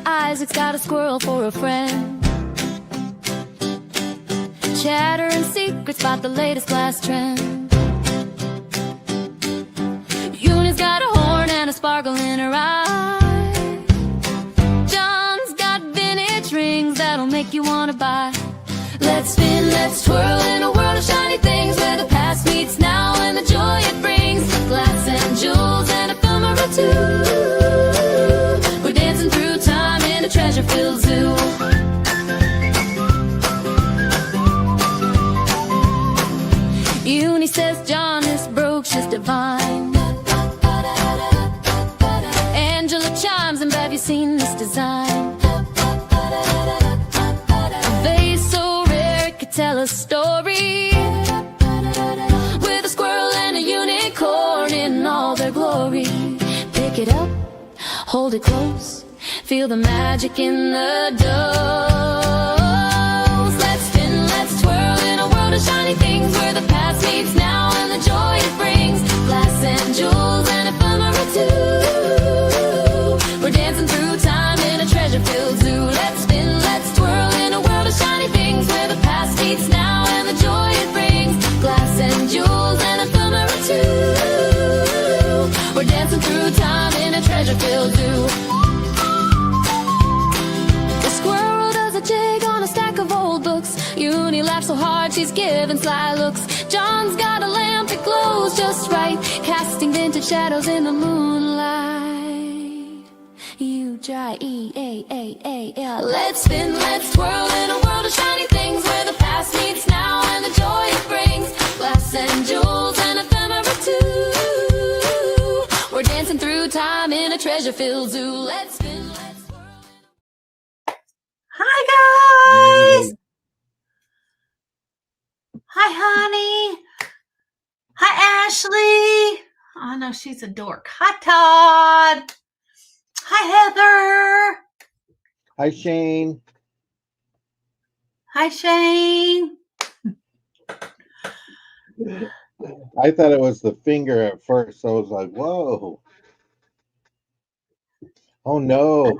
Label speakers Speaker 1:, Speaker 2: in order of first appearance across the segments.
Speaker 1: Isaac's got a squirrel for a friend. Chattering secrets about the latest glass trend. Uni's got a horn and a sparkle in her eye. John's got vintage rings that'll make you wanna buy. Let's spin, let's twirl in a world of shiny things, where the past meets now and the joy it brings. Glass and jewels and ephemera too. We're dancing through time in a treasure-filled zoo. Uni says John is broke, she's divine. Angela chimes and Bev, you seen this design? A vase so rare it could tell a story, with a squirrel and a unicorn in all their glory. Pick it up, hold it close, feel the magic in the dose. Let's spin, let's twirl in a world of shiny things, where the past meets now and the joy it brings. Glass and jewels and ephemera too. We're dancing through time in a treasure-filled zoo. Let's spin, let's twirl in a world of shiny things, where the past meets now and the joy it brings. Glass and jewels and ephemera too. We're dancing through time in a treasure-filled zoo. The squirrel does a jig on a stack of old books. Uni laughs so hard she's giving sly looks. John's got a lamp that glows just right, casting vintage shadows in the moonlight. U-J-E-A-A-A-L. Let's spin, let's twirl in a world of shiny things, where the past meets now and the joy it brings. Glass and jewels and ephemera too. We're dancing through time in a treasure-filled zoo. Let's spin, let's twirl.
Speaker 2: Hi, guys. Hi, honey. Hi, Ashley. Oh, no, she's a dork. Hi, Todd. Hi, Heather.
Speaker 3: Hi, Shane.
Speaker 2: Hi, Shane.
Speaker 3: I thought it was the finger at first, so I was like, whoa. Oh, no.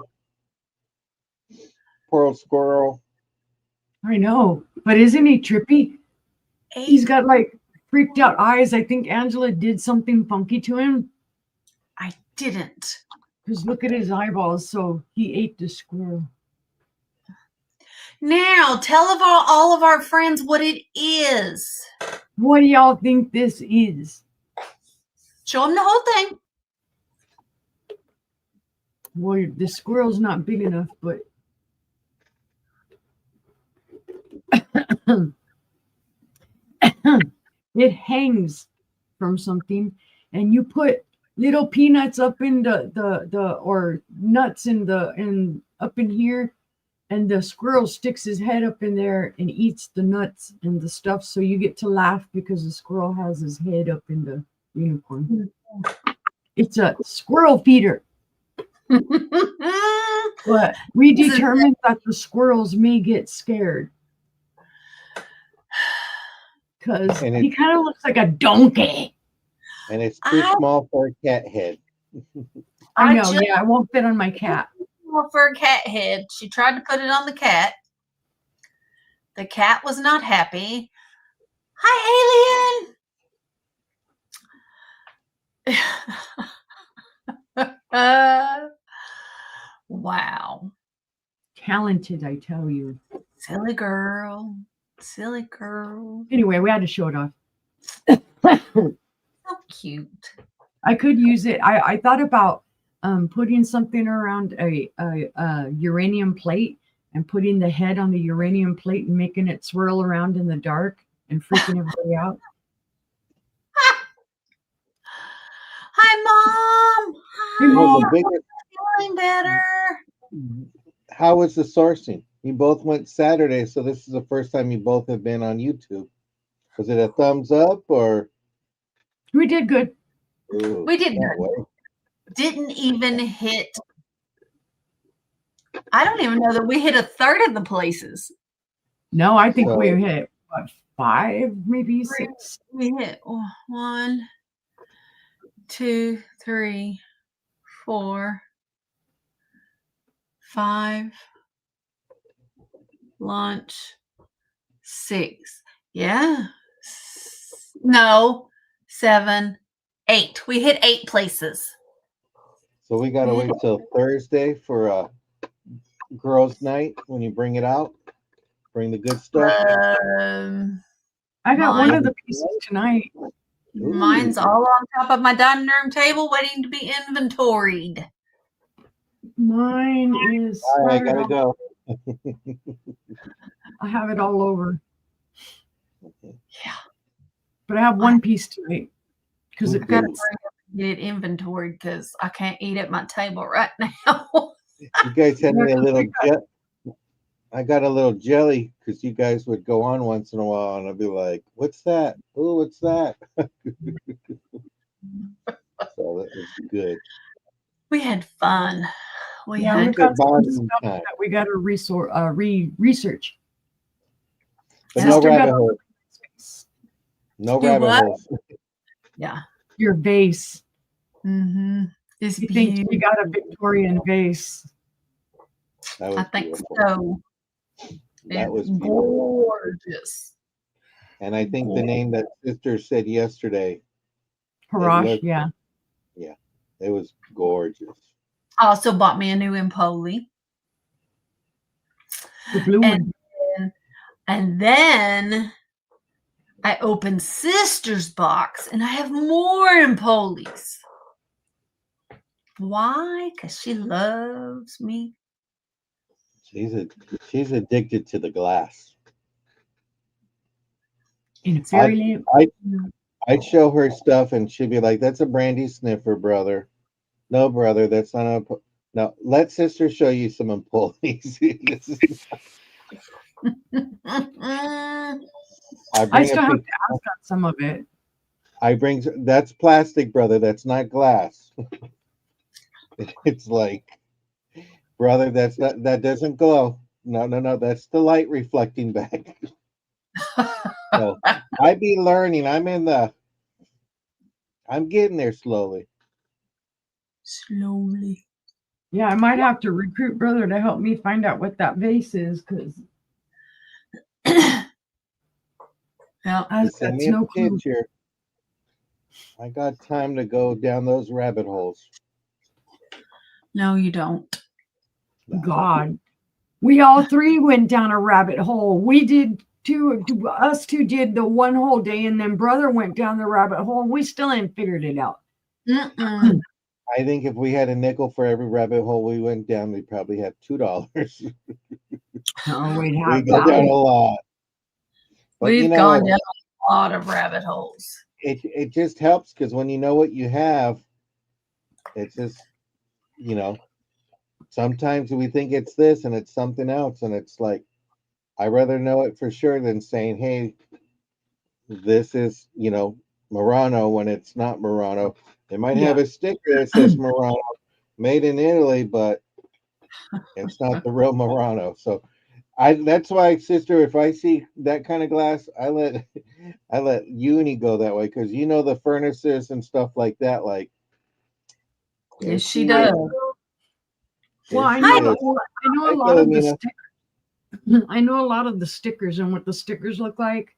Speaker 3: Poor old squirrel.
Speaker 4: I know, but isn't he trippy? He's got like freaked out eyes. I think Angela did something funky to him.
Speaker 2: I didn't.
Speaker 4: Because look at his eyeballs. So he ate the squirrel.
Speaker 2: Now, tell all of our friends what it is.
Speaker 4: What do y'all think this is?
Speaker 2: Show them the whole thing.
Speaker 4: Well, the squirrel's not big enough, but it hangs from something, and you put little peanuts up in the or nuts in up in here, and the squirrel sticks his head up in there and eats the nuts and the stuff, so you get to laugh because the squirrel has his head up in the unicorn. It's a squirrel feeder. But we determined that the squirrels may get scared because he kind of looks like a donkey.
Speaker 3: And it's too small for a cat head.
Speaker 4: I know, yeah, it won't fit on my cat.
Speaker 2: For a cat head. She tried to put it on the cat. The cat was not happy. Hi, Alien. Wow.
Speaker 4: Talented, I tell you.
Speaker 2: Silly girl. Silly girl.
Speaker 4: Anyway, we had to show it off.
Speaker 2: So cute.
Speaker 4: I could use it. I thought about putting something around a uranium plate and putting the head on the uranium plate and making it swirl around in the dark and freaking everybody out.
Speaker 2: Hi, Mom. Hi.
Speaker 3: Well, the biggest,
Speaker 2: Feeling better.
Speaker 3: how was the sourcing? You both went Saturday, so this is the first time you both have been on YouTube. Was it a thumbs up or?
Speaker 4: We did good.
Speaker 3: Ooh,
Speaker 2: We did good. Didn't even hit. I don't even know that we hit a third of the places.
Speaker 4: No, I think we hit what, 5, maybe 6.
Speaker 2: We hit 1, 2, 3, 4, 5, lunch, 6. Yeah. No, 7, 8. We hit 8 places.
Speaker 3: So we gotta wait till Thursday for girls' night when you bring it out. Bring the good stuff.
Speaker 4: I got one
Speaker 2: Mine-
Speaker 4: of the pieces tonight.
Speaker 2: Mine's all on top of my dining room table waiting to be inventoried.
Speaker 4: Mine is.
Speaker 3: All right, I
Speaker 4: scattered
Speaker 3: gotta
Speaker 4: all-
Speaker 3: go.
Speaker 4: I have it all over,
Speaker 2: Yeah.
Speaker 4: but I have one piece tonight because it
Speaker 2: I gotta
Speaker 3: Good.
Speaker 2: hurry up and get it inventoried because I can't eat at my table right now.
Speaker 3: You guys had
Speaker 4: Yeah,
Speaker 3: me a
Speaker 4: 'cause
Speaker 3: little
Speaker 4: we
Speaker 3: I got a little jelly because you guys would go on once in a while and I'd be like, what's that? Oh, what's that? So that was good.
Speaker 2: We had fun. We
Speaker 4: Yeah,
Speaker 2: had
Speaker 4: we've got some
Speaker 3: bonding
Speaker 4: stuff
Speaker 3: time.
Speaker 4: that we got to research.
Speaker 3: But
Speaker 2: Yeah.
Speaker 3: no
Speaker 4: Sister got
Speaker 3: rabbit
Speaker 4: a
Speaker 3: holes. No
Speaker 2: Do
Speaker 3: rabbit
Speaker 2: what?
Speaker 3: holes.
Speaker 2: yeah.
Speaker 4: your vase.
Speaker 2: Mm-hmm. It's
Speaker 4: You think
Speaker 2: beautiful.
Speaker 4: you got a Victorian vase?
Speaker 3: That was
Speaker 2: I think
Speaker 3: beautiful.
Speaker 2: so.
Speaker 3: That
Speaker 2: It's
Speaker 3: was beautiful.
Speaker 2: gorgeous.
Speaker 3: And I think the name that sister said yesterday,
Speaker 4: Harash,
Speaker 3: looked-
Speaker 4: yeah.
Speaker 3: it was gorgeous.
Speaker 2: I also bought me a new Empoli.
Speaker 4: The blue
Speaker 2: And-
Speaker 4: one.
Speaker 2: And then I opened Sister's box and I have more Empolis. Why? Because she loves me.
Speaker 3: She's addicted to the glass.
Speaker 4: In a fairyland.
Speaker 3: I'd show her stuff and she'd be like, that's a brandy sniffer, brother. No, brother, that's not a. No, let sister show you some Empolis. I
Speaker 4: I
Speaker 3: bring
Speaker 4: still
Speaker 3: a
Speaker 4: have
Speaker 3: pic-
Speaker 4: to ask on some of it.
Speaker 3: I bring that's plastic, brother. That's not glass. It's like, brother, that doesn't glow. No, that's the light reflecting back. So I be learning. I'm getting there slowly.
Speaker 2: Slowly.
Speaker 4: Yeah, I might have to recruit brother to help me find out what that vase is because
Speaker 2: Yeah.
Speaker 4: I've
Speaker 3: Just send
Speaker 4: got
Speaker 3: me a
Speaker 4: no clue.
Speaker 3: picture. I got time to go down those rabbit holes.
Speaker 2: No, you don't.
Speaker 4: God. We all three went down a rabbit hole. We did us two did the one whole day, and then brother went down the rabbit hole. We still ain't figured it out.
Speaker 2: Mm-mm.
Speaker 3: I think if we had a nickel for every rabbit hole we went down, we'd probably have $2.
Speaker 4: Oh, we'd
Speaker 3: We
Speaker 4: have
Speaker 3: go down a
Speaker 4: that.
Speaker 3: lot. But
Speaker 2: We've
Speaker 3: you know,
Speaker 2: gone down a lot of rabbit holes.
Speaker 3: it just helps because when you know what you have, it's just, sometimes we think it's this and it's something else, and it's like, I'd rather know it for sure than saying, hey, this is, Murano when it's not Murano. They might have a sticker that says Murano, made in Italy, but it's not the real Murano. So that's why, sister, if I see that kind of glass, I let Uni go that way because the furnaces and stuff like that. Like,
Speaker 2: Yes, she does.
Speaker 4: Well, I
Speaker 3: There she
Speaker 4: know,
Speaker 3: is.
Speaker 4: I know
Speaker 3: Hi,
Speaker 4: a lot of the
Speaker 3: Philomena.
Speaker 4: stickers. I know a lot of the stickers and what the stickers look like.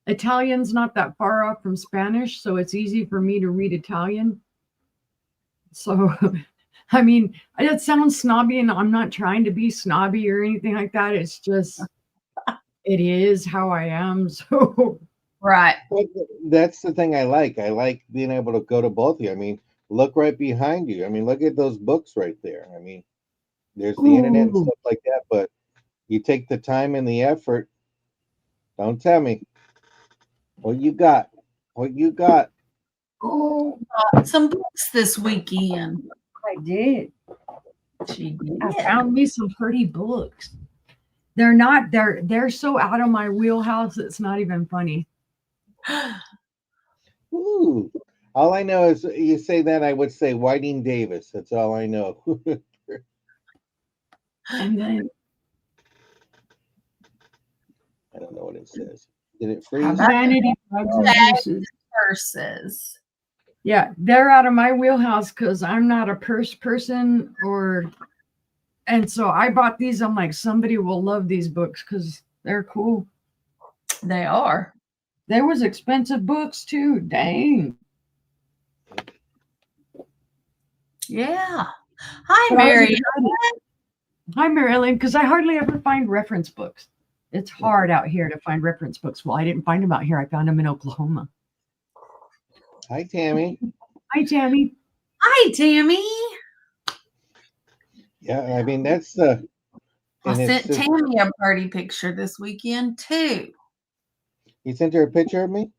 Speaker 4: Italian's not that far off from Spanish, so it's easy for me to read Italian. So, I mean, it sounds snobby, and I'm not trying to be snobby or anything like that. It's just, it is how I am. So,
Speaker 2: Right.
Speaker 3: But that's the thing I like. I like being able to go to both of you. I mean, look right behind you. I mean, look at those books right there. I mean, there's the internet and
Speaker 4: Ooh.
Speaker 3: stuff like that, but you take the time and the effort. Don't tell me what you got. What you got.
Speaker 4: Oh,
Speaker 2: Some books this weekend.
Speaker 4: I did.
Speaker 2: She did.
Speaker 4: I found me some pretty books. They're so out of my wheelhouse, it's not even funny.
Speaker 3: Ooh. All I know is you say that, I would say Whiting Davis. That's all I know.
Speaker 4: And then
Speaker 3: I don't know what it says. Did it freeze?
Speaker 2: about-
Speaker 4: Vanity Bags and Purses.
Speaker 2: Purses.
Speaker 4: Yeah, they're out of my wheelhouse because I'm not a purse person or And so I bought these. I'm like, somebody will love these books because they're cool.
Speaker 2: They are.
Speaker 4: There was expensive books too. Dang.
Speaker 2: Yeah. Hi,
Speaker 4: But I was
Speaker 2: Mary.
Speaker 4: excited. Hi, Marilyn, because I hardly ever find reference books. It's hard out here to find reference books. Well, I didn't find them out here. I found them in Oklahoma.
Speaker 3: Hi, Tammy.
Speaker 4: Hi, Tammy.
Speaker 2: Hi, Tammy.
Speaker 3: Yeah, I mean that's the.
Speaker 2: I
Speaker 3: And it's
Speaker 2: sent
Speaker 3: just,
Speaker 2: Tammy a party picture this weekend too.
Speaker 3: you sent her a picture of me.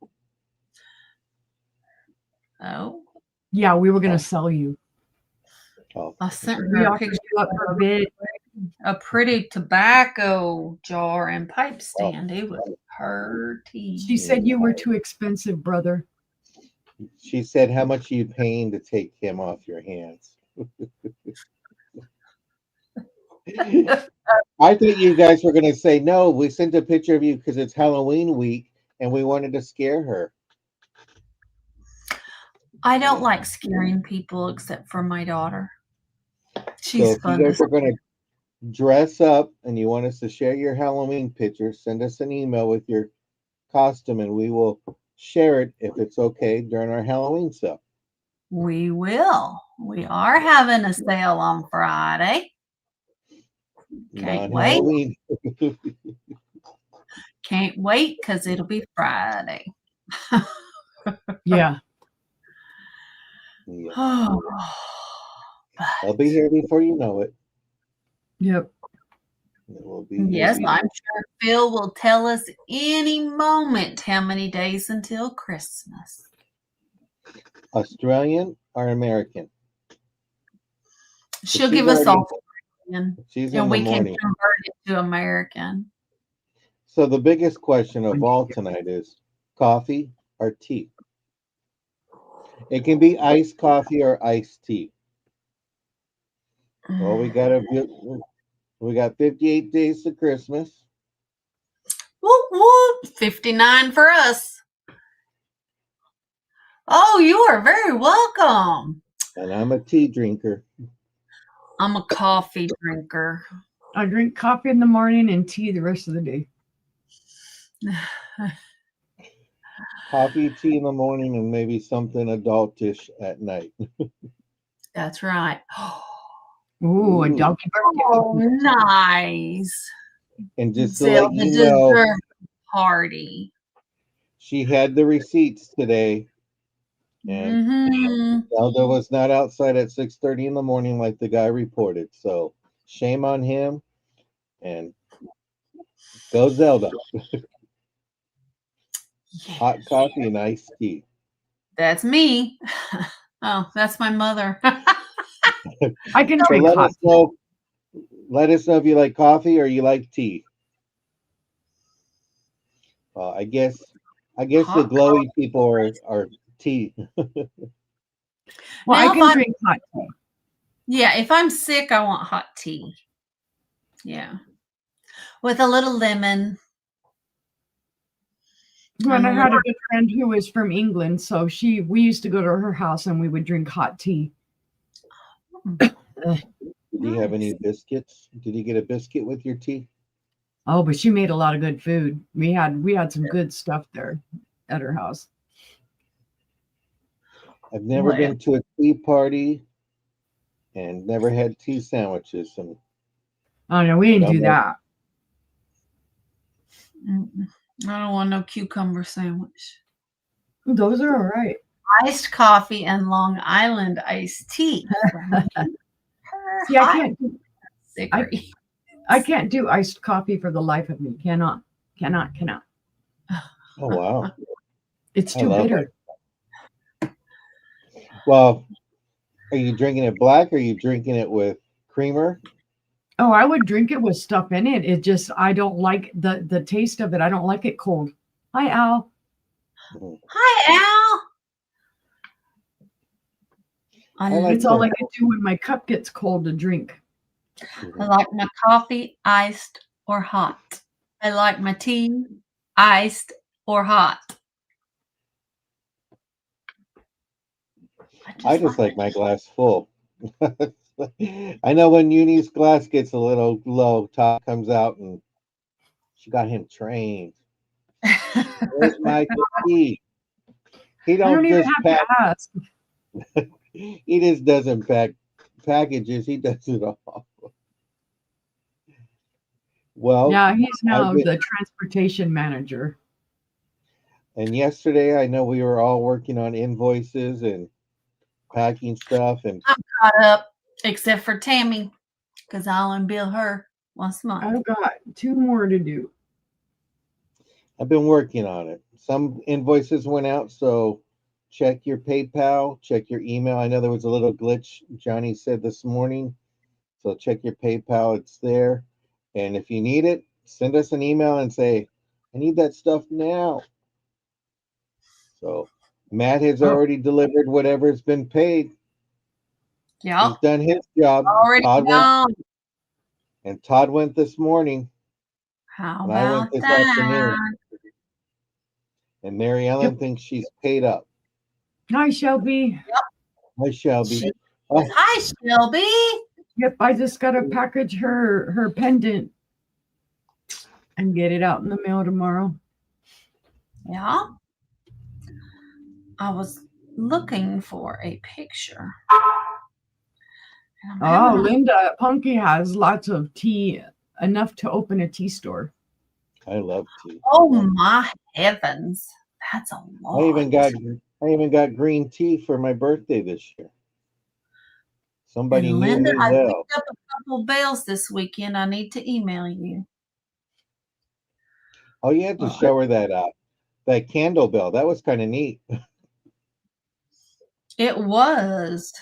Speaker 2: Oh,
Speaker 4: Yeah, we were going to sell you.
Speaker 3: Oh,
Speaker 2: I sent
Speaker 4: We
Speaker 2: her a
Speaker 4: offered
Speaker 2: picture
Speaker 4: you up for a bid.
Speaker 2: a pretty tobacco jar and pipe stand. It was pretty.
Speaker 4: She said you were too expensive, brother.
Speaker 3: she said, "How much are you paying to take him off your hands?" I thought you guys were going to say, "No, we sent a picture of you because it's Halloween week and we wanted to scare her."
Speaker 2: I don't like scaring people except for my daughter.
Speaker 3: So
Speaker 2: She's
Speaker 3: if you
Speaker 2: fun.
Speaker 3: guys are going to dress up and you want us to share your Halloween picture, send us an email with your costume and we will share it if it's okay during our Halloween sale.
Speaker 2: We will. We are having a sale on Friday. Can't wait.
Speaker 3: Non-Halloween.
Speaker 2: Can't wait because it'll be Friday.
Speaker 4: Yeah.
Speaker 3: Yeah.
Speaker 2: Oh,
Speaker 3: I'll be here before you know it.
Speaker 4: Yep.
Speaker 3: It will be
Speaker 2: yes,
Speaker 3: here.
Speaker 2: I'm sure Phil will tell us any moment how many days until Christmas.
Speaker 3: Australian or American?
Speaker 2: She'll
Speaker 3: She's
Speaker 2: give us
Speaker 3: already-
Speaker 2: all, and
Speaker 3: She's in the
Speaker 2: we can
Speaker 3: morning.
Speaker 2: convert it to American.
Speaker 3: So the biggest question of all tonight is coffee or tea? It can be iced coffee or iced tea. Well, we got 58 days to Christmas.
Speaker 2: Whoop, whoop, 59 for us. Oh, you are very welcome.
Speaker 3: And I'm a tea drinker.
Speaker 2: I'm a coffee drinker.
Speaker 4: I drink coffee in the morning and tea the rest of the day.
Speaker 3: Coffee, tea in the morning, and maybe something adultish at night.
Speaker 2: That's right.
Speaker 4: Ooh, a doggy
Speaker 2: Oh,
Speaker 4: birthday.
Speaker 2: nice.
Speaker 3: And just to let
Speaker 2: The
Speaker 3: you know,
Speaker 2: dessert party.
Speaker 3: she had the receipts today, and
Speaker 2: Mhm.
Speaker 3: Zelda was not outside at 6:30 in the morning like the guy reported. So shame on him, and go Zelda. Hot coffee and iced tea.
Speaker 2: That's me. Oh, that's my mother.
Speaker 4: I can
Speaker 3: So
Speaker 4: drink
Speaker 3: let
Speaker 4: hot.
Speaker 3: us know. Let us know if you like coffee or you like tea. I guess the
Speaker 2: Hot
Speaker 3: glowy people are tea.
Speaker 4: Well,
Speaker 2: Now,
Speaker 4: I
Speaker 2: if
Speaker 4: can
Speaker 2: I'm-
Speaker 4: drink hot tea.
Speaker 2: Yeah, if I'm sick, I want hot tea. Yeah. With a little lemon.
Speaker 4: When I had a good friend who was from England, so we used to go to her house and we would drink hot tea.
Speaker 3: Did you have any biscuits? Did you get a biscuit with your tea?
Speaker 4: Oh, but she made a lot of good food. We had some good stuff there at her house.
Speaker 3: I've never
Speaker 4: Well,
Speaker 3: been to a tea party and never had tea sandwiches. And
Speaker 4: Oh no, we didn't
Speaker 3: Don't
Speaker 4: do
Speaker 3: know.
Speaker 4: that.
Speaker 2: Mm-mm. I don't want no cucumber sandwich.
Speaker 4: Those are all right.
Speaker 2: Iced coffee and Long Island iced tea.
Speaker 4: See, I
Speaker 2: Hot
Speaker 4: can't. I can't do iced coffee for the life of me. Cannot.
Speaker 3: oh wow,
Speaker 4: It's
Speaker 3: I
Speaker 4: too
Speaker 3: love
Speaker 4: bitter.
Speaker 3: well, are you drinking it black or are you drinking it with creamer?
Speaker 4: Oh, I would drink it with stuff in it. It just I don't like the taste of it. I don't like it cold. Hi, Al.
Speaker 3: Mhm.
Speaker 2: Hi, Al.
Speaker 3: I like
Speaker 4: It's all I
Speaker 3: some-
Speaker 4: can do when my cup gets cold to drink.
Speaker 2: I like my coffee iced or hot. I like my tea iced or hot.
Speaker 3: I just like my glass full. I know when Uni's glass gets a little low, Todd comes out and she got him trained. Where's Michael P? He
Speaker 4: I don't
Speaker 3: don't
Speaker 4: even
Speaker 3: just
Speaker 4: have
Speaker 3: pack.
Speaker 4: to ask.
Speaker 3: He just doesn't pack packages. He does it all. Well,
Speaker 4: Yeah, he's
Speaker 3: I've
Speaker 4: now
Speaker 3: been,
Speaker 4: the transportation manager.
Speaker 3: and yesterday I know we were all working on invoices and packing stuff, and
Speaker 2: I'm caught up, except for Tammy, because I only bill her once a month.
Speaker 4: I've got 2 more to do.
Speaker 3: I've been working on it. Some invoices went out, so check your PayPal, check your email. I know there was a little glitch Johnny said this morning, so check your PayPal. It's there, and if you need it, send us an email and say, "I need that stuff now." So Matt has
Speaker 4: Oh,
Speaker 3: already delivered whatever's been paid.
Speaker 2: Yep,
Speaker 3: He's done his job.
Speaker 2: already gone.
Speaker 3: Todd went this morning,
Speaker 2: How
Speaker 3: and I went
Speaker 2: about
Speaker 3: this afternoon.
Speaker 2: that?
Speaker 3: And Mary Ellen thinks she's paid up.
Speaker 4: hi, Shelby.
Speaker 3: Hi, Shelby.
Speaker 2: She-
Speaker 3: Oh,
Speaker 2: Hi, Shelby.
Speaker 4: Yep, I just got to package her pendant and get it out in the mail tomorrow.
Speaker 2: Yeah. I was looking for a picture. And I'm
Speaker 4: Oh,
Speaker 2: having a-
Speaker 4: Linda Punky has lots of tea, enough to open a tea store.
Speaker 3: I love tea.
Speaker 2: Oh my heavens. That's a lot.
Speaker 3: I even got green tea for my birthday this year. Somebody
Speaker 2: And
Speaker 3: knew
Speaker 2: Linda,
Speaker 3: me
Speaker 2: I
Speaker 3: well.
Speaker 2: picked up a couple bales this weekend. I need to email you.
Speaker 3: Oh, you had to show her that candle bell. That was kind of neat.
Speaker 2: It was.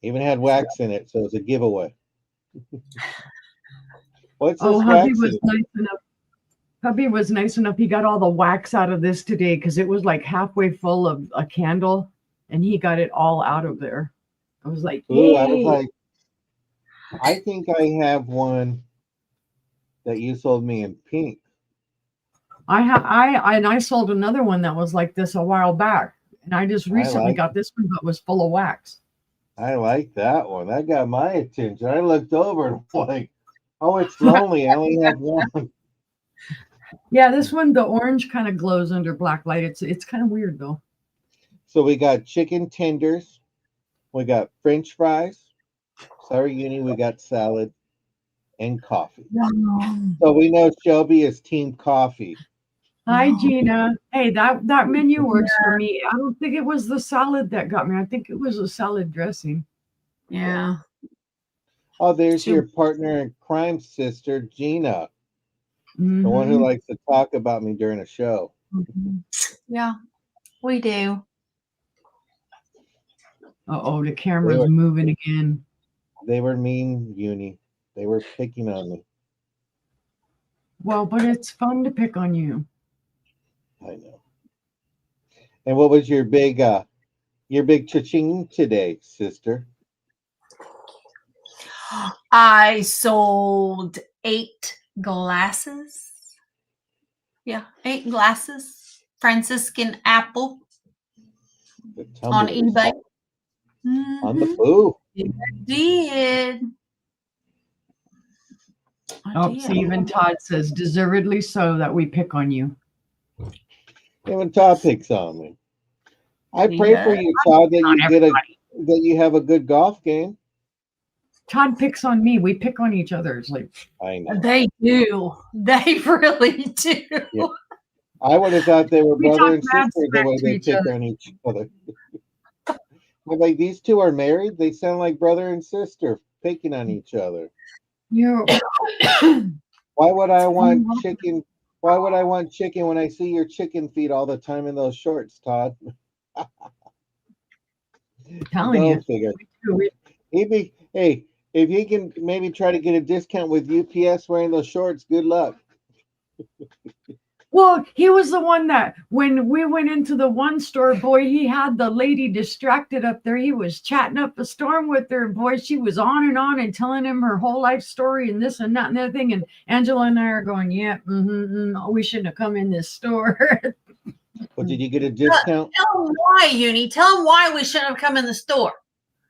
Speaker 3: Even had wax in it, so it was a giveaway. What's
Speaker 4: Oh,
Speaker 3: this
Speaker 4: hubby
Speaker 3: wax
Speaker 4: was
Speaker 3: in?
Speaker 4: nice enough. Hubby was nice enough. He got all the wax out of this today because it was like halfway full of a candle, and he got it all out of there. I was like,
Speaker 3: Ooh, I was
Speaker 4: yay.
Speaker 3: like, I think I have one that you sold me in pink.
Speaker 4: I sold another one that was like this a while back, and I just recently
Speaker 3: like
Speaker 4: got this one, but was full of wax.
Speaker 3: I like that one. That got my attention. I looked over and was like, oh, it's lonely. I only have one.
Speaker 4: Yeah, this one, the orange kind of glows under black light. It's kind of weird though.
Speaker 3: So we got chicken tenders. We got French fries. Sorry, Uni, we got salad and coffee. So we know Shelby is team coffee.
Speaker 4: Hi, Gina. Hey, that menu works for me. I don't think it was the salad that got me. I think it was a salad dressing.
Speaker 2: Yeah.
Speaker 3: Oh, there's
Speaker 2: She-
Speaker 3: your partner in crime, sister, Gina, the
Speaker 4: Mhm.
Speaker 3: one who likes to talk about me during a show.
Speaker 2: Yeah, we do.
Speaker 4: Uh-oh, the camera's moving again.
Speaker 3: They were mean, Uni. They were picking on me.
Speaker 4: Well, but it's fun to pick on you.
Speaker 3: I know. And what was your big cha-ching today, sister?
Speaker 2: I sold 8 glasses. Yeah, 8 glasses. Franciscan apple
Speaker 3: The
Speaker 2: on
Speaker 3: tumblers.
Speaker 2: eBay.
Speaker 3: On the
Speaker 2: Mhm.
Speaker 3: boo.
Speaker 2: Did.
Speaker 4: Oh, see, even Todd says deservedly so that we pick on you.
Speaker 3: Even Todd picks on me. I pray for
Speaker 2: Yeah.
Speaker 3: you, Todd, that
Speaker 4: On
Speaker 3: you
Speaker 4: everybody.
Speaker 3: that you have a good golf game.
Speaker 4: Todd picks on me. We pick on each other. It's like,
Speaker 3: I know.
Speaker 2: They do. They really do.
Speaker 3: Yeah. I would have thought they were
Speaker 4: We
Speaker 3: brother
Speaker 4: talk
Speaker 3: and
Speaker 4: mad
Speaker 3: sister the
Speaker 4: smack
Speaker 3: way
Speaker 4: to
Speaker 3: they
Speaker 4: each
Speaker 3: pick
Speaker 4: other.
Speaker 3: on each other. I'm like, these two are married? They sound like brother and sister picking on each other.
Speaker 4: you
Speaker 3: Why would I want chicken? Why would I want chicken when I see your chicken feet all the time in those shorts, Todd?
Speaker 4: telling
Speaker 3: Go
Speaker 4: you.
Speaker 3: figure.
Speaker 4: We-
Speaker 3: Hey, if he can maybe try to get a discount with UPS wearing those shorts, good luck.
Speaker 4: Well, he was the one that when we went into the one store, boy, he had the lady distracted up there. He was chatting up a storm with her. Boy, she was on and telling him her whole life story and this and that and the other thing. And Angela and I are going, yeah, we shouldn't have come in this store.
Speaker 3: But did you get a discount?
Speaker 2: Tell them why, Uni. Tell them why we shouldn't have come in the store.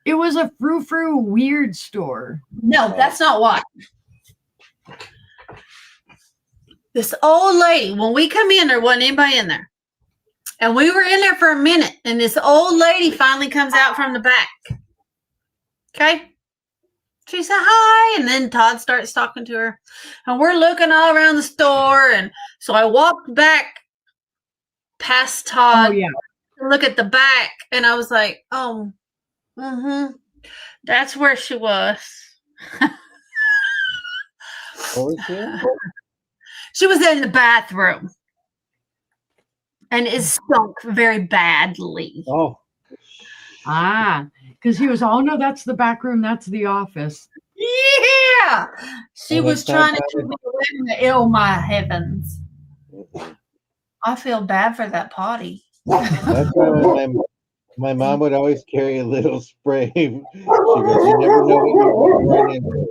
Speaker 4: It was a frou-frou weird store.
Speaker 2: No, that's not why. This old lady, when we come in, there wasn't anybody in there. And we were in there for a minute, and this old lady finally comes out from the back. Okay? She said, hi. And then Todd starts talking to her. And we're looking all around the store. And so I walked back past Todd.
Speaker 4: Oh yeah.
Speaker 2: To look at the back. And I was like, that's where she was.
Speaker 3: What was she?
Speaker 2: She was in the bathroom. And it stunk very badly.
Speaker 3: Oh,
Speaker 4: Because he was, oh no, that's the back room, that's the office.
Speaker 2: Yeah. She
Speaker 3: Well,
Speaker 2: was
Speaker 3: that's not
Speaker 2: trying to keep me away from the ill, my heavens. I feel bad for that potty.
Speaker 3: that's why my mom would always carry a little spray. She goes, you never know what you're going to run into.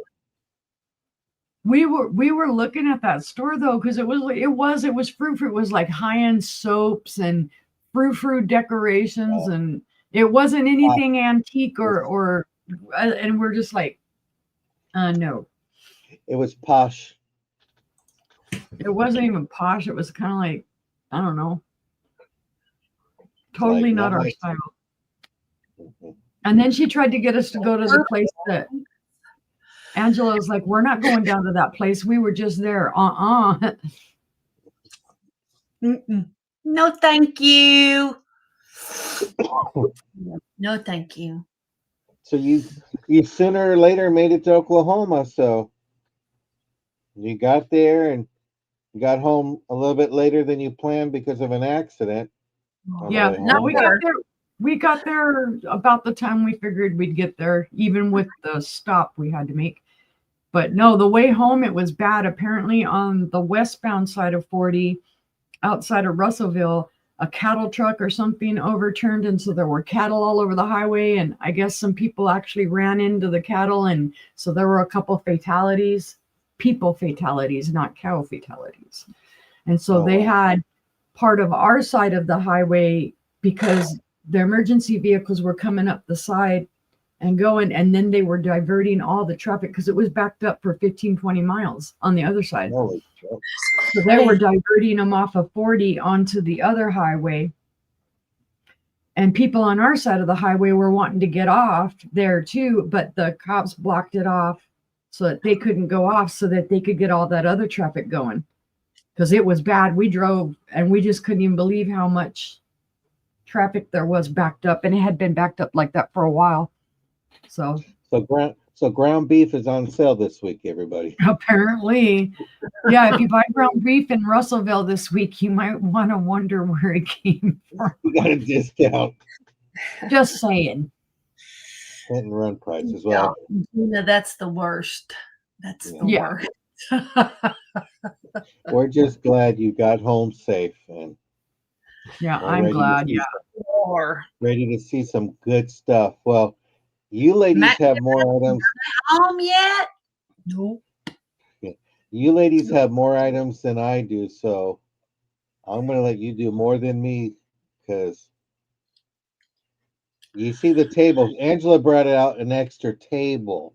Speaker 4: We were looking at that store though, because it was frou-frou. It was like high-end soaps and frou-frou decorations, and it wasn't anything antique or and we're just like, no.
Speaker 3: It was posh.
Speaker 4: It wasn't even posh. It was kind of like, I don't know. Totally
Speaker 3: Like,
Speaker 4: not our
Speaker 3: nice.
Speaker 4: style.
Speaker 3: Mhm.
Speaker 4: And then she tried to get us to go to the place that Angela was like, we're not going down to that place. We were just there.
Speaker 2: No, thank you. No, thank you.
Speaker 3: So you sooner or later made it to Oklahoma. So you got there and got home a little bit later than you planned because of an accident. on the
Speaker 4: Yeah,
Speaker 3: way
Speaker 4: no,
Speaker 3: home.
Speaker 4: we got there about the time we figured we'd get there, even with the stop we had to make. But no, the way home, it was bad. Apparently on the westbound side of 40, outside of Russellville, a cattle truck or something overturned. And so there were cattle all over the highway. And I guess some people actually ran into the cattle. And so there were a couple fatalities, people fatalities, not cow fatalities. And so they had part of our side of the highway because the emergency vehicles were coming up the side and going, and then they were diverting all the traffic because it was backed up for 15, 20 miles on the other side.
Speaker 3: Holy shit.
Speaker 4: So they were diverting them off of 40 onto the other highway. And people on our side of the highway were wanting to get off there too, but the cops blocked it off so that they couldn't go off so that they could get all that other traffic going. Because it was bad. We drove and we just couldn't even believe how much traffic there was backed up, and it had been backed up like that for a while. So
Speaker 3: ground beef is on sale this week, everybody.
Speaker 4: apparently, yeah, if you buy ground beef in Russellville this week, you might want to wonder where it came from.
Speaker 3: We got a discount.
Speaker 4: Just saying.
Speaker 3: Hit and run price as well.
Speaker 2: Gina, that's the worst. That's the worst.
Speaker 3: We're just glad you got home safe and
Speaker 4: Yeah, I'm glad. Yeah.
Speaker 3: ready to see some good stuff. Well, you ladies have more items.
Speaker 2: Home yet?
Speaker 4: Nope.
Speaker 3: You ladies have more items than I do, so I'm going to let you do more than me because you see the tables. Angela brought out an extra table.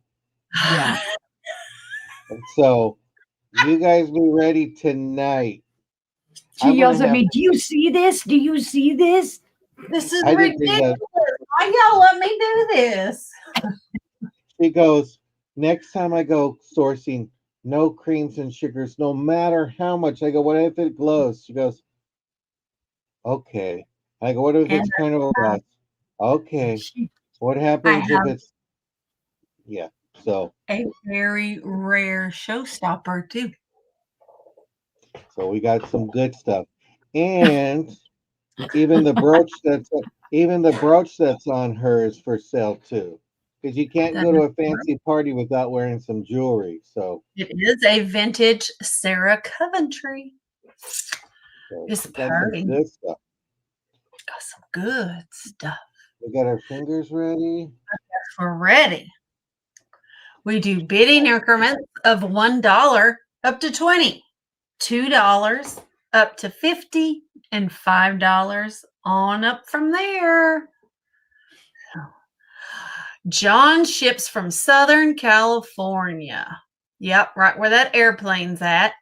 Speaker 4: Yeah.
Speaker 3: And so you guys be ready tonight.
Speaker 4: She yells at me, do you see this? Do you see this?
Speaker 2: This is
Speaker 3: I didn't think
Speaker 2: ridiculous.
Speaker 3: that.
Speaker 2: Why y'all let me do this?
Speaker 3: She goes, next time I go sourcing, no creams and sugars, no matter how much. I go, what if it glows? She goes, okay. I go, what if it's kind of a gloss? Okay. What happens if it's, yeah. So
Speaker 2: a very rare showstopper too.
Speaker 3: So we got some good stuff, and even the brooch that's on her is for sale too, because you can't go to a fancy party without wearing some jewelry. So
Speaker 2: it is a vintage Sarah Coventry.
Speaker 3: so
Speaker 2: It's
Speaker 3: we got
Speaker 2: pretty.
Speaker 3: some good stuff.
Speaker 2: Got some good stuff.
Speaker 3: We got our fingers ready.
Speaker 2: We're ready. We do bidding increments of $1 up to 20, $2 up to 50, and $5 on up from there. John ships from Southern California. Yep, right where that airplane's at.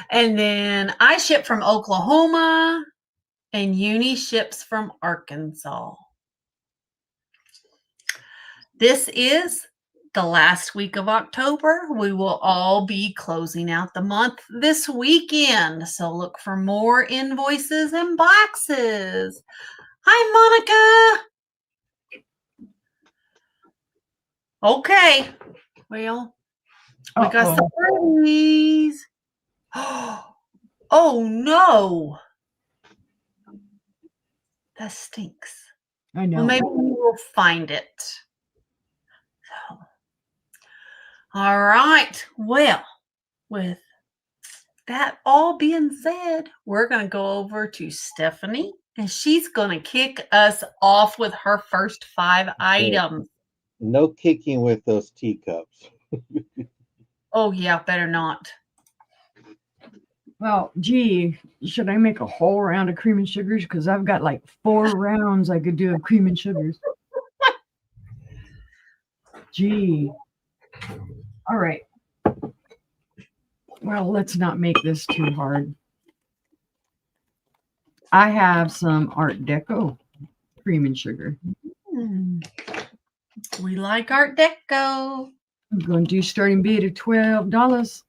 Speaker 2: And then I ship from Oklahoma, and Uni ships from Arkansas. This is the last week of October. We will all be closing out the month this weekend. So look for more invoices and boxes. Hi, Monica. Okay. Well, we got some birdies. Oh, no. That stinks.
Speaker 4: I know.
Speaker 2: Well, maybe we will find it. So, all right. Well, with that all being said, we're going to go over to Stephanie, and she's going to kick us off with her first 5 items.
Speaker 3: No kicking with those teacups.
Speaker 2: Oh, yeah, better not.
Speaker 4: Well, gee, should I make a whole round of cream and sugars? Because I've got like 4 rounds I could do of cream and sugars. Gee. All right. Well, let's not make this too hard. I have some Art Deco cream and sugar.
Speaker 2: We like Art Deco.
Speaker 4: I'm going to do starting bid of $12.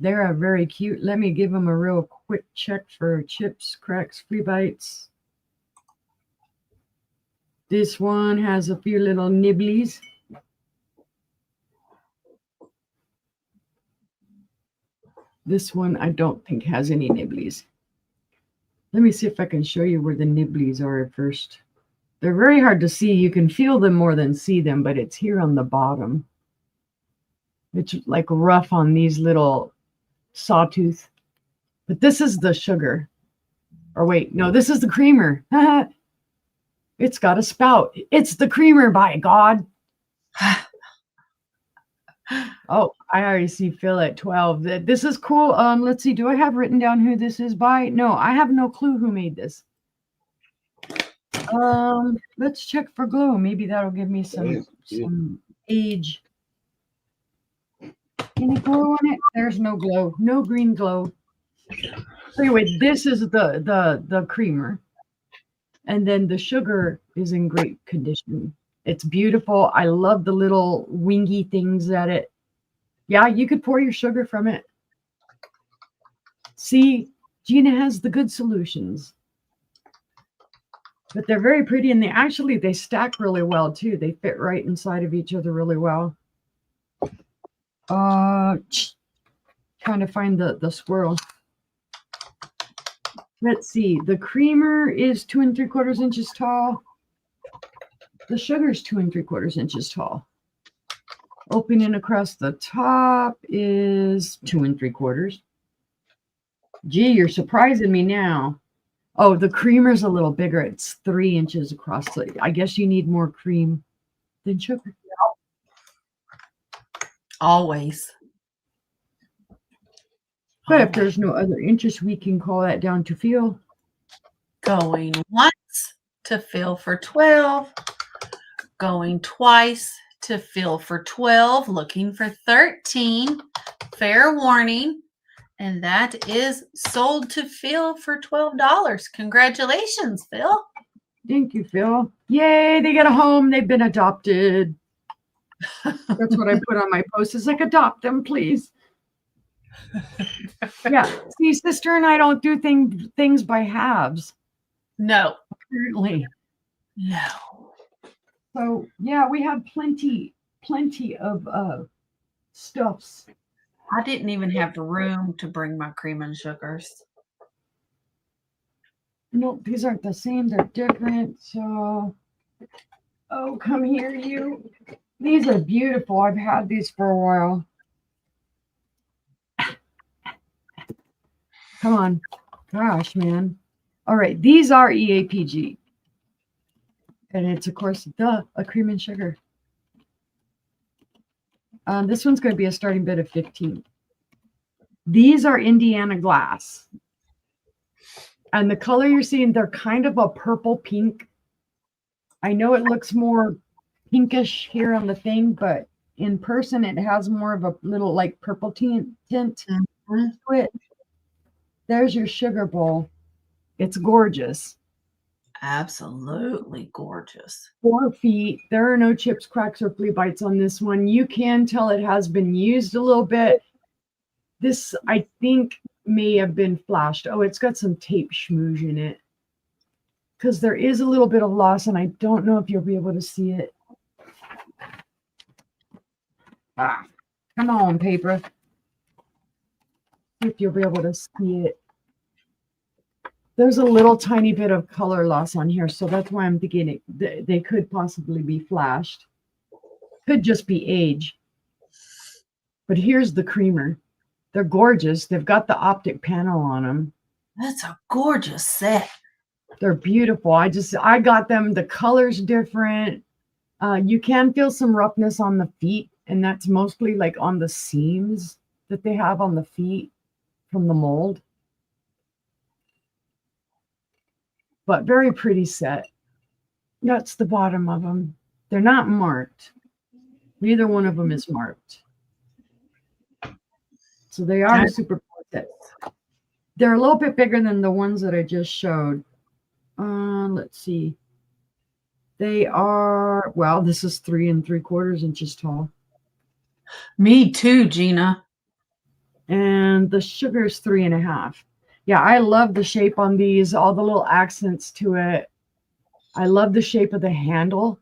Speaker 4: They're very cute. Let me give them a real quick check for chips, cracks, free bites. This one has a few little nibblies. This one I don't think has any nibblies. Let me see if I can show you where the nibblies are at first. They're very hard to see. You can feel them more than see them, but it's here on the bottom. It's like rough on these little sawtooth. But this is the sugar. Or wait, no, this is the creamer. It's got a spout. It's the creamer, by God. Oh, I already see Phil at 12. This is cool. Let's see. Do I have written down who this is by? No, I have no clue who made this. Let's check for glow. Maybe that'll give me some age. Any glow on it? There's no glow. No green glow. So anyway, this is the creamer. And then the sugar is in great condition. It's beautiful. I love the little wingy things at it. Yeah, you could pour your sugar from it. See, Gina has the good solutions. But they're very pretty, and they stack really well too. They fit right inside of each other really well. Trying to find the squirrel. Let's see. The creamer is 2 3/4 inches tall. The sugar is 2 3/4 inches tall. Opening across the top is 2 3/4. Gee, you're surprising me now. Oh, the creamer's a little bigger. It's 3 inches across. I guess you need more cream than sugar.
Speaker 2: Always.
Speaker 4: But if there's no other interest, we can call that down to Phil.
Speaker 2: Going once to Phil for 12. Going twice to Phil for 12. Looking for 13. Fair warning. And that is sold to Phil for $12. Congratulations, Phil.
Speaker 4: Thank you, Phil. Yay, they get a home. They've been adopted. That's what I put on my post. It's like, adopt them, please. Yeah. See, sister and I don't do things by halves.
Speaker 2: No.
Speaker 4: Apparently.
Speaker 2: No.
Speaker 4: So, yeah, we have plenty of stuffs.
Speaker 2: I didn't even have room to bring my cream and sugars.
Speaker 4: No, these aren't the same. They're different. So, oh, come here, you. These are beautiful. I've had these for a while. Come on. Gosh, man. All right. These are EAPG. And it's, of course, a cream and sugar. This one's going to be a starting bid of 15. These are Indiana glass. And the color you're seeing, they're kind of a purple pink. I know it looks more pinkish here on the thing, but in person it has more of a little like purple tint to it. There's your sugar bowl. It's gorgeous.
Speaker 2: Absolutely gorgeous.
Speaker 4: 4 feet. There are no chips, cracks, or flea bites on this one. You can tell it has been used a little bit. This, I think, may have been flashed. Oh, it's got some tape schmooze in it. Because there is a little bit of loss, and I don't know if you'll be able to see it. Ah, come on, paper. If you'll be able to see it. There's a little tiny bit of color loss on here, so that's why I'm thinking they could possibly be flashed. Could just be age. But here's the creamer. They're gorgeous. They've got the optic panel on them.
Speaker 2: That's a gorgeous set.
Speaker 4: They're beautiful. I got them. The color's different. You can feel some roughness on the feet, and that's mostly like on the seams that they have on the feet from the mold. But very pretty set. That's the bottom of them. They're not marked. Neither one of them is marked. So they are super sets. They're a little bit bigger than the ones that I just showed. Let's see. They are, well, this is 3 3/4 inches tall.
Speaker 2: Me too, Gina.
Speaker 4: And the sugar is 3.5. Yeah, I love the shape on these, all the little accents to it. I love the shape of the handle.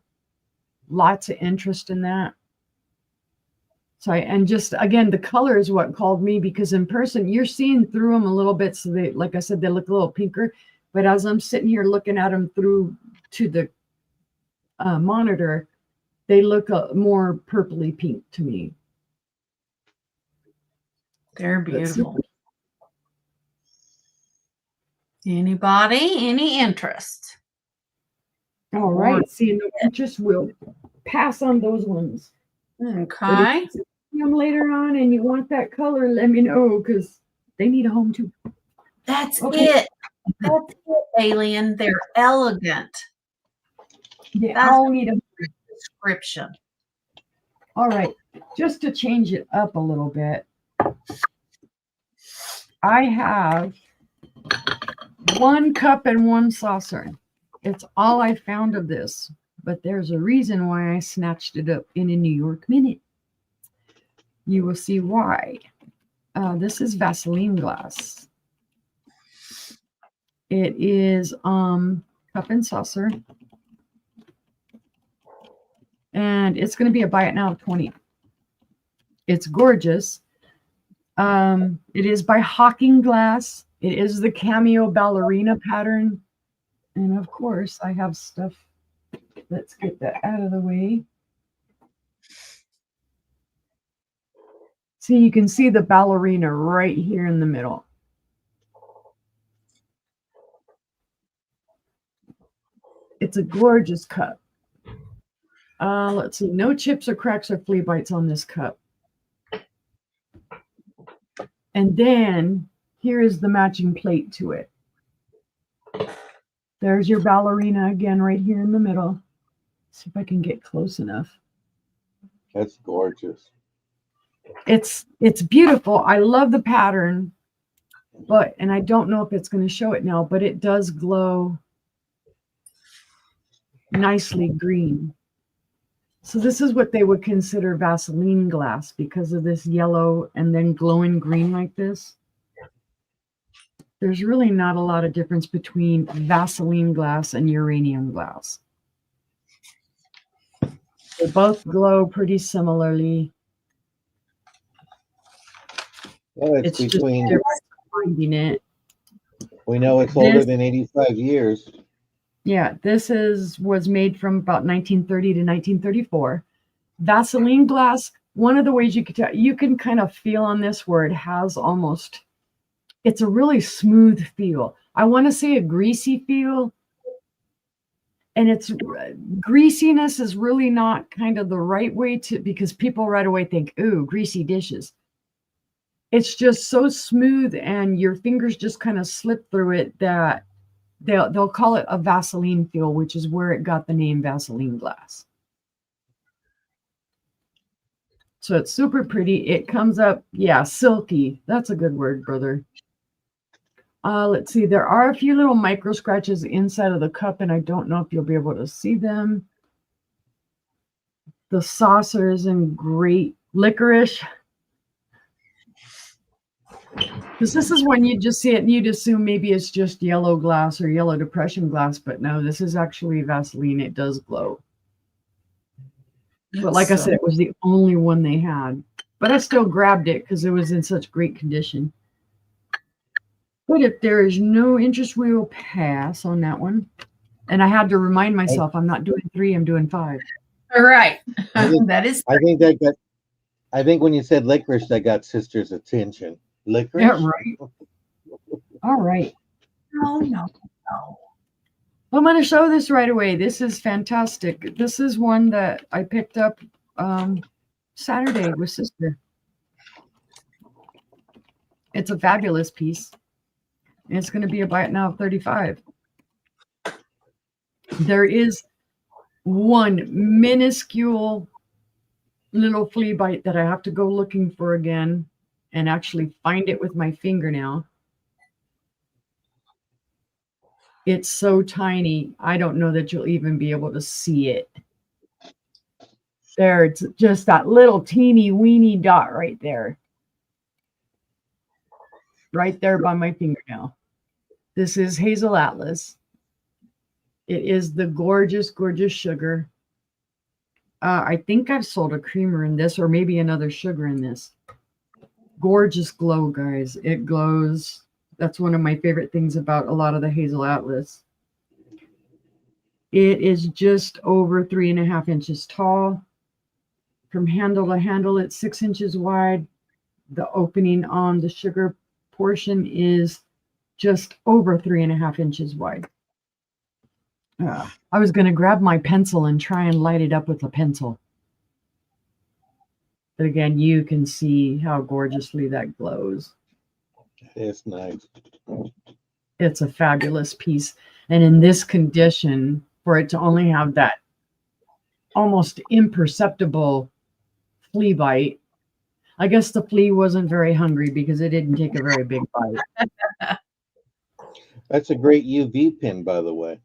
Speaker 4: Lots of interest in that. So, and just, again, the color is what called me, because in person, you're seeing through them a little bit. So they, like I said, they look a little pinker. But as I'm sitting here looking at them through to the monitor, they look more purpley pink to me.
Speaker 2: They're beautiful. Anybody? Any interest?
Speaker 4: All right. See, no interest, we'll pass on those ones.
Speaker 2: Okay.
Speaker 4: If you see them later on and you want that color, let me know, because they need a home too.
Speaker 2: That's
Speaker 4: Okay.
Speaker 2: it. That's it, Alien. They're elegant.
Speaker 4: They
Speaker 2: That's
Speaker 4: all need a
Speaker 2: description.
Speaker 4: All right. Just to change it up a little bit, I have 1 cup and 1 saucer. It's all I found of this, but there's a reason why I snatched it up in a New York minute. You will see why. This is Vaseline glass. It is cup and saucer. And it's going to be a buy it now of 20. It's gorgeous. It is by Hawking Glass. It is the cameo ballerina pattern. And of course, I have stuff. Let's get that out of the way. So you can see the ballerina right here in the middle. It's a gorgeous cup. Let's see, no chips or cracks or flea bites on this cup. And then here is the matching plate to it. There's your ballerina again right here in the middle. See if I can get close enough.
Speaker 3: That's gorgeous.
Speaker 4: It's beautiful. I love the pattern, and I don't know if it's going to show it now, but it does glow nicely green. So this is what they would consider Vaseline glass because of this yellow and then glowing green like this. There's really not a lot of difference between Vaseline glass and uranium glass. They both glow pretty similarly.
Speaker 3: Well, it's between,
Speaker 4: just finding it.
Speaker 3: we know it's older than 85 years.
Speaker 4: Yeah, this was made from about 1930 to 1934. Vaseline glass, one of the ways you could tell, you can kind of feel on this where it has almost, it's a really smooth feel. I want to say a greasy feel. And it's greasiness is really not kind of the right way to, because people right away think, ooh, greasy dishes. It's just so smooth and your fingers just kind of slip through it that they'll call it a Vaseline feel, which is where it got the name Vaseline glass. So it's super pretty. It comes up, yeah, silky. That's a good word, brother. Let's see. There are a few little micro scratches inside of the cup, and I don't know if you'll be able to see them. The saucer is in great licorice. Because this is when you just see it and you'd assume maybe it's just yellow glass or yellow depression glass, but no, this is actually Vaseline. It does glow. But like I said, it was the only one they had. But I still grabbed it because it was in such great condition. But if there is no interest, we will pass on that one. And I had to remind myself I'm not doing 3, I'm doing 5.
Speaker 2: All right.
Speaker 3: I think-
Speaker 2: That is
Speaker 3: I think when you said licorice, that got sister's attention. Licorice?
Speaker 4: Yeah, right. All right.
Speaker 2: no.
Speaker 4: I'm going to show this right away. This is fantastic. This is one that I picked up Saturday with sister. It's a fabulous piece. And it's going to be a buy it now of 35. There is one minuscule little flea bite that I have to go looking for again and actually find it with my fingernail. It's so tiny, I don't know that you'll even be able to see it. There, it's just that little teeny weeny dot right there. Right there by my fingernail. This is Hazel Atlas. It is the gorgeous, gorgeous sugar. I think I've sold a creamer in this or maybe another sugar in this. Gorgeous glow, guys. It glows. That's one of my favorite things about a lot of the Hazel Atlas. It is just over 3.5 inches tall. From handle to handle, it's 6 inches wide. The opening on the sugar portion is just over 3.5 inches wide. I was going to grab my pencil and try and light it up with a pencil. But again, you can see how gorgeously that glows.
Speaker 3: It's nice.
Speaker 4: It's a fabulous piece. And in this condition, for it to only have that almost imperceptible flea bite, I guess the flea wasn't very hungry because it didn't take a very big bite.
Speaker 3: That's a great UV pin, by the way.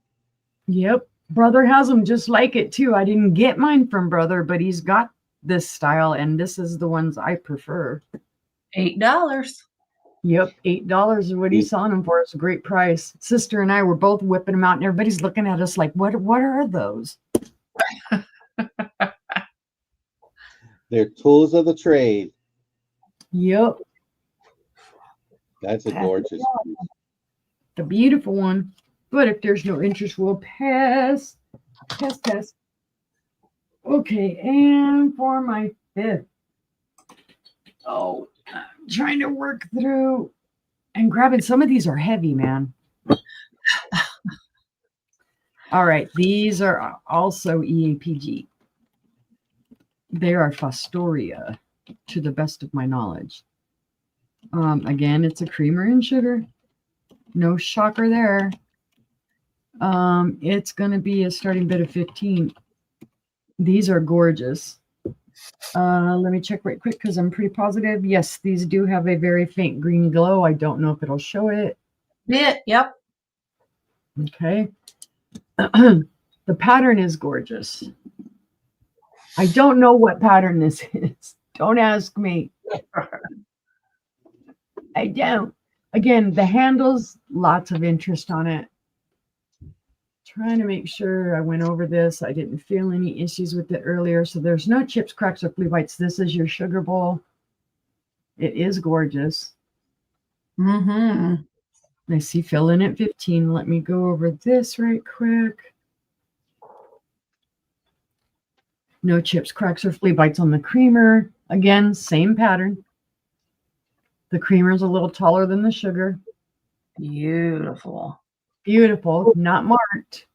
Speaker 4: Yep. Brother has them just like it too. I didn't get mine from Brother, but he's got this style and this is the ones I prefer.
Speaker 2: $8.
Speaker 4: Yep. $8 is what he's selling them for. It's a great price. Sister and I were both whipping them out and everybody's looking at us like, what are those?
Speaker 3: They're tools of the trade.
Speaker 4: Yep.
Speaker 3: That's a gorgeous piece.
Speaker 4: The beautiful one. But if there's no interest, we'll pass. Pass. Okay, and for my 5th. Oh, I'm trying to work through and grabbing. Some of these are heavy, man. All right, these are also EAPG. They are Fostoria, to the best of my knowledge. Again, it's a creamer and sugar. No shocker there. It's going to be a starting bid of 15. These are gorgeous. Let me check right quick because I'm pretty positive. Yes, these do have a very faint green glow. I don't know if it'll show it.
Speaker 2: Yep.
Speaker 4: Okay. The pattern is gorgeous. I don't know what pattern this is. Don't ask me. I don't. Again, the handles, lots of interest on it. Trying to make sure I went over this. I didn't feel any issues with it earlier. So there's no chips, cracks, or flea bites. This is your sugar bowl. It is gorgeous.
Speaker 2: Mm-hmm.
Speaker 4: I see fill in at 15. Let me go over this right quick. No chips, cracks, or flea bites on the creamer. Again, same pattern. The creamer is a little taller than the sugar.
Speaker 2: Beautiful.
Speaker 4: Beautiful, not marked.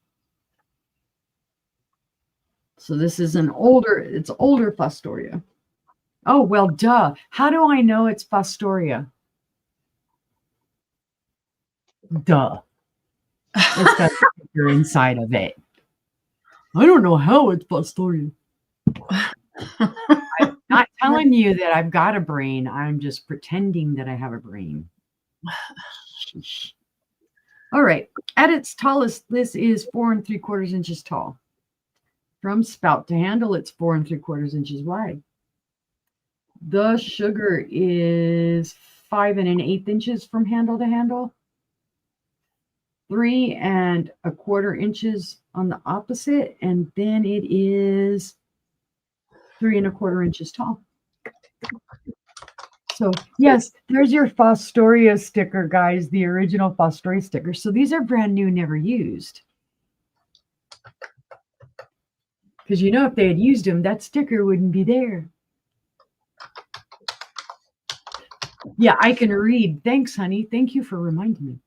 Speaker 4: So this is it's older Fostoria. Oh, well, duh. How do I know it's Fostoria? Duh. It's got a picture inside of it. I don't know how it's Fostoria. Not telling you that I've got a brain. I'm just pretending that I have a brain. Sheesh. All right. At its tallest, this is 4 3/4 inches tall. From spout to handle, it's 4 3/4 inches wide. The sugar is 5 1/8 inches from handle to handle. 3 1/4 inches on the opposite, and then it is 3 1/4 inches tall. So yes, there's your Fostoria sticker, guys, the original Fostoria sticker. So these are brand new, never used. Because you know, if they had used them, that sticker wouldn't be there. Yeah, I can read. Thanks, honey. Thank you for reminding me.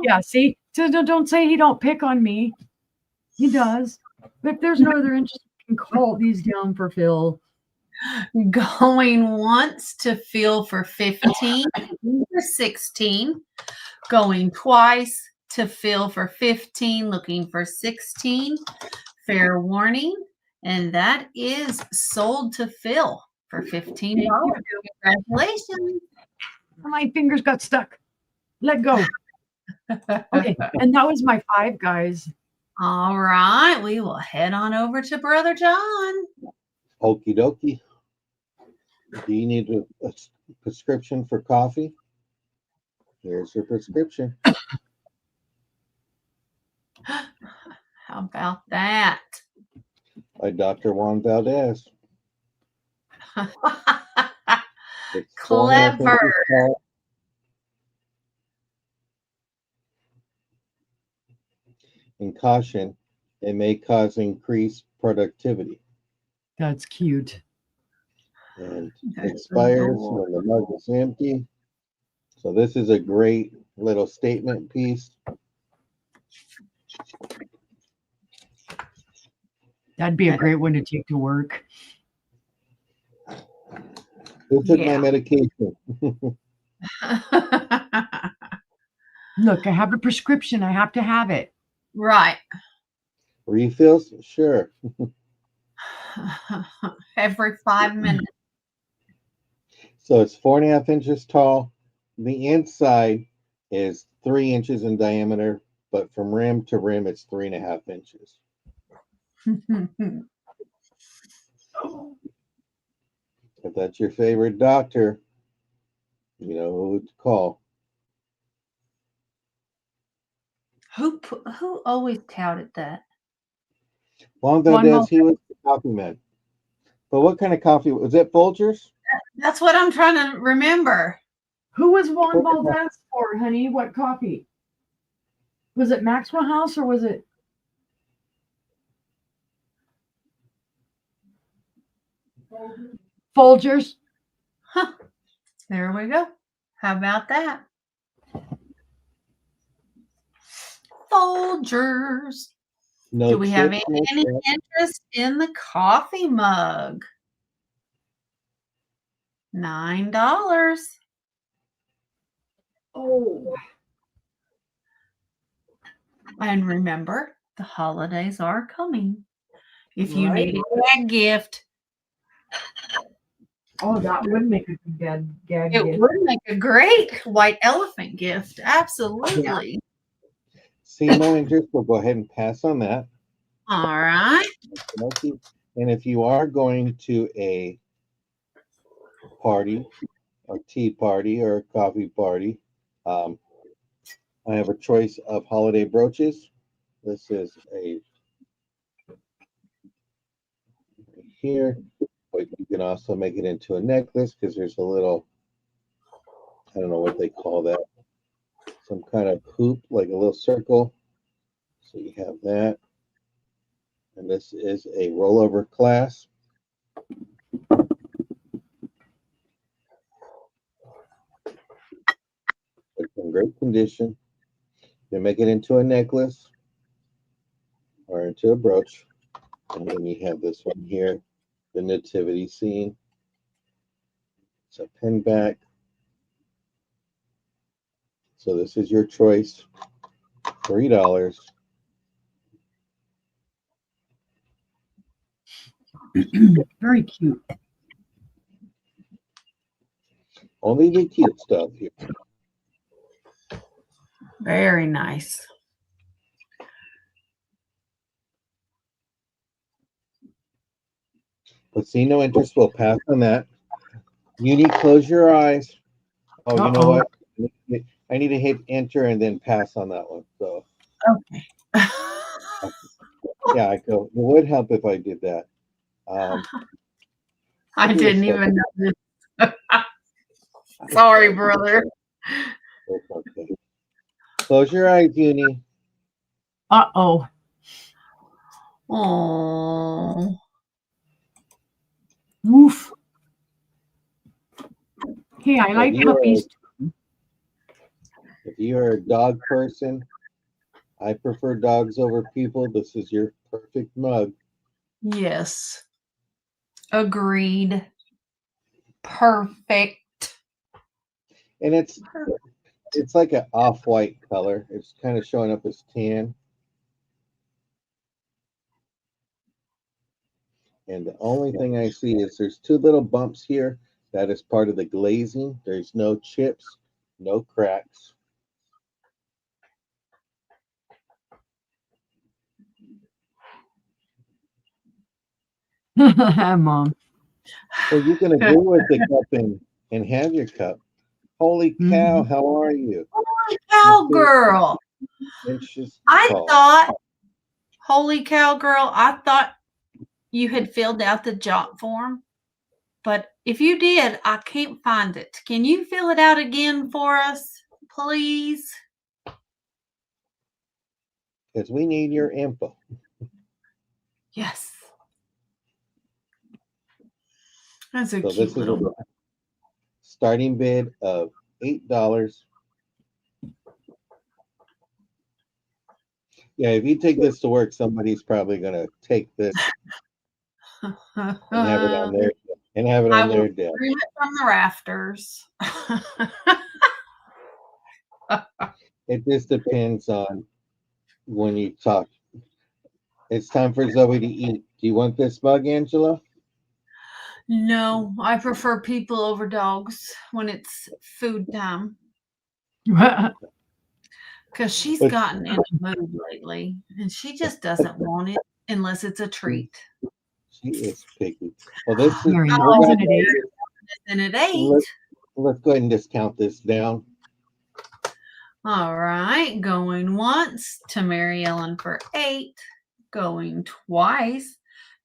Speaker 4: Yeah, see? So don't say he don't pick on me. He does. But if there's no other interest, you can call these down for Phil.
Speaker 2: Going once to Phil for 15, looking for 16. Going twice to Phil for 15, looking for 16. Fair warning. And that is sold to Phil for $15. Congratulations.
Speaker 4: My fingers got stuck. Let go. Okay, and that was my 5, guys.
Speaker 2: All right, we will head on over to Brother John.
Speaker 3: Okie dokie. Do you need a prescription for coffee? Here's your prescription.
Speaker 2: How about that?
Speaker 3: By Dr. Juan Valdez. It's 4.5
Speaker 2: Clever.
Speaker 3: inches tall. And caution, it may cause increased productivity.
Speaker 4: That's cute.
Speaker 3: And
Speaker 2: That's
Speaker 3: expires
Speaker 2: adorable.
Speaker 3: when the mug is empty. So this is a great little statement piece.
Speaker 4: That'd be a great one to take to work.
Speaker 3: Who took
Speaker 2: Yeah.
Speaker 3: my medication?
Speaker 4: Look, I have a prescription. I have to have it.
Speaker 2: Right.
Speaker 3: Refills? Sure.
Speaker 2: Every 5 minutes.
Speaker 3: So it's 4.5 inches tall. The inside is 3 inches in diameter, but from rim to rim, it's 3.5 inches. If that's your favorite doctor, you know who to call.
Speaker 2: Who always touted that?
Speaker 3: Juan
Speaker 4: Juan
Speaker 3: Valdez, he was the coffee man. But what kind of coffee? Was it Folgers?
Speaker 2: That's what I'm trying to remember.
Speaker 4: Who was Juan Valdez for, honey? What coffee? Was it Maxwell House or was it? Folgers?
Speaker 2: Huh. There we go. How about that? Folgers.
Speaker 3: No.
Speaker 2: Do we have
Speaker 3: chips,
Speaker 2: any
Speaker 3: no fat.
Speaker 2: interest in the coffee mug? $9.
Speaker 4: Oh.
Speaker 2: And remember, the holidays are coming. If you
Speaker 4: Right.
Speaker 2: need a gag gift,
Speaker 4: Oh, that would make a good gag
Speaker 2: it
Speaker 4: gift.
Speaker 2: would make a great white elephant gift. Absolutely.
Speaker 3: See no interest, we'll go ahead and pass on that.
Speaker 2: All right.
Speaker 3: And if you are going to a party, a tea party, or a coffee party, I have a choice of holiday brooches. This is a here, but you can also make it into a necklace because there's a little, I don't know what they call that, some kind of hoop, like a little circle. So you have that. And this is a rollover clasp. It's in great condition. You make it into a necklace or into a brooch. And then you have this one here, the nativity scene. It's a pin back. So this is your choice. $3.
Speaker 4: Very cute.
Speaker 3: Only the cute stuff here.
Speaker 2: Very nice.
Speaker 3: But see no interest. We'll pass on that. Uni, close your eyes. Oh, you know what? I need to hit enter and then pass on that one. So
Speaker 2: Okay.
Speaker 3: yeah, I go. It would help if I did that.
Speaker 2: I didn't even know this. Sorry, brother.
Speaker 3: It's okay. Close your eyes, Uni.
Speaker 4: Uh-oh.
Speaker 2: Oh.
Speaker 4: Woof. Hey, I like
Speaker 3: you are-
Speaker 4: puppies.
Speaker 3: If you are a dog person, I prefer dogs over people. This is your perfect mug.
Speaker 2: Yes. Agreed. Perfect.
Speaker 3: And it's like an off-white color. It's kind of showing up as tan. And the only thing I see is there's two little bumps here. That is part of the glazing. There's no chips, no cracks.
Speaker 4: Mom.
Speaker 3: Well, you can agree with the cup and have your cup. Holy cow, how are you?
Speaker 2: Cowgirl.
Speaker 3: Inches
Speaker 2: I
Speaker 3: tall.
Speaker 2: thought, holy cow, girl, I thought you had filled out the job form. But if you did, I can't find it. Can you fill it out again for us, please?
Speaker 3: Because we need your info.
Speaker 2: Yes. That's a
Speaker 3: So
Speaker 2: cute
Speaker 3: this is
Speaker 2: little.
Speaker 3: a starting bid of $8. Yeah, if you take this to work, somebody's probably going to take this and have it on their
Speaker 2: I will
Speaker 3: desk.
Speaker 2: scream it from the rafters.
Speaker 3: It just depends on when you talk. It's time for Zoe to eat. Do you want this mug, Angela?
Speaker 2: No, I prefer people over dogs when it's food time. Because she's
Speaker 3: But-
Speaker 2: gotten in a mood lately and she just doesn't want it unless it's a treat.
Speaker 3: She is picky. Well, this is.
Speaker 4: Mary,
Speaker 3: we're
Speaker 4: isn't
Speaker 3: gonna-
Speaker 4: it eight?
Speaker 2: And it ain't.
Speaker 3: let's go ahead and discount this down.
Speaker 2: All right, going once to Mary Ellen for 8, going twice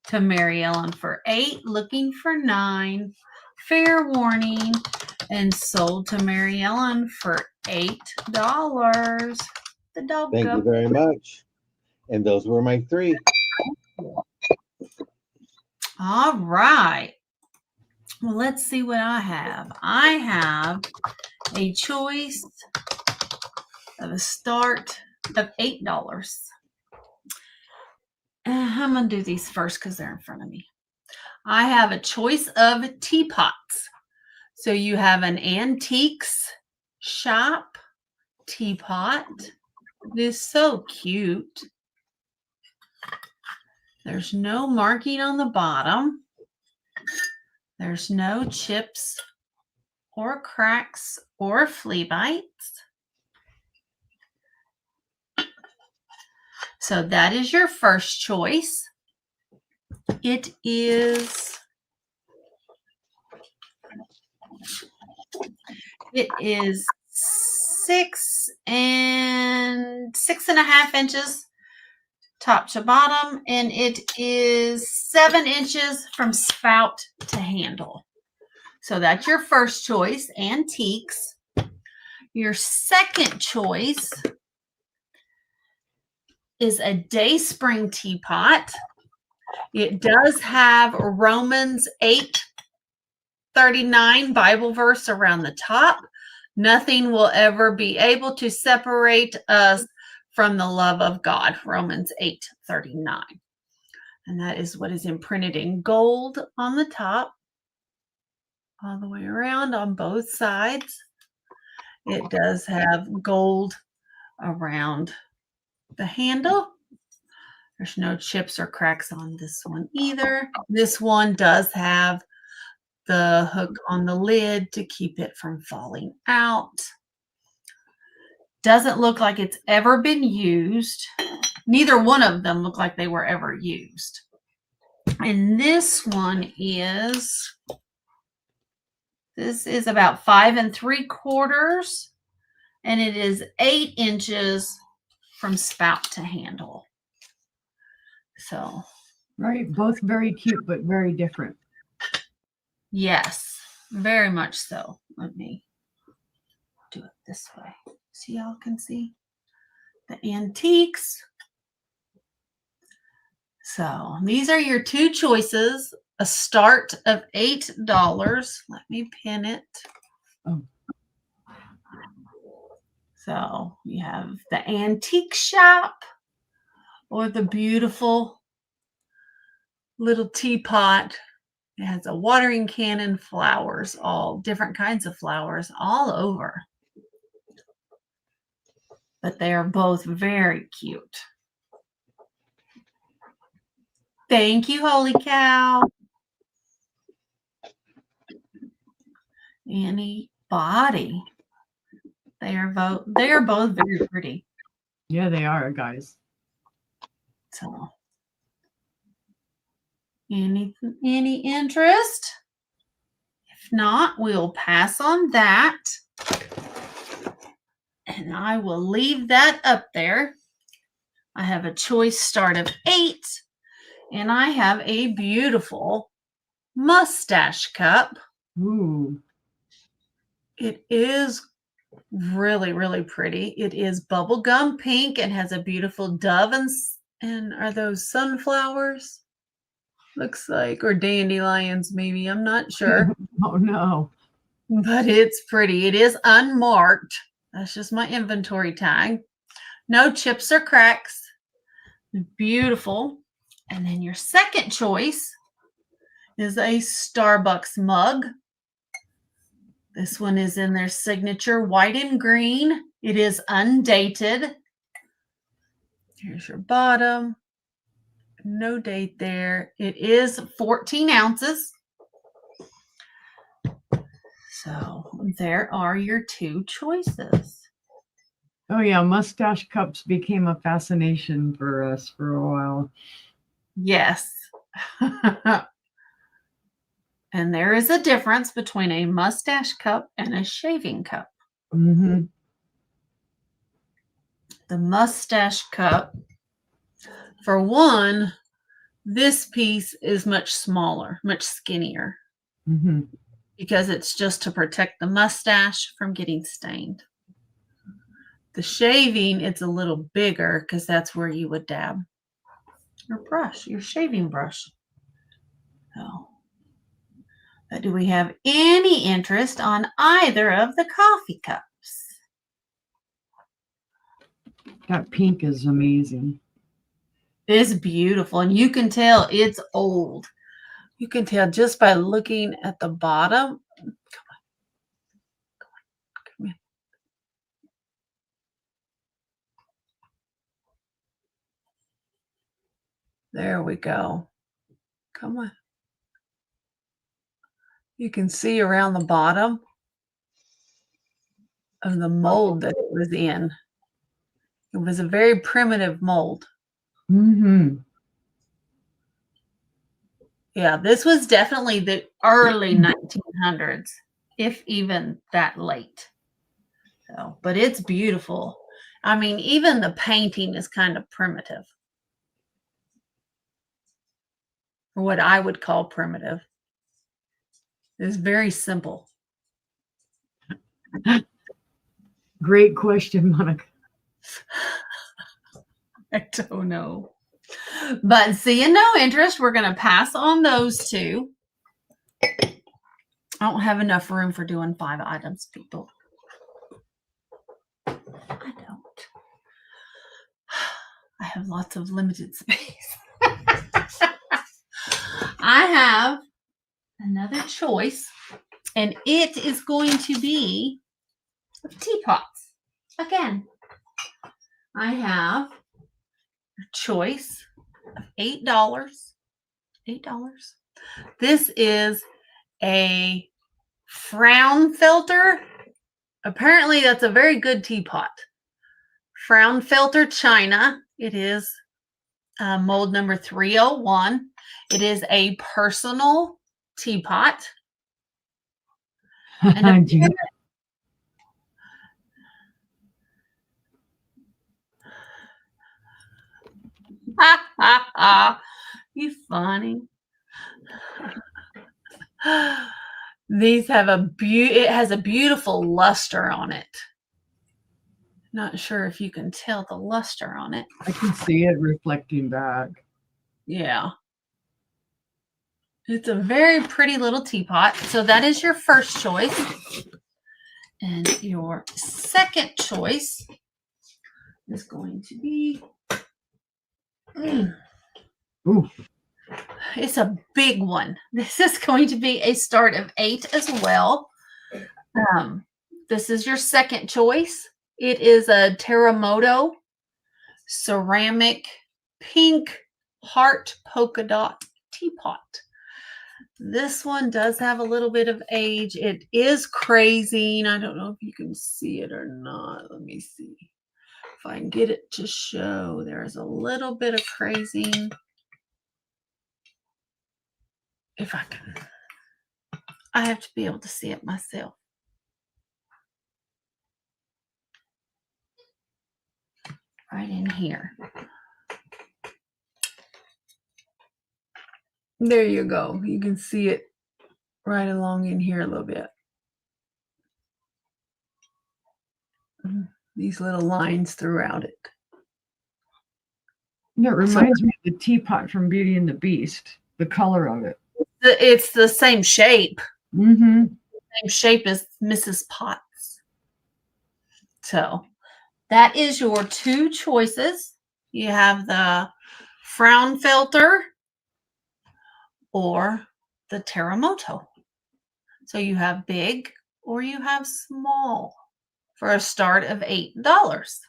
Speaker 2: to Mary Ellen for 8, looking for 9, fair warning, and sold to Mary Ellen for $8. The dog
Speaker 3: Thank you
Speaker 2: go.
Speaker 3: very much. And those were my 3.
Speaker 2: All right. Well, let's see what I have. I have a choice of a start of $8. I'm going to do these first because they're in front of me. I have a choice of teapots. So you have an antiques shop teapot. It is so cute. There's no marking on the bottom. There's no chips or cracks or flea bites. So that is your first choice. It is 6.5 inches top to bottom, and it is 7 inches from spout to handle. So that's your first choice, antiques. Your second choice is a Dayspring teapot. It does have Romans 8:39 Bible verse around the top. Nothing will ever be able to separate us from the love of God. Romans 8:39. And that is what is imprinted in gold on the top, all the way around on both sides. It does have gold around the handle. There's no chips or cracks on this one either. This one does have the hook on the lid to keep it from falling out. Doesn't look like it's ever been used. Neither one of them look like they were ever used. And this is about 5 3/4, and it is 8 inches from spout to handle. So,
Speaker 4: Right. Both very cute, but very different.
Speaker 2: yes, very much so. Let me do it this way so y'all can see the antiques. So these are your two choices. A start of $8. Let me pin it.
Speaker 4: Oh.
Speaker 2: So you have the antique shop or the beautiful little teapot. It has a watering can and flowers, all different kinds of flowers all over. But they are both very cute. Thank you, Holy Cow. Annie Body. They are both very pretty.
Speaker 4: Yeah, they are, guys.
Speaker 2: So, any interest? If not, we'll pass on that. And I will leave that up there. I have a choice start of 8. And I have a beautiful mustache cup.
Speaker 4: Ooh.
Speaker 2: It is really, really pretty. It is bubblegum pink and has a beautiful dove and are those sunflowers? Looks like, or dandelions maybe, I'm not sure.
Speaker 4: Oh no.
Speaker 2: But it's pretty. It is unmarked. That's just my inventory tag. No chips or cracks. Beautiful. And then your second choice is a Starbucks mug. This one is in their signature white and green. It is undated. Here's your bottom. No date there. It is 14 ounces. So there are your two choices.
Speaker 4: Oh yeah, mustache cups became a fascination for us for a while.
Speaker 2: Yes. And there is a difference between a mustache cup and a shaving cup.
Speaker 4: Mm-hmm.
Speaker 2: The mustache cup, for one, this piece is much smaller, much skinnier,
Speaker 4: Mm-hmm.
Speaker 2: because it's just to protect the mustache from getting stained. The shaving, it's a little bigger because that's where you would dab your brush, your shaving brush. So, but do we have any interest on either of the coffee cups?
Speaker 4: That pink is amazing.
Speaker 2: It's beautiful, and you can tell it's old. You can tell just by looking at the bottom. Come here. There we go. Come on. You can see around the bottom of the mold that it was in. It was a very primitive mold.
Speaker 4: Mm-hmm.
Speaker 2: Yeah, this was definitely the early 1900s, if even that late. So, but it's beautiful. I mean, even the painting is kind of primitive. Or what I would call primitive. It's very simple.
Speaker 4: Great question, Monica.
Speaker 2: I don't know. But seeing no interest, we're going to pass on those two. I don't have enough room for doing 5 items, people. I don't. I have lots of limited space. I have another choice, and it is going to be teapots. Again, I have a choice of $8. $8. This is a Fraunfelter. Apparently, that's a very good teapot. Fraunfelter China. It is mold number 301. It is a personal teapot. And
Speaker 4: Gee,
Speaker 2: you funny. These have it has a beautiful luster on it. Not sure if you can tell the luster on it.
Speaker 4: I can see it reflecting back.
Speaker 2: Yeah. It's a very pretty little teapot. So that is your first choice. And your second choice is going to be
Speaker 4: Ooh,
Speaker 2: it's a big one. This is going to be a start of 8 as well. This is your second choice. It is a Terremoto ceramic pink heart polka dot teapot. This one does have a little bit of age. It is crazing. I don't know if you can see it or not. Let me see if I can get it to show. There's a little bit of crazing. If I can. I have to be able to see it myself. Right in here. There you go. You can see it right along in here a little bit. These little lines throughout it.
Speaker 4: that reminds me of the teapot from Beauty and the Beast. The color of it.
Speaker 2: It's the same shape.
Speaker 4: Mm-hmm.
Speaker 2: Same shape as Mrs. Potts. So that is your 2 choices. You have the Fraunfelter or the Terremoto. So you have big or you have small for a start of $8.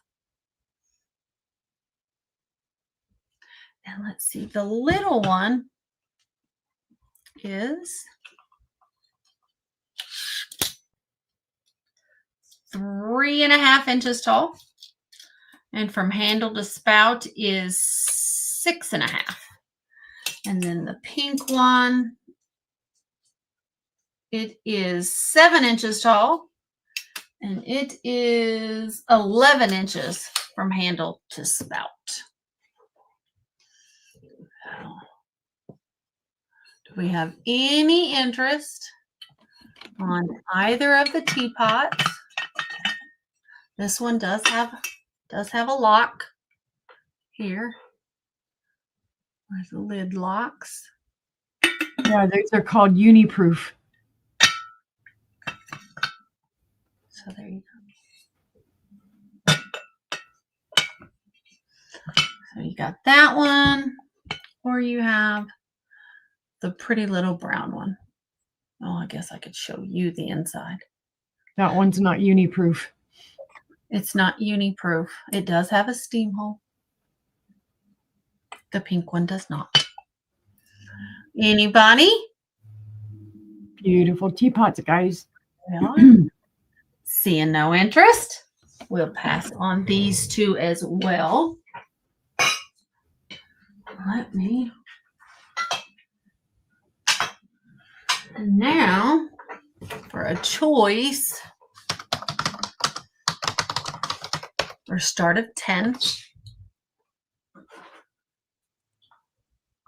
Speaker 2: And let's see, the little one is 3.5 inches tall. And from handle to spout is 6.5. And then the pink one, it is 7 inches tall. And it is 11 inches from handle to spout. Do we have any interest on either of the teapots? This one does have a lock here where the lid locks.
Speaker 4: Yeah, these are called Uniproof.
Speaker 2: So there you go. So you got that one, or you have the pretty little brown one. Oh, I guess I could show you the inside.
Speaker 4: That one's not Uniproof.
Speaker 2: It's not Uniproof. It does have a steam hole. The pink one does not. Anybody?
Speaker 4: Beautiful teapots, guys.
Speaker 2: Well, seeing no interest, we'll pass on these 2 as well. Let me. And now for a choice or start of 10.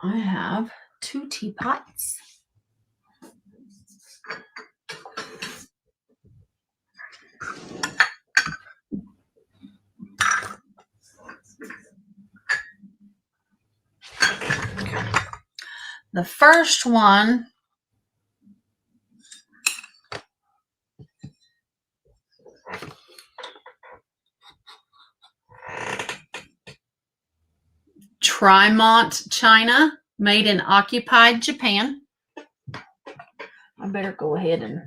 Speaker 2: I have 2 teapots. The first one Trimont China, made in occupied Japan. I better go ahead and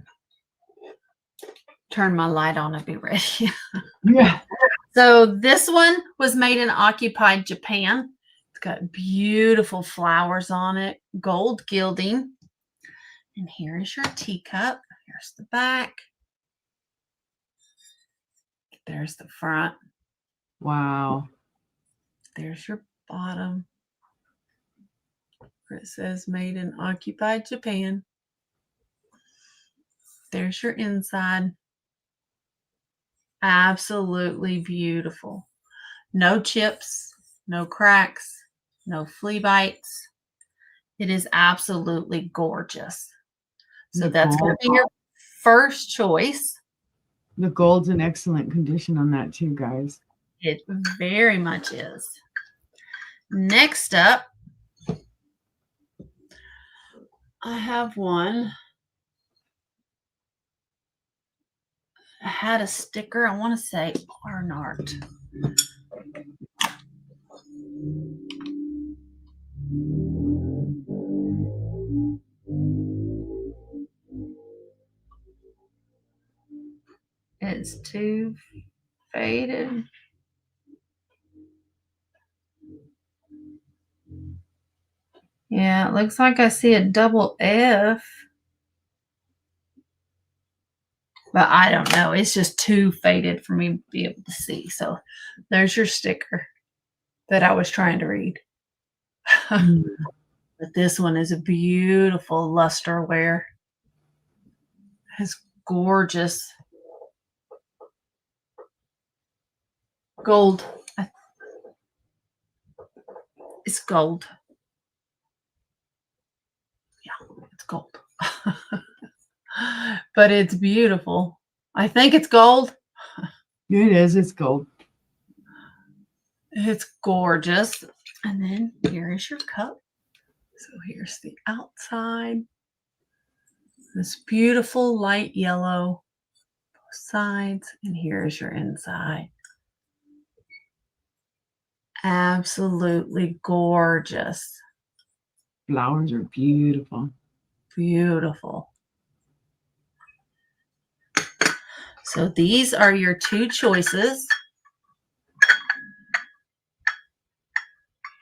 Speaker 2: turn my light on and be ready.
Speaker 4: Yeah.
Speaker 2: So this one was made in occupied Japan. It's got beautiful flowers on it, gold gilding. And here is your teacup. Here's the back. There's the front.
Speaker 4: Wow.
Speaker 2: There's your bottom, where it says made in occupied Japan. There's your inside. Absolutely beautiful. No chips, no cracks, no flea bites. It is absolutely gorgeous. So that's going to be your first choice.
Speaker 4: The gold's in excellent condition on that too, guys.
Speaker 2: It very much is. Next up, I have one. I had a sticker. I want to say Barnard. It's too faded. Yeah, it looks like I see a double F. But I don't know. It's just too faded for me to be able to see. So there's your sticker that I was trying to read. But this one is a beautiful luster wear. It's gorgeous. Gold. It's gold. Yeah, it's gold. But it's beautiful. I think it's gold.
Speaker 4: It is. It's gold.
Speaker 2: It's gorgeous. And then here is your cup. So here's the outside. This beautiful light yellow, both sides. And here's your inside. Absolutely gorgeous.
Speaker 4: Flowers are beautiful.
Speaker 2: Beautiful. So these are your two choices.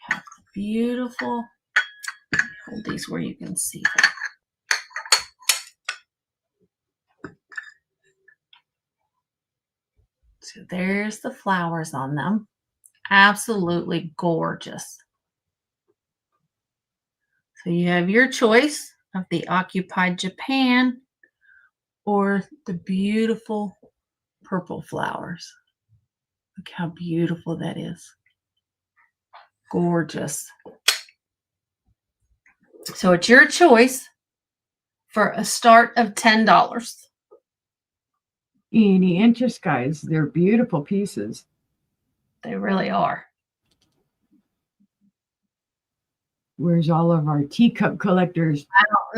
Speaker 2: Have the beautiful. Hold these where you can see them. So there's the flowers on them. Absolutely gorgeous. So you have your choice of the occupied Japan or the beautiful purple flowers. Look how beautiful that is. Gorgeous. So it's your choice for a start of $10.
Speaker 4: Any interest, guys? They're beautiful pieces.
Speaker 2: They really are.
Speaker 4: Where's all of our teacup collectors?
Speaker 2: I don't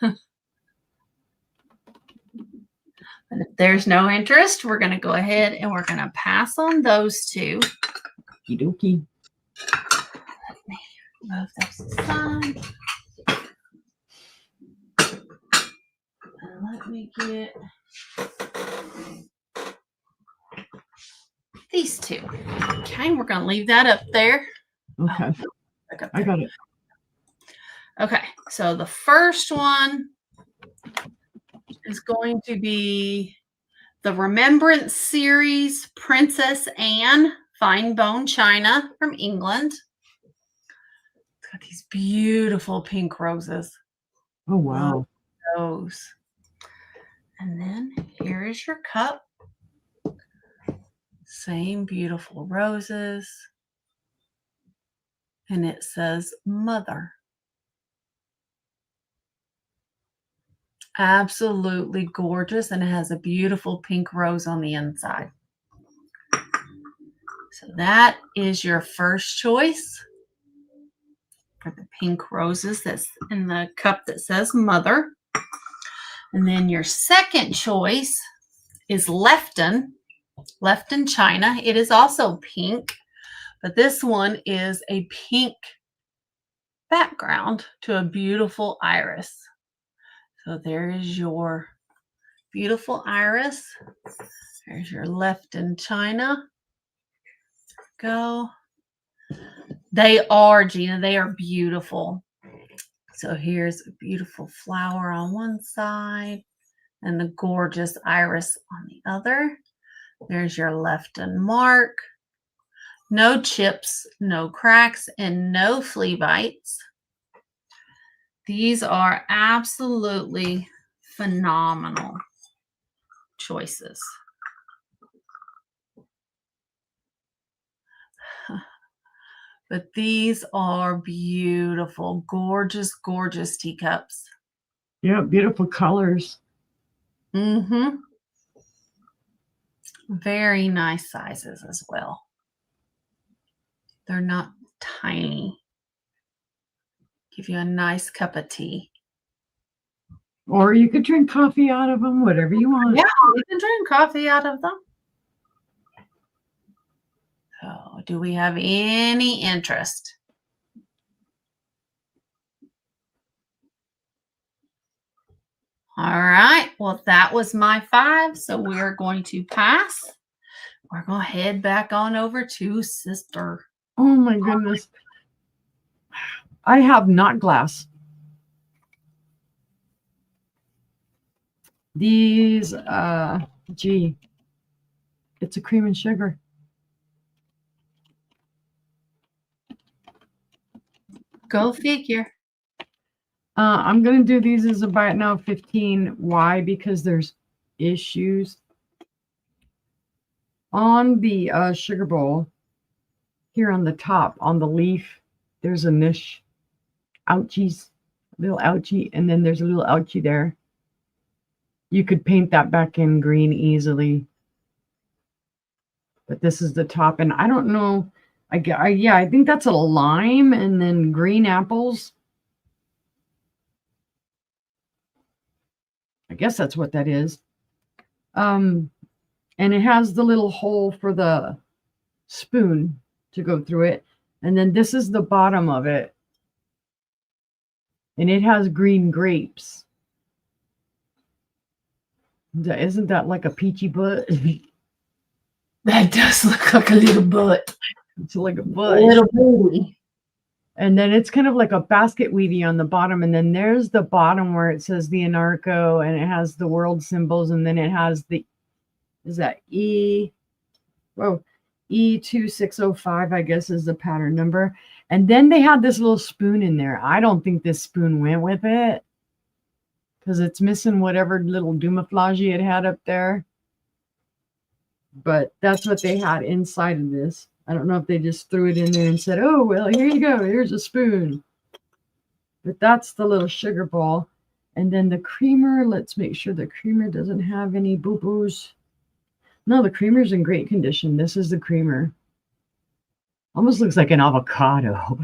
Speaker 2: know. And if there's no interest, we're going to go ahead and we're going to pass on those two.
Speaker 4: Okie dokie.
Speaker 2: Let me move those aside. And let me get these two. Okay, we're going to leave that up there.
Speaker 4: Okay. I got it.
Speaker 2: Okay, so the first one is going to be the Remembrance Series Princess Anne Fine Bone China from England. It's got these beautiful pink roses.
Speaker 4: Oh, wow.
Speaker 2: Those. And then here is your cup. Same beautiful roses. And it says Mother. Absolutely gorgeous, and it has a beautiful pink rose on the inside. So that is your first choice for the pink roses that's in the cup that says Mother. And then your second choice is Lefton China. It is also pink, but this one is a pink background to a beautiful iris. So there is your beautiful iris. There's your Lefton China. Go. They are, Gina. They are beautiful. So here's a beautiful flower on one side and the gorgeous iris on the other. There's your Lefton mark. No chips, no cracks, and no flea bites. These are absolutely phenomenal choices. But these are beautiful, gorgeous, gorgeous teacups.
Speaker 4: Yeah, beautiful colors.
Speaker 2: Mm-hmm. Very nice sizes as well. They're not tiny. Give you a nice cup of tea.
Speaker 4: Or you could drink coffee out of them, whatever you want.
Speaker 2: Yeah, you can drink coffee out of them. So, do we have any interest? All right. Well, that was my 5. So we're going to pass. We're going to head back on over to Sister.
Speaker 4: Oh my goodness. I have not glass. These, gee, it's a cream and sugar.
Speaker 2: Go figure.
Speaker 4: I'm going to do these as a buy it now 15. Why? Because there's issues. On the sugar bowl, here on the top, on the leaf, there's a niche. Ouchies. Little ouchie. And then there's a little ouchie there. You could paint that back in green easily. But this is the top. And I don't know. I think that's a lime and then green apples. I guess that's what that is. And it has the little hole for the spoon to go through it. And then this is the bottom of it. And it has green grapes. Isn't that like a peachy butt?
Speaker 2: That does look like a little butt.
Speaker 4: It's like a butt.
Speaker 2: A little booty.
Speaker 4: And then it's kind of like a basket weavy on the bottom. And then there's the bottom where it says the anarcho and it has the world symbols. And then it has the, is that E? Whoa, E2605, I guess, is the pattern number. And then they had this little spoon in there. I don't think this spoon went with it because it's missing whatever little doumaflage it had up there. But that's what they had inside of this. I don't know if they just threw it in there and said, oh, well, here you go. Here's a spoon. But that's the little sugar ball. And then the creamer, let's make sure the creamer doesn't have any boo-boos. No, the creamer's in great condition. This is the creamer. Almost looks like an avocado.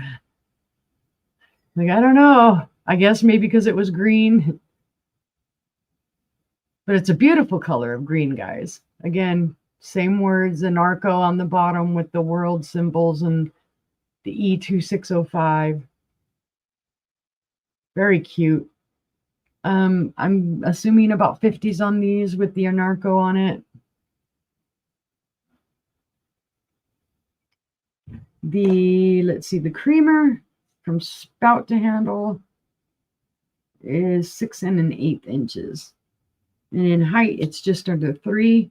Speaker 4: Like, I don't know. I guess maybe because it was green. But it's a beautiful color of green, guys. Again, same words, anarcho on the bottom with the world symbols and the E2605. Very cute. I'm assuming about 50s on these with the anarcho on it. Let's see, the creamer from spout to handle is 6 1/8 inches. And in height, it's just under 3.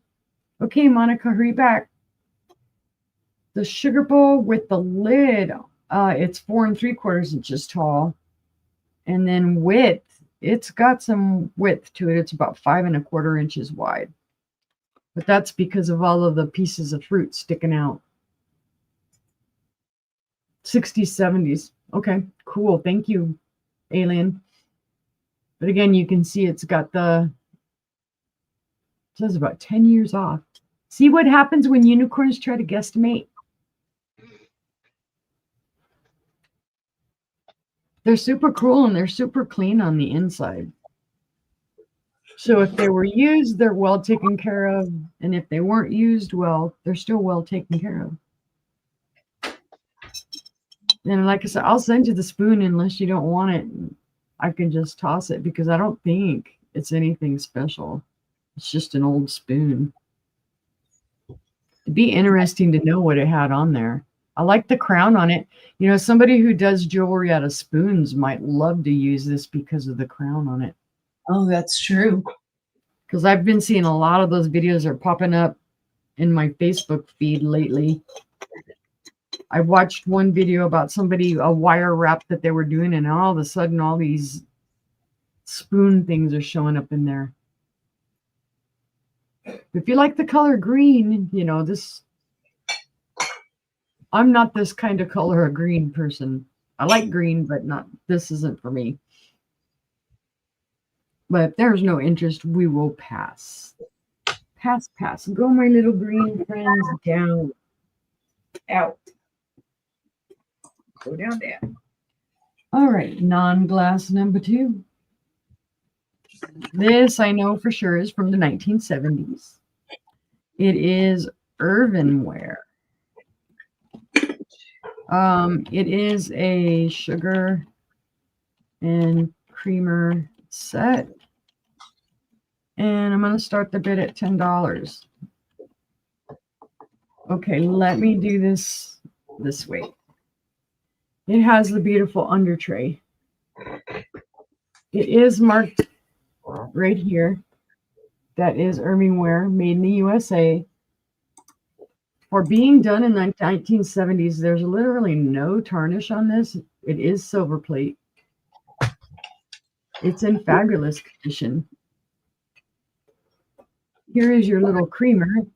Speaker 4: Okay, Monica, hurry back. The sugar bowl with the lid, it's 4 3/4 inches tall. And then width, it's got some width to it. It's about 5 1/4 inches wide. But that's because of all of the pieces of fruit sticking out. 60s, 70s. Okay, cool. Thank you, Alien. But again, you can see it's got it says about 10 years off. See what happens when unicorns try to guesstimate? They're super cool and they're super clean on the inside. So if they were used, they're well taken care of. And if they weren't used well, they're still well taken care of. And like I said, I'll send you the spoon unless you don't want it. I can just toss it because I don't think it's anything special. It's just an old spoon. It'd be interesting to know what it had on there. I like the crown on it. You know, somebody who does jewelry out of spoons might love to use this because of the crown on it.
Speaker 2: Oh, that's true.
Speaker 4: Because I've been seeing a lot of those videos are popping up in my Facebook feed lately. I watched one video about somebody, a wire wrap that they were doing, and all of a sudden all these spoon things are showing up in there. If you like the color green, you know, this, I'm not this kind of color of green person. I like green, but not, this isn't for me. But if there's no interest, we will pass. Pass, pass. Go, my little green friends, down. Out. Go down there. All right, non-glass number 2. This I know for sure is from the 1970s. It is earthenware. It is a sugar and creamer set. And I'm going to start the bid at $10. Okay, let me do this way. It has the beautiful under tray. It is marked right here. That is Irvingware, made in the USA. For being done in the 1970s, there's literally no tarnish on this. It is silver plate. It's in fabulous condition. Here is your little creamer.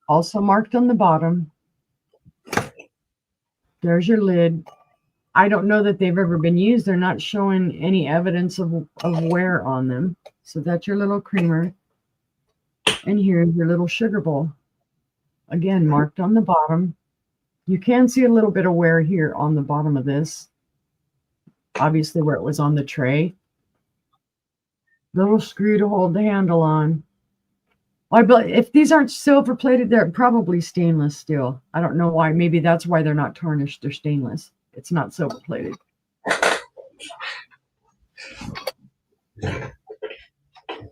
Speaker 4: Also marked on the bottom. There's your lid. I don't know that they've ever been used. They're not showing any evidence of wear on them. So that's your little creamer. And here's your little sugar bowl. Again, marked on the bottom. You can see a little bit of wear here on the bottom of this. Obviously where it was on the tray. Little screw to hold the handle on. If these aren't silver plated, they're probably stainless steel. I don't know why. Maybe that's why they're not tarnished. They're stainless. It's not silver plated.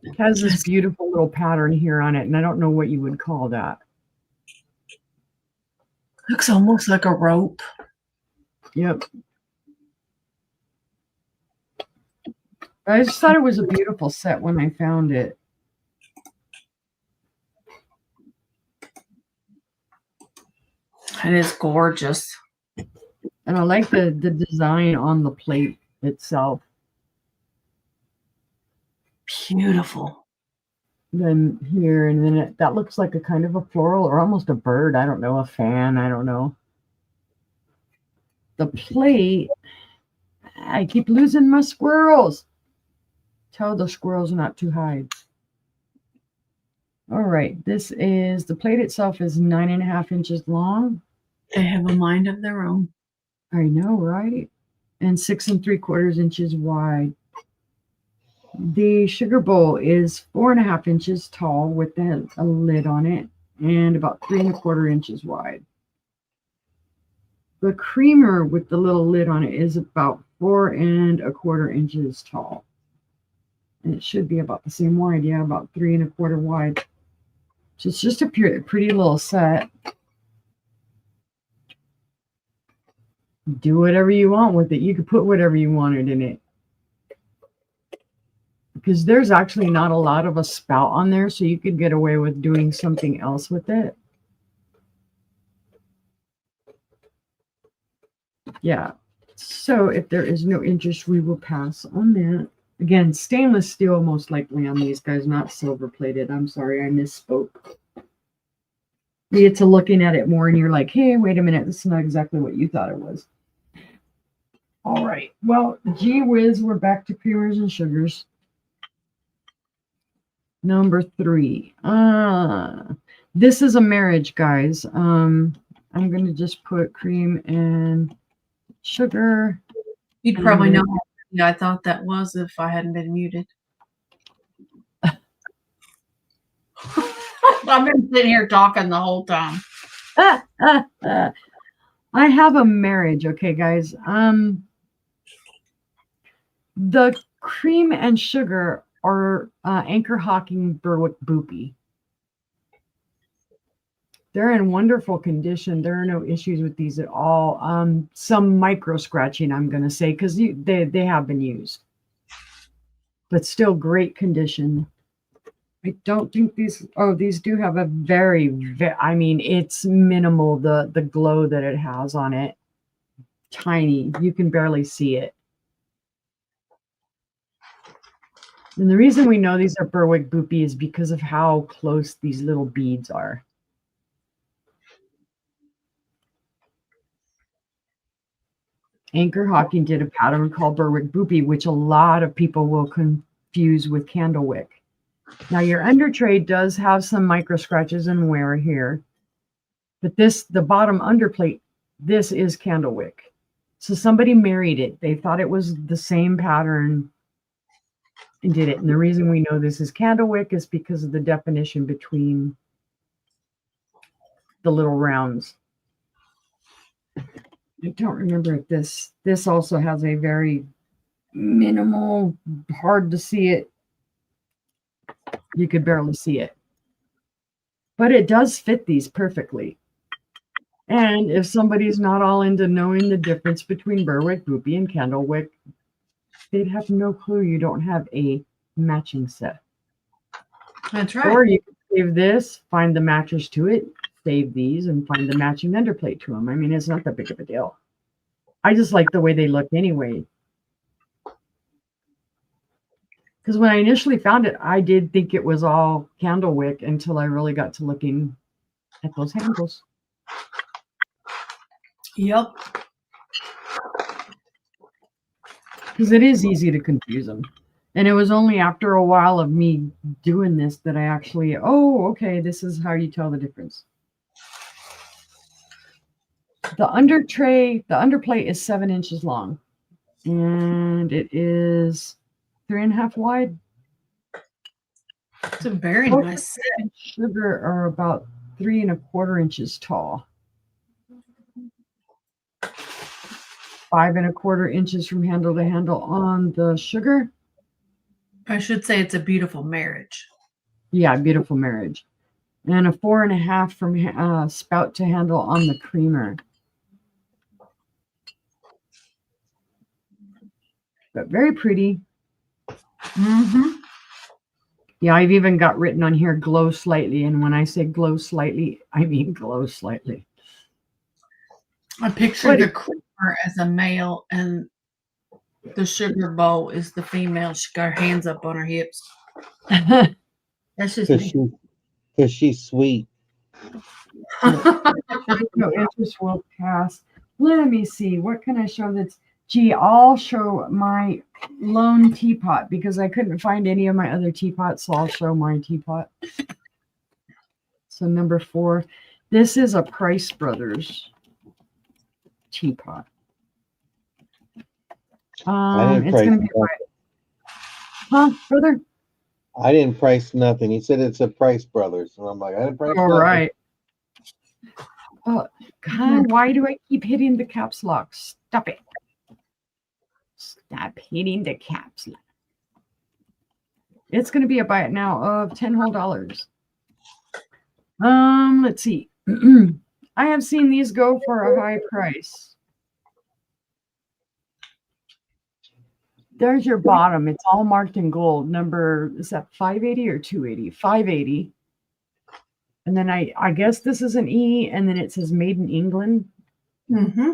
Speaker 4: It has this beautiful little pattern here on it, and I don't know what you would call that.
Speaker 2: Looks almost like a rope.
Speaker 4: Yep. I just thought it was a beautiful set when I found it.
Speaker 2: It is gorgeous.
Speaker 4: And I like the design on the plate itself.
Speaker 2: Beautiful.
Speaker 4: Then here, and then that looks like a kind of a floral or almost a bird. I don't know, a fan. I don't know. The plate, I keep losing my squirrels. Tell the squirrels not to hide. All right, this is, the plate itself is 9.5 inches long.
Speaker 2: They have a mind of their own.
Speaker 4: I know, right? And 6 3/4 inches wide. The sugar bowl is 4.5 inches tall with a lid on it and about 3 1/4 inches wide. The creamer with the little lid on it is about 4 1/4 inches tall. And it should be about the same wide. Yeah, about 3 1/4 wide. So it's just a pretty little set. Do whatever you want with it. You could put whatever you wanted in it. Because there's actually not a lot of a spout on there, so you could get away with doing something else with it. Yeah. So if there is no interest, we will pass on that. Again, stainless steel most likely on these guys, not silver plated. I'm sorry, I misspoke. You get to looking at it more and you're like, hey, wait a minute, this is not exactly what you thought it was. All right. Well, gee whiz, we're back to creamers and sugars. Number 3. This is a marriage, guys. I'm going to just put cream and sugar.
Speaker 2: You'd probably know how I thought that was if I hadn't been muted. I've been sitting here talking the whole time.
Speaker 4: I have a marriage, okay, guys. The cream and sugar are Anchor Hocking Berwick Boopy. They're in wonderful condition. There are no issues with these at all. Some micro scratching, I'm going to say, because they have been used, but still great condition. I don't think these. Oh, these do have a very. I mean, it's minimal. The glow that it has on it, tiny. You can barely see it. And the reason we know these are Berwick Boopy is because of how close these little beads are. Anchor Hawking did a pattern called Berwick Boopy, which a lot of people will confuse with Candlewick. Now your under tray does have some micro scratches and wear here, but the bottom underplate, this is Candlewick. So somebody married it. They thought it was the same pattern and did it. And the reason we know this is Candlewick is because of the definition between the little rounds. I don't remember if this also has a very minimal, hard to see it. You could barely see it. But it does fit these perfectly. And if somebody's not all into knowing the difference between Berwick Boopy and Candlewick, they'd have no clue you don't have a matching set.
Speaker 2: That's right.
Speaker 4: Or you can save this, find the matches to it, save these, and find the matching underplate to them. I mean, it's not that big of a deal. I just like the way they look anyway. Because when I initially found it, I did think it was all Candlewick until I really got to looking at those handles.
Speaker 2: Yep.
Speaker 4: Because it is easy to confuse them. And it was only after a while of me doing this that I actually, oh, okay, this is how you tell the difference. The underplate is 7 inches long. And it is 3.5 wide.
Speaker 2: It's a very nice set.
Speaker 4: Sugar are about 3.25 inches tall. 5.25 inches from handle to handle on the sugar.
Speaker 2: I should say it's a beautiful marriage.
Speaker 4: Yeah, beautiful marriage. And a 4.5 from spout to handle on the creamer. But very pretty.
Speaker 2: Mm-hmm.
Speaker 4: Yeah, I've even got written on here, glow slightly. And when I say glow slightly, I mean glow slightly.
Speaker 2: I picture the creamer as a male and the sugar bowl is the female. She got her hands up on her hips. That's just me.
Speaker 3: Because she's sweet.
Speaker 4: No interest will pass. Let me see. What can I show that's... Gee, I'll show my lone teapot because I couldn't find any of my other teapots, so I'll show my teapot. So number 4. This is a Price Brothers teapot. It's going to be... Huh, brother?
Speaker 3: I didn't price nothing. He said it's a Price Brothers. And I'm like, I didn't price
Speaker 4: All
Speaker 3: nothing.
Speaker 4: right. Oh, God, why do I keep hitting the caps lock? Stop it. Stop hitting the caps lock. It's going to be a buy it now of $10 whole. Let's see. I have seen these go for a high price. There's your bottom. It's all marked in gold. Number, is that 580 or 280? 580. And then I guess this is an E, and then it says made in England.
Speaker 2: Mm-hmm.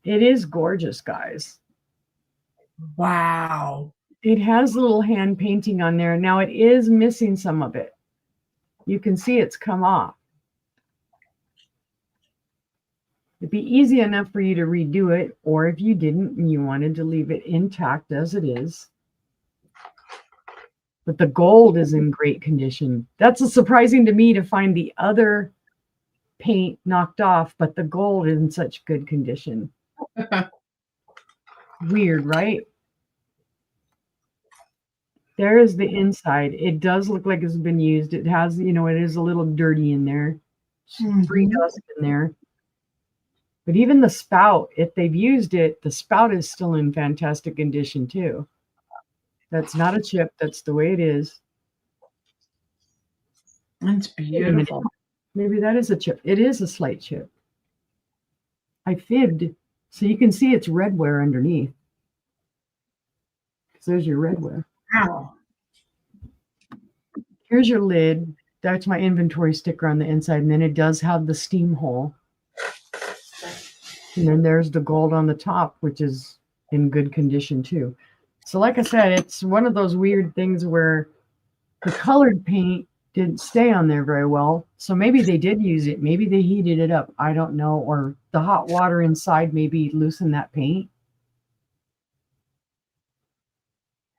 Speaker 4: It is gorgeous, guys.
Speaker 2: Wow.
Speaker 4: It has a little hand painting on there. Now it is missing some of it. You can see it's come off. It'd be easy enough for you to redo it, or if you didn't and you wanted to leave it intact as it is. But the gold is in great condition. That's surprising to me to find the other paint knocked off, but the gold is in such good condition. Weird, right? There is the inside. It does look like it's been used. It has, it is a little dirty in there. Free dust in there. But even the spout, if they've used it, the spout is still in fantastic condition too. That's not a chip. That's the way it is.
Speaker 2: That's beautiful.
Speaker 4: Maybe that is a chip. It is a slight chip. I fibbed. So you can see it's redware underneath. So there's your redware.
Speaker 2: Wow.
Speaker 4: Here's your lid. That's my inventory sticker on the inside. And then it does have the steam hole. And then there's the gold on the top, which is in good condition too. So like I said, it's one of those weird things where the colored paint didn't stay on there very well. So maybe they did use it. Maybe they heated it up. I don't know. Or the hot water inside maybe loosened that paint.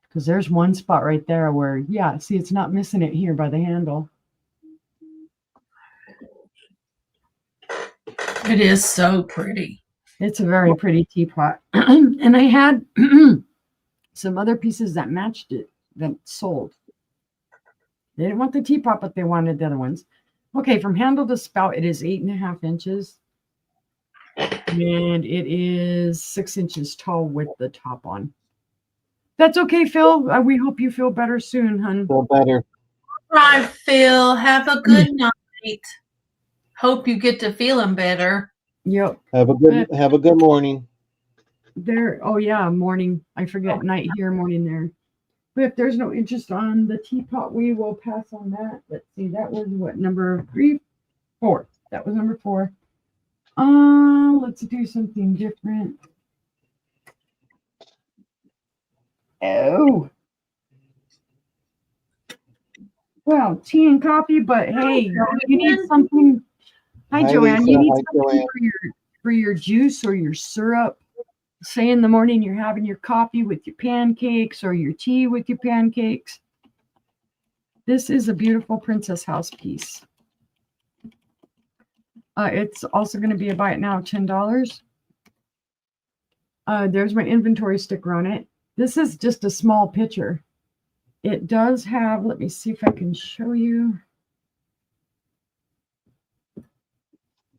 Speaker 4: Because there's one spot right there where, yeah, see, it's not missing it here by the handle.
Speaker 2: It is so pretty.
Speaker 4: It's a very pretty teapot. And I had some other pieces that matched it that sold. They didn't want the teapot, but they wanted the other ones. Okay, from handle to spout, it is 8.5 inches. And it is 6 inches tall with the top on. That's okay, Phil. We hope you feel better soon, hun.
Speaker 3: Feel better.
Speaker 2: All right, Phil. Have a good night. Hope you get to feeling better.
Speaker 4: Yep.
Speaker 3: Have a good morning.
Speaker 4: There. Oh yeah, morning. I forget night here, morning there. But if there's no interest on the teapot, we will pass on that. Let's see. That was what, number 4. That was number 4. Let's do something different. Oh. Well, tea and coffee, but hey, you need something. Hi, Joanne.
Speaker 3: Lisa.
Speaker 4: You need
Speaker 3: Hi,
Speaker 4: something
Speaker 3: Joanne.
Speaker 4: for your juice or your syrup. Say in the morning you're having your coffee with your pancakes or your tea with your pancakes. This is a beautiful Princess House piece. It's also going to be a buy it now, $10. There's my inventory sticker on it. This is just a small picture. It does have, let me see if I can show you.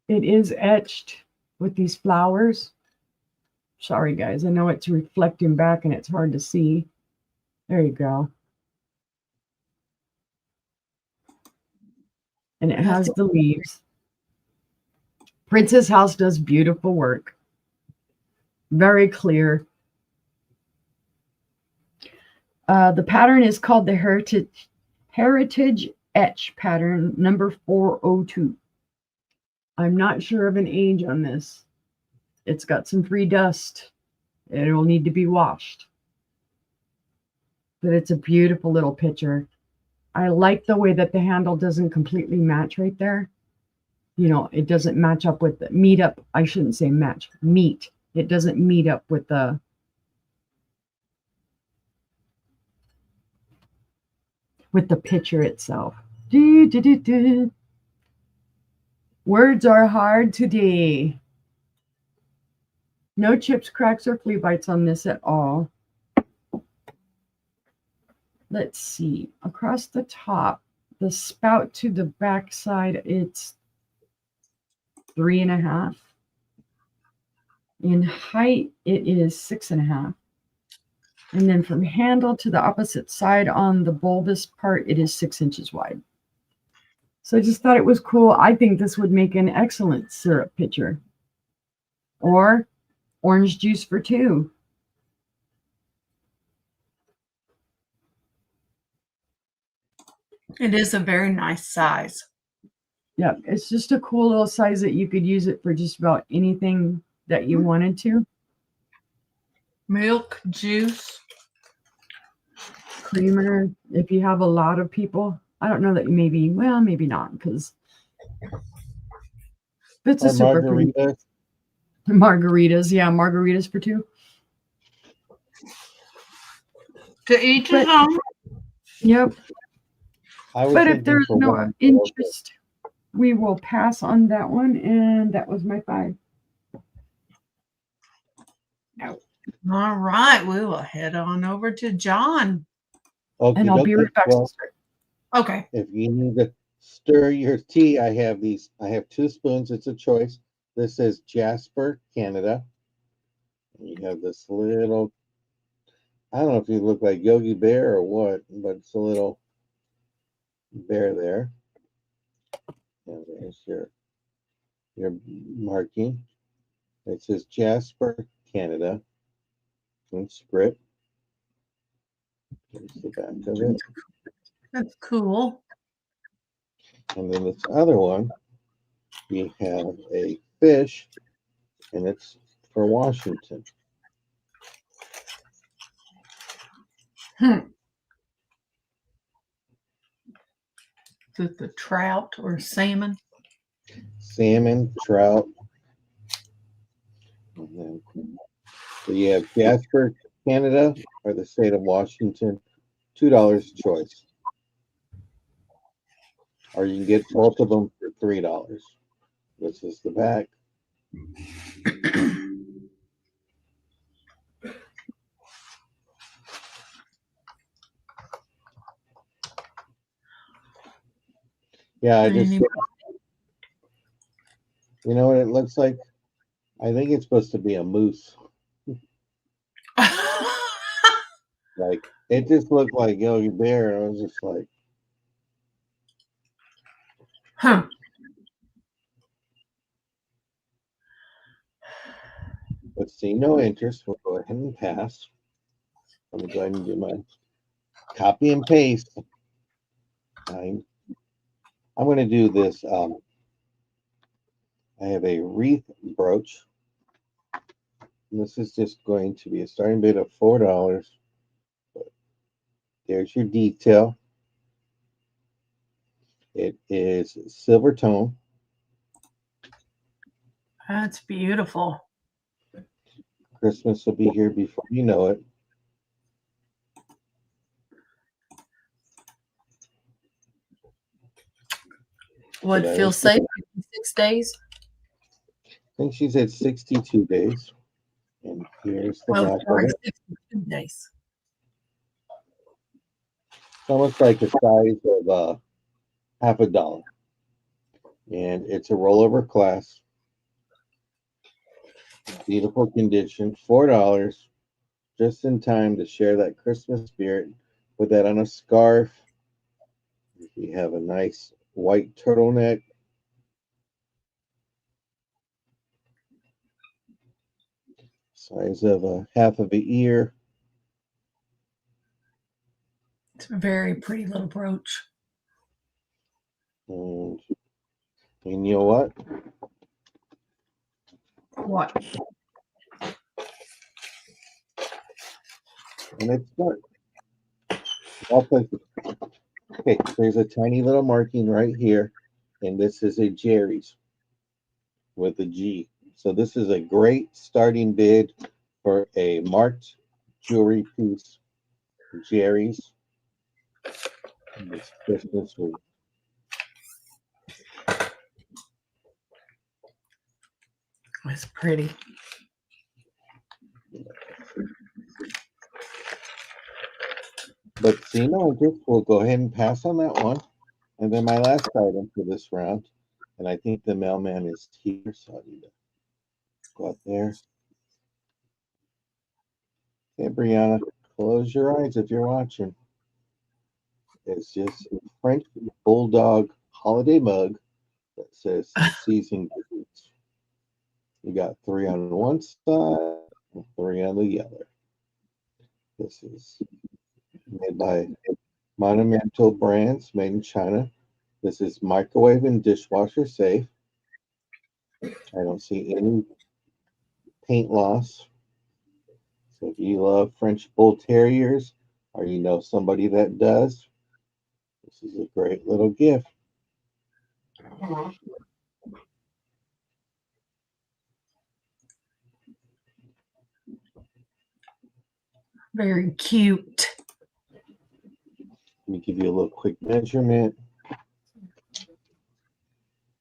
Speaker 4: It is etched with these flowers. Sorry, guys. I know it's reflecting back and it's hard to see. There you go. And it has the leaves. Princess House does beautiful work. Very clear. The pattern is called the Heritage Etch pattern number 402. I'm not sure of an age on this. It's got some free dust. It will need to be washed. But it's a beautiful little picture. I like the way that the handle doesn't completely match right there. You know, it doesn't match up with the meet up. I shouldn't say match, meet. It doesn't meet up with the picture itself. Words are hard today. No chips, cracks, or flea bites on this at all. Let's see. Across the top, the spout to the back side, it's 3.5. In height, it is 6.5. And then from handle to the opposite side on the bulbous part, it is 6 inches wide. So I just thought it was cool. I think this would make an excellent syrup pitcher. Or orange juice for 2.
Speaker 2: It is a very nice size.
Speaker 4: Yeah, it's just a cool little size that you could use it for just about anything that you wanted to.
Speaker 2: Milk, juice.
Speaker 4: Creamer, if you have a lot of people. I don't know that maybe, well, maybe not, because it's a super
Speaker 3: Margaritas.
Speaker 4: Margaritas, yeah, margaritas for 2.
Speaker 2: To each his own.
Speaker 4: Yep. But if there's no
Speaker 3: one,
Speaker 4: interest, we will pass on that one. And that was my 5.
Speaker 2: All right, we will head on over to John.
Speaker 3: Okay,
Speaker 4: And I'll be right back.
Speaker 3: well,
Speaker 2: Okay.
Speaker 3: if you need to stir your tea, I have 2 spoons. It's a choice. This is Jasper, Canada. You have this little, I don't know if you look like Yogi Bear or what, but it's a little bear there. And there's your marking. It says Jasper, Canada, in script. Here's the back of it.
Speaker 2: That's cool.
Speaker 3: And then this other one, we have a fish, and it's for Washington.
Speaker 2: Is it the trout or salmon?
Speaker 3: Salmon, trout. And then, so you have Jasper, Canada, or the state of Washington, $2 choice. Or you can get both of them for $3. This is the back. Yeah, I just, you know what it looks like? I think it's supposed to be a moose. Like, it just looked like Yogi Bear. And I was just like,
Speaker 2: Huh.
Speaker 3: let's see, no interest. We'll go ahead and pass. Let me go ahead and do my copy and paste. I'm going to do this. I have a wreath brooch. And this is just going to be a starting bid of $4. But there's your detail. It is silver tone.
Speaker 2: That's beautiful.
Speaker 3: Christmas will be here before you know it.
Speaker 2: Would
Speaker 3: But I
Speaker 2: feel
Speaker 3: think-
Speaker 2: safe in 6 days?
Speaker 3: I think she said 62 days. And here's the
Speaker 2: Well,
Speaker 3: back of
Speaker 2: sorry,
Speaker 3: it.
Speaker 2: 62 days.
Speaker 3: It's almost like the size of half a dollar. And it's a rollover class. Beautiful condition. $4. Just in time to share that Christmas spirit. Put that on a scarf. If you have a nice white turtleneck. Size of a half of an ear.
Speaker 2: It's a very pretty little brooch.
Speaker 3: And you know what?
Speaker 2: What?
Speaker 3: And it's not. All places. Okay, there's a tiny little marking right here. And this is a Jerry's with a G. So this is a great starting bid for a marked jewelry piece. Jerry's. This Christmas week.
Speaker 2: It's pretty.
Speaker 3: But see, no, we'll go ahead and pass on that one. And then my last item for this round, and I think the mailman is here, so I need to go up there. Hey, Brianna, close your eyes if you're watching. It's just a French Bulldog holiday mug that says seasoned goods. You got 3 on one side and 3 on the other. This is made by Monumental Brands, made in China. This is microwave and dishwasher safe. I don't see any paint loss. So if you love French Bull Terriers or you know somebody that does, this is a great little gift.
Speaker 2: Very cute.
Speaker 3: Let me give you a little quick measurement.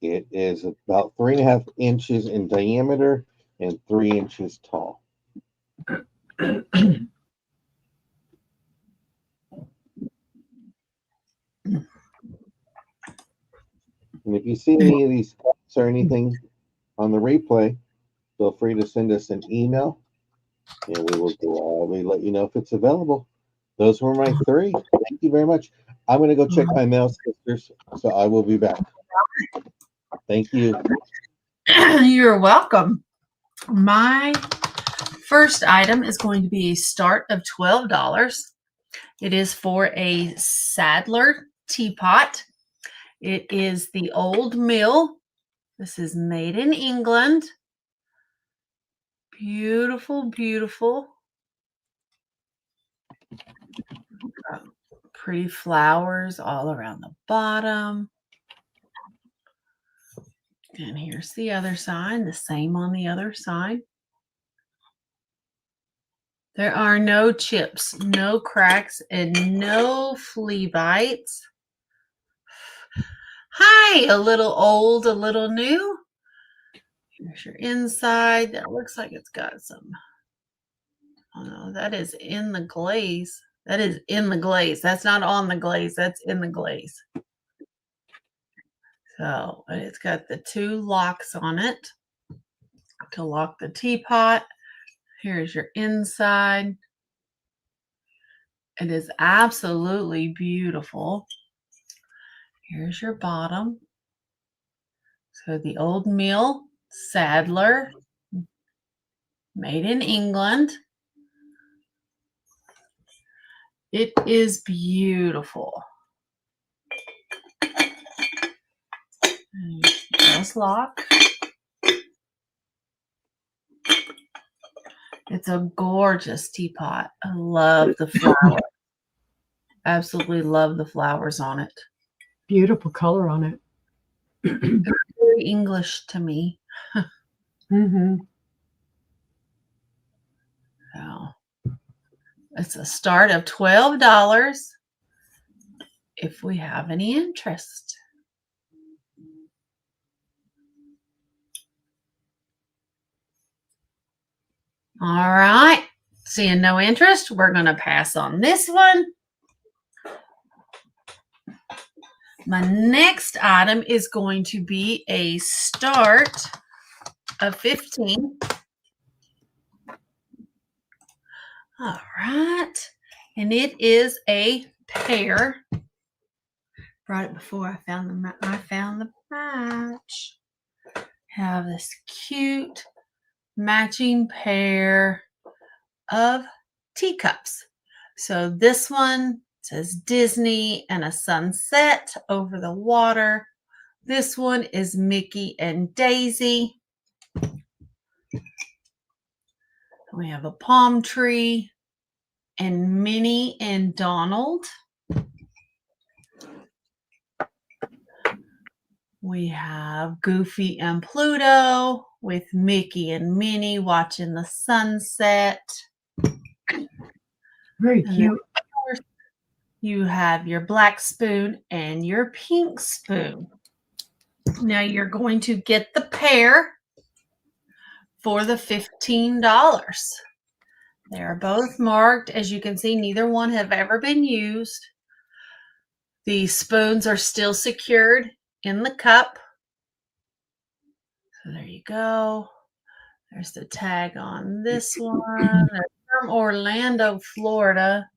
Speaker 3: It is about 3.5 inches in diameter and 3 inches tall. And if you see any of these cups or anything on the replay, feel free to send us an email and we will gladly let you know if it's available. Those were my 3. Thank you very much. I'm going to go check my mail, sisters, so I will be back. Thank you.
Speaker 2: You're welcome. My first item is going to be a start of $12. It is for a Sadler teapot. It is the Old Mill. This is made in England. Beautiful, beautiful. Pretty flowers all around the bottom. And here's the other side, the same on the other side. There are no chips, no cracks, and no flea bites. Hi, a little old, a little new. Here's your inside. That looks like it's got some, oh no, that is in the glaze. That is in the glaze. That's not on the glaze. That's in the glaze. So it's got the 2 locks on it to lock the teapot. Here's your inside. It is absolutely beautiful. Here's your bottom. So the Old Mill Sadler, made in England. It is beautiful. Just lock. It's a gorgeous teapot. I love the flowers. Absolutely love the flowers on it.
Speaker 4: Beautiful color on it.
Speaker 2: Very English to me.
Speaker 4: Mm-hmm.
Speaker 2: So it's a start of $12 if we have any interest. All right. Seeing no interest, we're going to pass on this one. My next item is going to be a start of 15. All right. And it is a pair. Brought it before I found the match. Have this cute matching pair of teacups. So this one says Disney and a sunset over the water. This one is Mickey and Daisy. We have a palm tree and Minnie and Donald. We have Goofy and Pluto with Mickey and Minnie watching the sunset.
Speaker 4: Very
Speaker 2: And
Speaker 4: cute.
Speaker 2: of course, you have your black spoon and your pink spoon. Now you're going to get the pair for the $15. They are both marked. As you can see, neither one have ever been used. The spoons are still secured in the cup. So there you go. There's the tag on this one. They're from Orlando, Florida.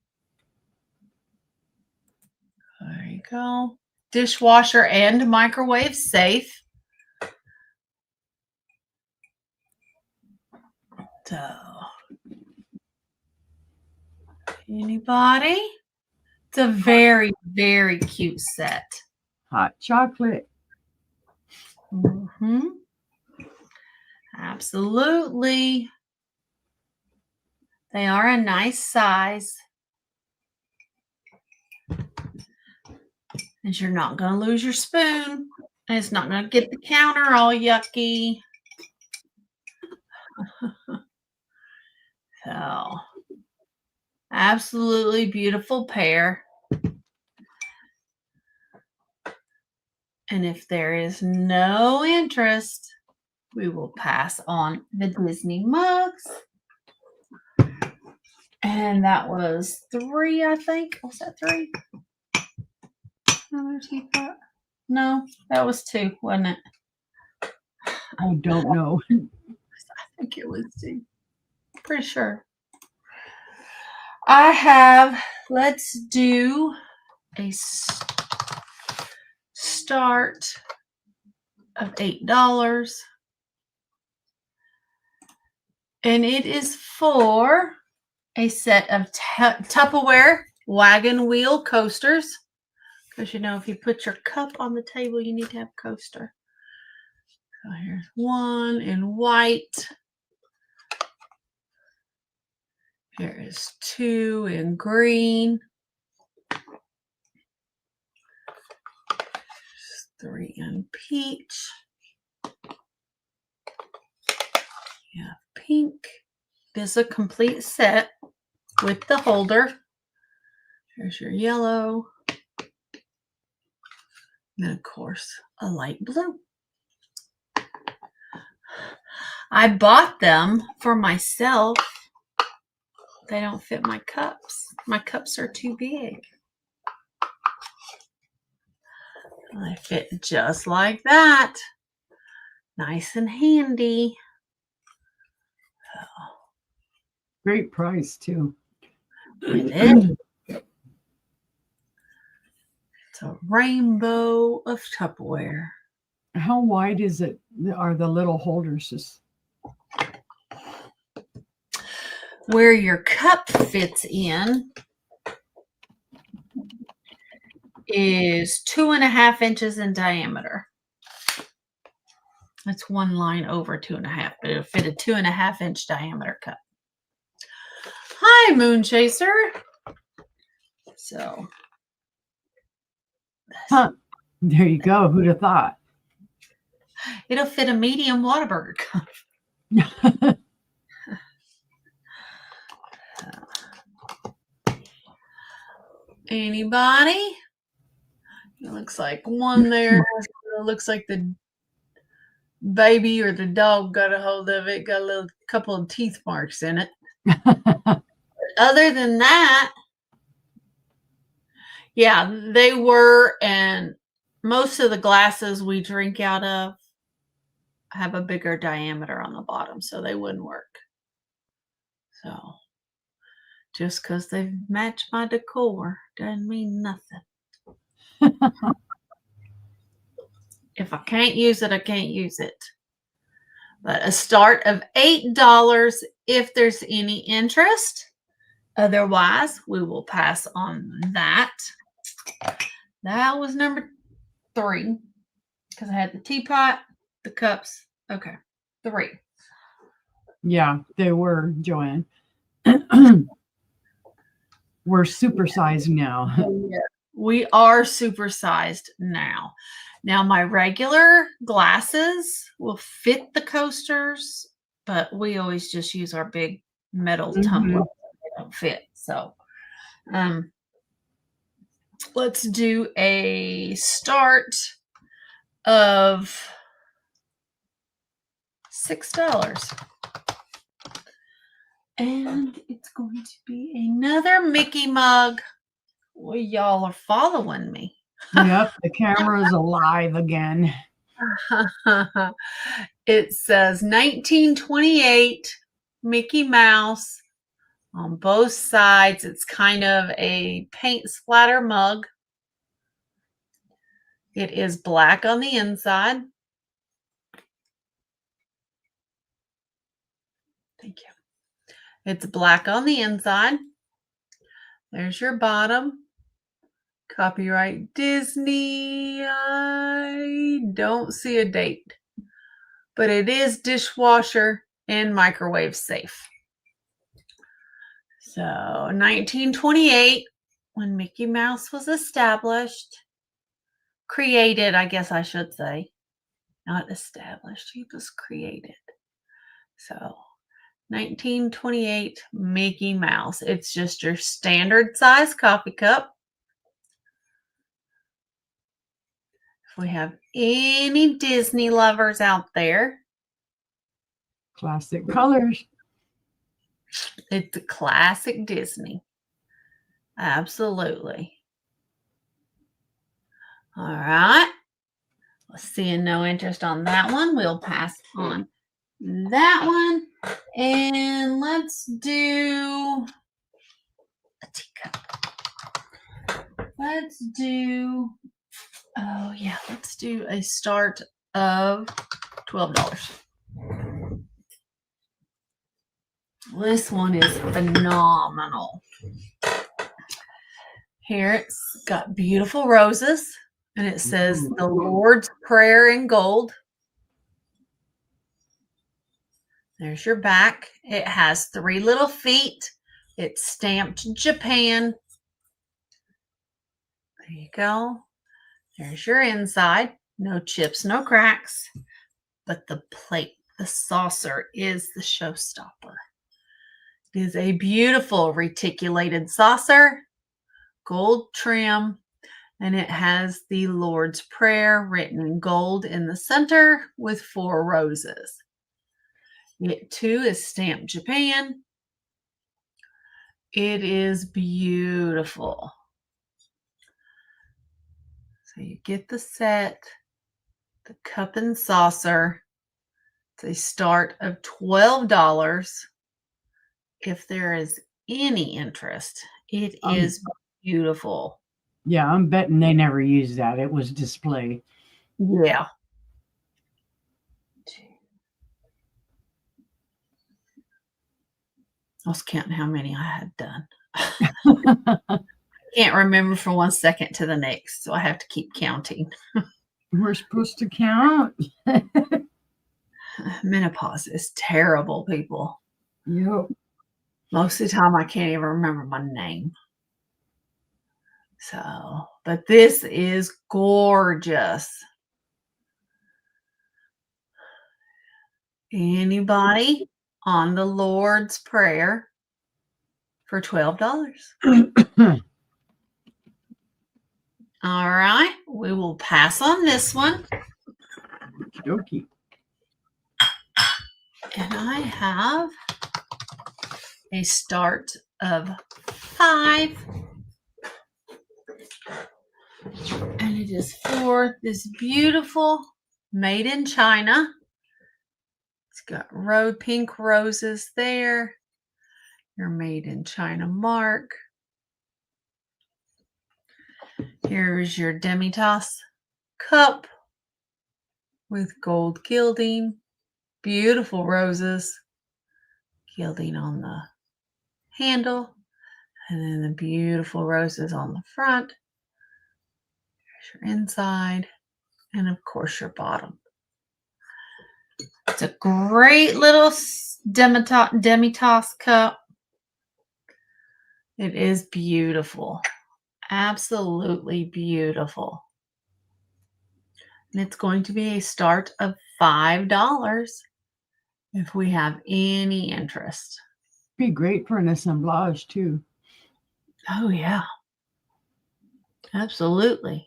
Speaker 2: There you go. Dishwasher and microwave safe. So, anybody? It's a very, very cute set.
Speaker 4: Hot chocolate.
Speaker 2: Mm-hmm. Absolutely. They are a nice size. And you're not going to lose your spoon. And it's not going to get the counter all yucky. So, absolutely beautiful pair. And if there is no interest, we will pass on the Disney mugs. And that was 3, I think. Was that 3? Another teapot? No, that was 2, wasn't it?
Speaker 4: I don't know.
Speaker 2: I think it was 2. Pretty sure. I have, let's do a start of $8. And it is for a set of Tupperware wagon wheel coasters. Because you know, if you put your cup on the table, you need to have a coaster. So here's one in white. Here is two in green. Three in peach. Yeah, pink. This is a complete set with the holder. Here's your yellow. And of course, a light blue. I bought them for myself. They don't fit my cups. My cups are too big. They fit just like that. Nice and handy.
Speaker 4: Great price too.
Speaker 2: It is. It's a rainbow of Tupperware.
Speaker 4: How wide is it? Are the little holders just?
Speaker 2: Where your cup fits in is 2.5 inches in diameter. That's one line over 2.5, but it'll fit a 2.5 inch diameter cup. Hi, Moon Chaser. So,
Speaker 4: Huh. There you go. Who'd have thought?
Speaker 2: it'll fit a medium Whataburger cup. Anybody? It looks like one there. It looks like the baby or the dog got a hold of it. Got a couple of teeth marks in it. Other than that, yeah, they were, and most of the glasses we drink out of have a bigger diameter on the bottom, so they wouldn't work. So just because they match my decor doesn't mean nothing. If I can't use it, I can't use it. But a start of $8 if there's any interest. Otherwise, we will pass on that. That was number 3 because I had the teapot, the cups. Okay, 3.
Speaker 4: Yeah, they were, Joanne. We're supersized now.
Speaker 2: We are supersized now. Now, my regular glasses will fit the coasters, but we always just use our big metal tumbler. They don't fit. So, let's do a start of $6. And it's going to be another Mickey mug. Well, y'all are following me.
Speaker 4: Yep, the camera's alive again.
Speaker 2: It says 1928 Mickey Mouse on both sides. It's kind of a paint splatter mug. It is black on the inside. Thank you. It's black on the inside. There's your bottom. Copyright Disney. I don't see a date, but it is dishwasher and microwave safe. So 1928, when Mickey Mouse was established, created, I guess I should say, not established, he was created. So 1928 Mickey Mouse. It's just your standard size coffee cup. If we have any Disney lovers out there,
Speaker 4: Classic colors.
Speaker 2: it's a classic Disney. Absolutely. All right. Let's see, no interest on that one. We'll pass on that one. And let's do a teacup. Let's do a start of $12. This one is phenomenal. Here it's got beautiful roses, and it says the Lord's Prayer in gold. There's your back. It has 3 little feet. It's stamped Japan. There you go. There's your inside. No chips, no cracks. But the plate, the saucer, is the showstopper. It is a beautiful reticulated saucer, gold trim, and it has the Lord's Prayer written in gold in the center with 4 roses. It too is stamped Japan. It is beautiful. So you get the set, the cup and saucer. It's a start of $12. If there is any interest, it is beautiful.
Speaker 4: Yeah, I'm betting they never used that. It was display.
Speaker 2: Yeah. I was counting how many I had done. Can't remember from one second to the next, so I have to keep counting.
Speaker 4: We're supposed to count.
Speaker 2: Menopause is terrible, people.
Speaker 4: Yep.
Speaker 2: Most of the time, I can't even remember my name. So, but this is gorgeous. Anybody on the Lord's Prayer for $12? All right, we will pass on this one.
Speaker 4: Okey-dokey.
Speaker 2: And I have a start of 5. And it is for this beautiful made in China. It's got pink roses there. Your made in China mark. Here's your demi-tasse cup with gold gilding. Beautiful roses. Gilding on the handle. And then the beautiful roses on the front. There's your inside. And of course your bottom. It's a great little demi-tasse cup. It is beautiful. Absolutely beautiful. And it's going to be a start of $5 if we have any interest.
Speaker 4: Be great for an assemblage too.
Speaker 2: Oh, yeah. Absolutely.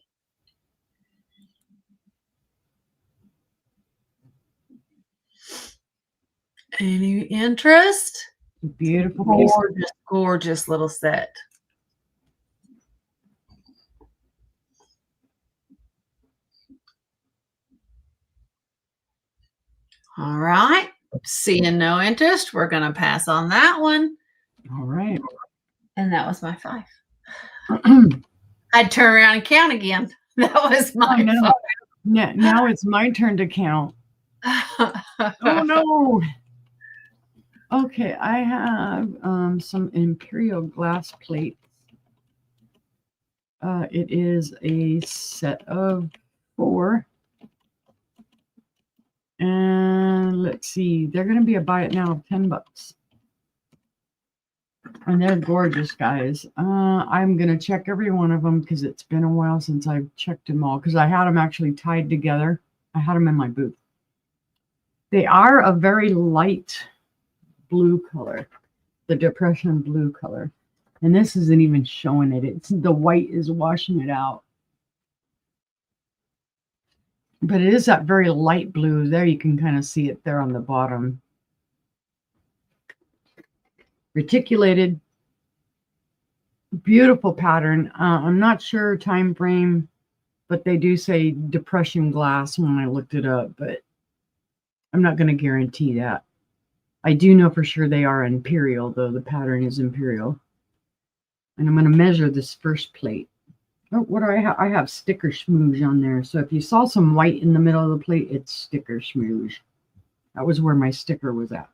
Speaker 2: Any interest?
Speaker 4: Beautiful piece.
Speaker 2: Gorgeous, gorgeous little set. All right. Seeing no interest, we're going to pass on that one.
Speaker 4: All right.
Speaker 2: And that was my 5. I'd turn around and count again. That was my 5.
Speaker 4: Now it's my turn to count. Oh no. Okay, I have some imperial glass plates. It is a set of 4. And let's see, they're going to be a buy it now of $10. And they're gorgeous, guys. I'm going to check every one of them because it's been a while since I've checked them all because I had them actually tied together. I had them in my booth. They are a very light blue color, the depression blue color. And this isn't even showing it. It's the white is washing it out. But it is that very light blue. There you can kind of see it there on the bottom. Reticulated. Beautiful pattern. I'm not sure time frame, but they do say depression glass when I looked it up, but I'm not going to guarantee that. I do know for sure they are imperial, though the pattern is imperial. And I'm going to measure this first plate. Oh, what do I have? I have sticker smooge on there. So if you saw some white in the middle of the plate, it's sticker smooge. That was where my sticker was at.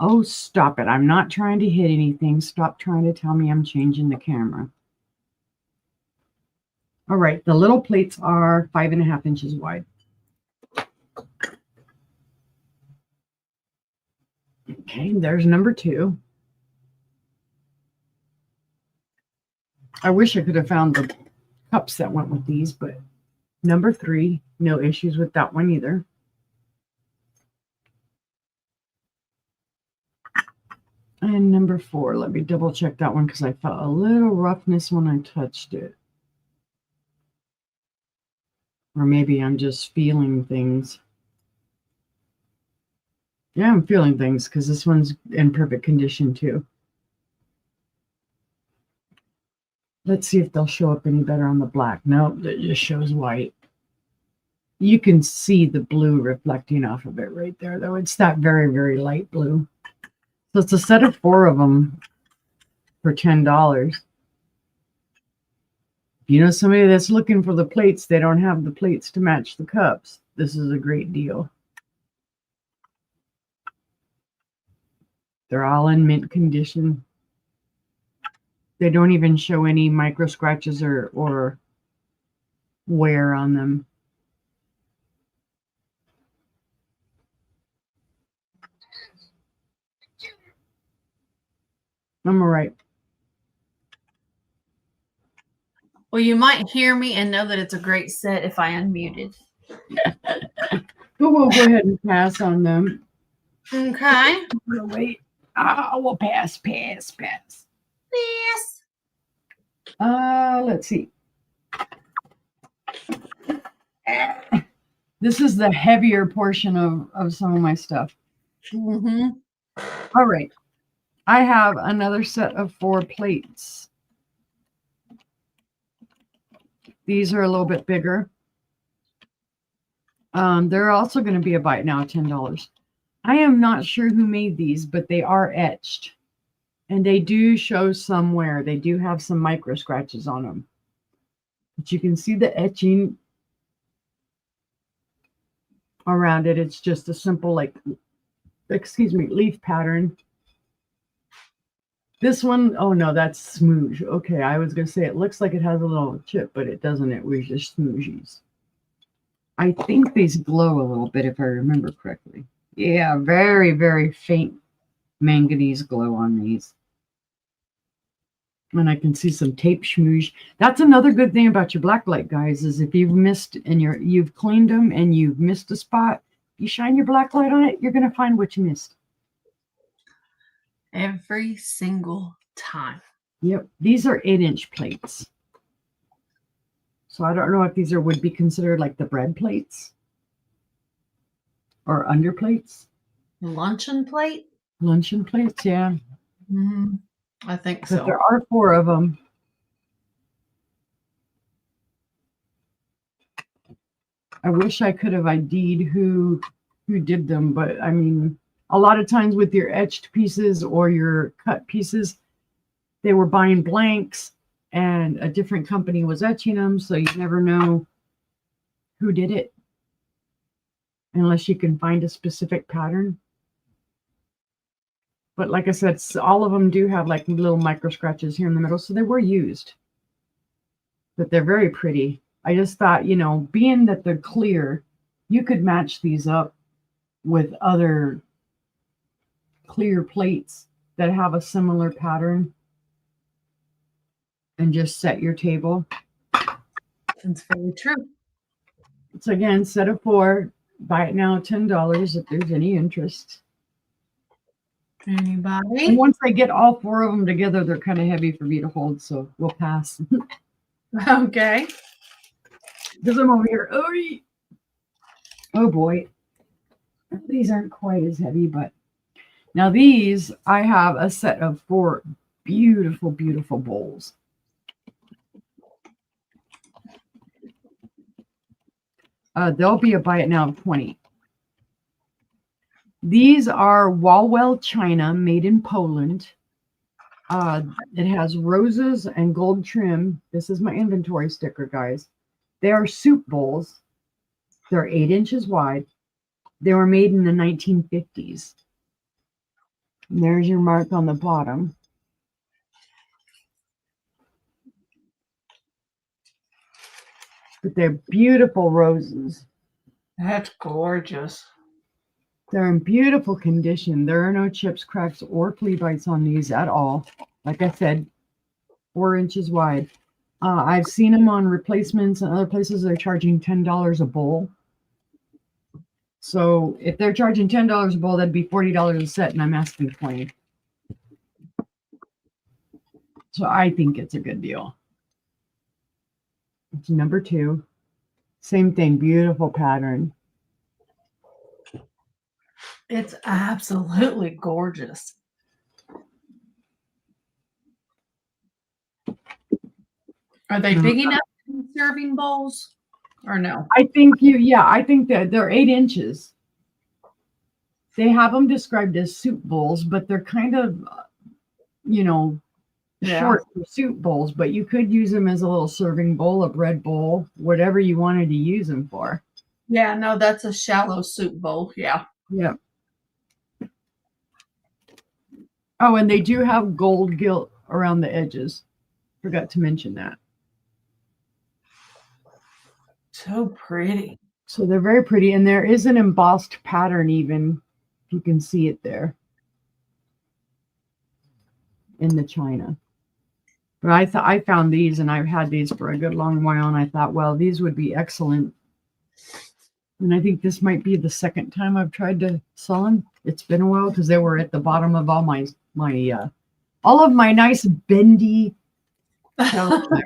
Speaker 4: Oh, stop it. I'm not trying to hit anything. Stop trying to tell me I'm changing the camera. All right. The little plates are 5.5 inches wide. Okay, there's number 2. I wish I could have found the cups that went with these, but number 3, no issues with that one either. And number 4, let me double check that one because I felt a little roughness when I touched it. Or maybe I'm just feeling things. Yeah, I'm feeling things because this one's in perfect condition too. Let's see if they'll show up any better on the black. Nope, it just shows white. You can see the blue reflecting off of it right there, though. It's that very, very light blue. So it's a set of 4 of them for $10. If you know somebody that's looking for the plates, they don't have the plates to match the cups, this is a great deal. They're all in mint condition. They don't even show any micro scratches or wear on them. I'm all right.
Speaker 2: Well, you might hear me and know that it's a great set if I unmuted.
Speaker 4: But we'll go ahead and pass on them.
Speaker 2: Okay.
Speaker 4: We'll wait. We'll pass.
Speaker 2: Yes.
Speaker 4: Let's see. This is the heavier portion of some of my stuff.
Speaker 2: Mm-hmm.
Speaker 4: All right. I have another set of 4 plates. These are a little bit bigger. They're also going to be a bite now, $10. I am not sure who made these, but they are etched. And they do show some wear. They do have some micro scratches on them. But you can see the etching around it. It's just a simple, leaf pattern. This one, oh no, that's smooge. Okay, I was going to say it looks like it has a little chip, but it doesn't. It was just smoogies. I think these glow a little bit if I remember correctly. Yeah, very, very faint manganese glow on these. And I can see some tape schmooge. That's another good thing about your blacklight, guys, is if you've missed and you've cleaned them and you've missed a spot, you shine your blacklight on it, you're going to find what you missed.
Speaker 2: Every single time.
Speaker 4: Yep. These are 8-inch plates. So I don't know if these would be considered like the bread plates or under plates.
Speaker 2: Luncheon plate?
Speaker 4: Luncheon plates, yeah.
Speaker 2: Mm-hmm. I think so.
Speaker 4: But there are 4 of them. I wish I could have ID'd who did them, but I mean, a lot of times with your etched pieces or your cut pieces, they were buying blanks and a different company was etching them, so you never know who did it unless you can find a specific pattern. But like I said, all of them do have like little micro scratches here in the middle, so they were used. But they're very pretty. I just thought, you know, being that they're clear, you could match these up with other clear plates that have a similar pattern and just set your table.
Speaker 2: That's very true.
Speaker 4: It's again, set of 4. Buy it now, $10 if there's any interest.
Speaker 2: Anybody?
Speaker 4: And once I get all 4 of them together, they're kind of heavy for me to hold, so we'll pass.
Speaker 2: Okay.
Speaker 4: Because I'm over here. Oh boy. These aren't quite as heavy, but now these, I have a set of 4 beautiful, beautiful bowls. They'll be a buy it now of 20. These are Walwell china made in Poland. It has roses and gold trim. This is my inventory sticker, guys. They are soup bowls. They're 8 inches wide. They were made in the 1950s. And there's your mark on the bottom. But they're beautiful roses.
Speaker 2: That's gorgeous.
Speaker 4: They're in beautiful condition. There are no chips, cracks, or flea bites on these at all. Like I said, 4 inches wide. I've seen them on replacements and other places. They're charging $10 a bowl. So if they're charging $10 a bowl, that'd be $40 a set, and I'm asking $20. So I think it's a good deal. It's number 2. Same thing, beautiful pattern.
Speaker 2: It's absolutely gorgeous. Are they big enough serving bowls or no?
Speaker 4: I think I think that they're 8 inches. They have them described as soup bowls, but they're kind of, short for soup bowls, but you could use them as a little serving bowl, a bread bowl, whatever you wanted to use them for.
Speaker 2: Yeah, no, that's a shallow soup bowl. Yeah.
Speaker 4: Yeah. Oh, and they do have gold gilt around the edges. Forgot to mention that.
Speaker 2: So pretty.
Speaker 4: So they're very pretty, and there is an embossed pattern even, if you can see it there in the china. But I found these, and I've had these for a good long while, and I thought, well, these would be excellent. And I think this might be the second time I've tried to sell them. It's been a while because they were at the bottom of all my all of my nice bendy shelves there.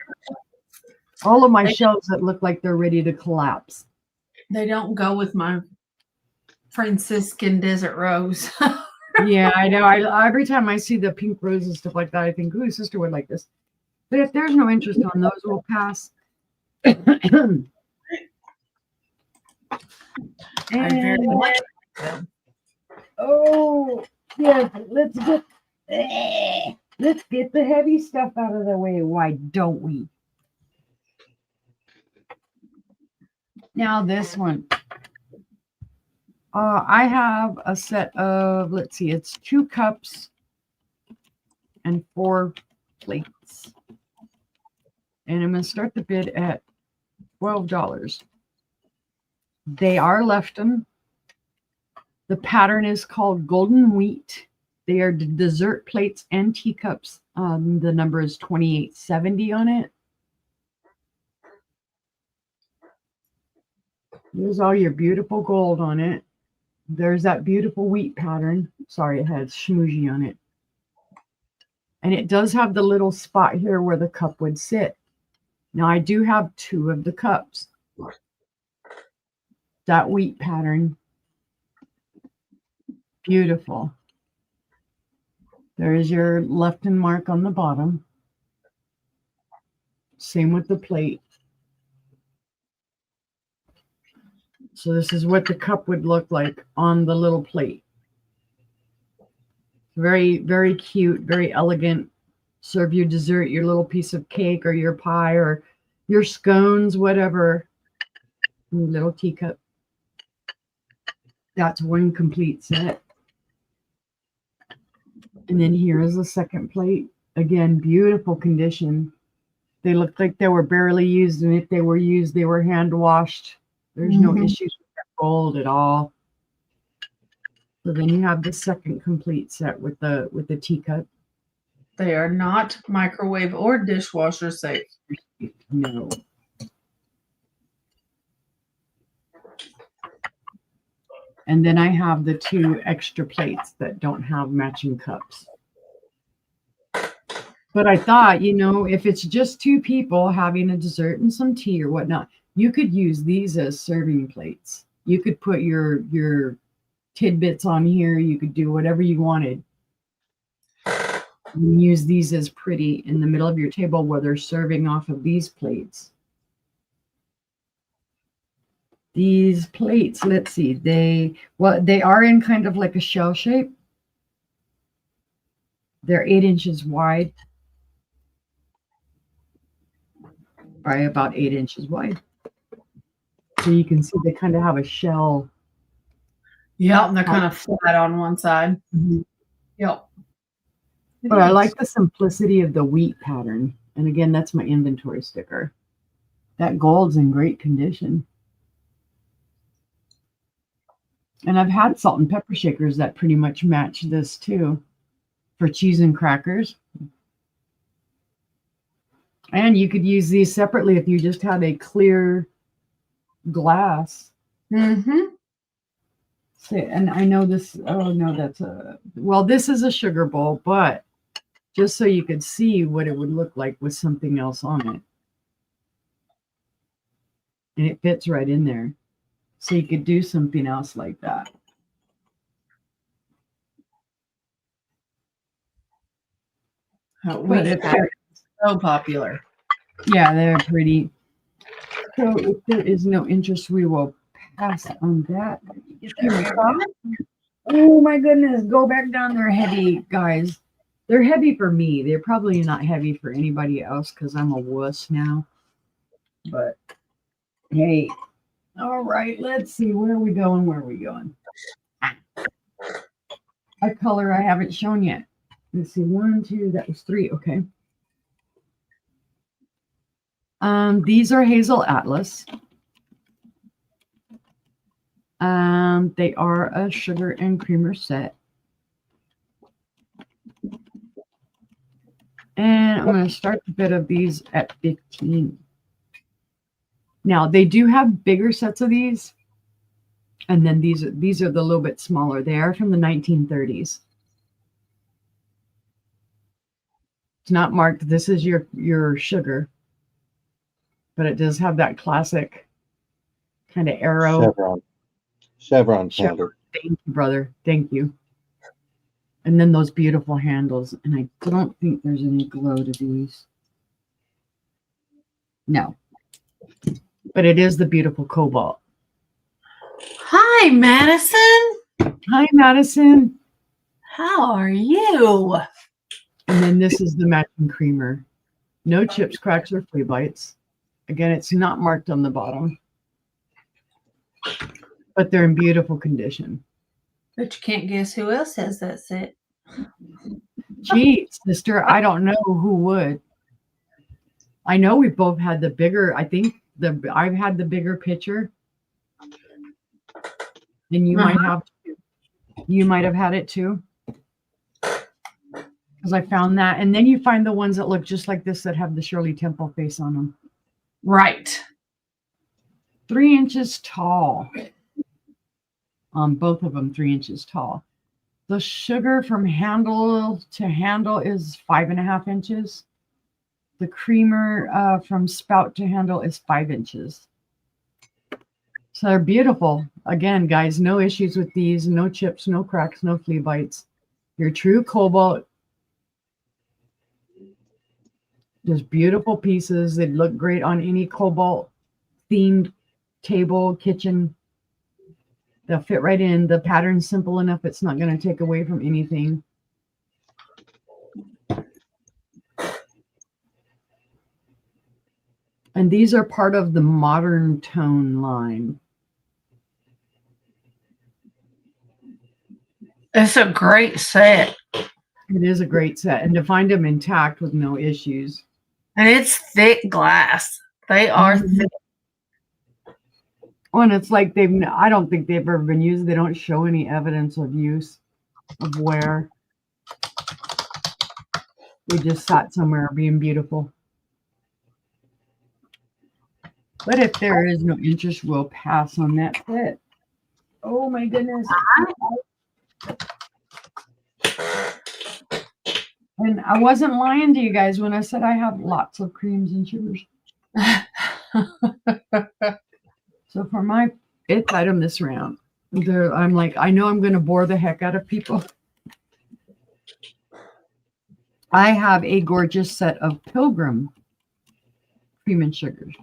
Speaker 4: All of my shelves that look like they're ready to collapse.
Speaker 2: They don't go with my Franciscan desert rose.
Speaker 4: Yeah, I know. Every time I see the pink roses and stuff like that, I think, ooh, sister would like this. But if there's no interest on those, we'll pass.
Speaker 2: I very much like them.
Speaker 4: Oh, yeah, let's get the heavy stuff out of the way. Why don't we? Now this one. I have a set of, let's see, it's 2 cups and 4 plates. And I'm going to start the bid at $12. They are Lefton. The pattern is called Golden Wheat. They are dessert plates and teacups. The number is 2870 on it. There's all your beautiful gold on it. There's that beautiful wheat pattern. Sorry, it has schmoozy on it. And it does have the little spot here where the cup would sit. Now, I do have 2 of the cups. That wheat pattern. Beautiful. There is your Lefton mark on the bottom. Same with the plate. So this is what the cup would look like on the little plate. Very, very cute, very elegant. Serve your dessert, your little piece of cake or your pie or your scones, whatever. Your little teacup. That's one complete set. And then here is the second plate. Again, beautiful condition. They look like they were barely used, and if they were used, they were hand washed. There's no issues with that gold at all. So then you have the second complete set with the teacup.
Speaker 2: They are not microwave or dishwasher safe.
Speaker 4: No. And then I have the 2 extra plates that don't have matching cups. But I thought, if it's just 2 people having a dessert and some tea or whatnot, you could use these as serving plates. You could put your tidbits on here. You could do whatever you wanted. And use these as pretty in the middle of your table where they're serving off of these plates. These plates, let's see, they are in kind of like a shell shape. They're 8 inches wide by about 8 inches wide. So you can see they kind of have a shell.
Speaker 2: Yep, and they're kind of flat on one side. Yep.
Speaker 4: But I like the simplicity of the wheat pattern. And again, that's my inventory sticker. That gold's in great condition. And I've had salt and pepper shakers that pretty much match this too for cheese and crackers. And you could use these separately if you just had a clear glass.
Speaker 2: Mm-hmm.
Speaker 4: See, and I know this, oh no, that's a, well, this is a sugar bowl, but just so you could see what it would look like with something else on it. And it fits right in there. So you could do something else like that.
Speaker 2: But if they're so popular.
Speaker 4: Yeah, they're pretty. So if there is no interest, we will pass on that. Oh my goodness, go back down. They're heavy, guys. They're heavy for me. They're probably not heavy for anybody else because I'm a wuss now. But hey, all right, let's see. Where are we going? Where are we going? A color I haven't shown yet. Let's see. 1, 2, that was 3. Okay. These are Hazel Atlas. They are a sugar and creamer set. And I'm going to start the bid of these at 15. Now they do have bigger sets of these. And then these are the little bit smaller. They are from the 1930s. It's not marked. This is your sugar. But it does have that classic kind of arrow.
Speaker 3: Chevron pattern.
Speaker 4: Thank you, brother. Thank you. And then those beautiful handles. And I don't think there's any glow to these. No. But it is the beautiful cobalt.
Speaker 2: Hi, Madison.
Speaker 4: Hi, Madison.
Speaker 2: How are you?
Speaker 4: And then this is the matching creamer. No chips, cracks, or flea bites. Again, it's not marked on the bottom. But they're in beautiful condition.
Speaker 2: But you can't guess who else has that set.
Speaker 4: Gee, sister, I don't know who would. I know we both had the bigger, I think I've had the bigger picture. And you might have too. You might have had it too. Because I found that. And then you find the ones that look just like this that have the Shirley Temple face on them.
Speaker 2: Right.
Speaker 4: 3 inches tall. Both of them 3 inches tall. The sugar from handle to handle is 5.5 inches. The creamer from spout to handle is 5 inches. So they're beautiful. Again, guys, no issues with these. No chips, no cracks, no flea bites. Your true cobalt. Just beautiful pieces. They'd look great on any cobalt themed table, kitchen. They'll fit right in. The pattern's simple enough. It's not going to take away from anything. And these are part of the Modern Tone line.
Speaker 2: It's a great set.
Speaker 4: It is a great set. And to find them intact with no issues.
Speaker 2: And it's thick glass. They are thick.
Speaker 4: Oh, and it's like I don't think they've ever been used. They don't show any evidence of use, of wear. They just sat somewhere being beautiful. But if there is no interest, we'll pass on that set. Oh my goodness. And I wasn't lying to you guys when I said I have lots of creams and sugars. So for my 5th item this round, I'm like, I know I'm going to bore the heck out of people. I have a gorgeous set of Pilgrim cream and sugars.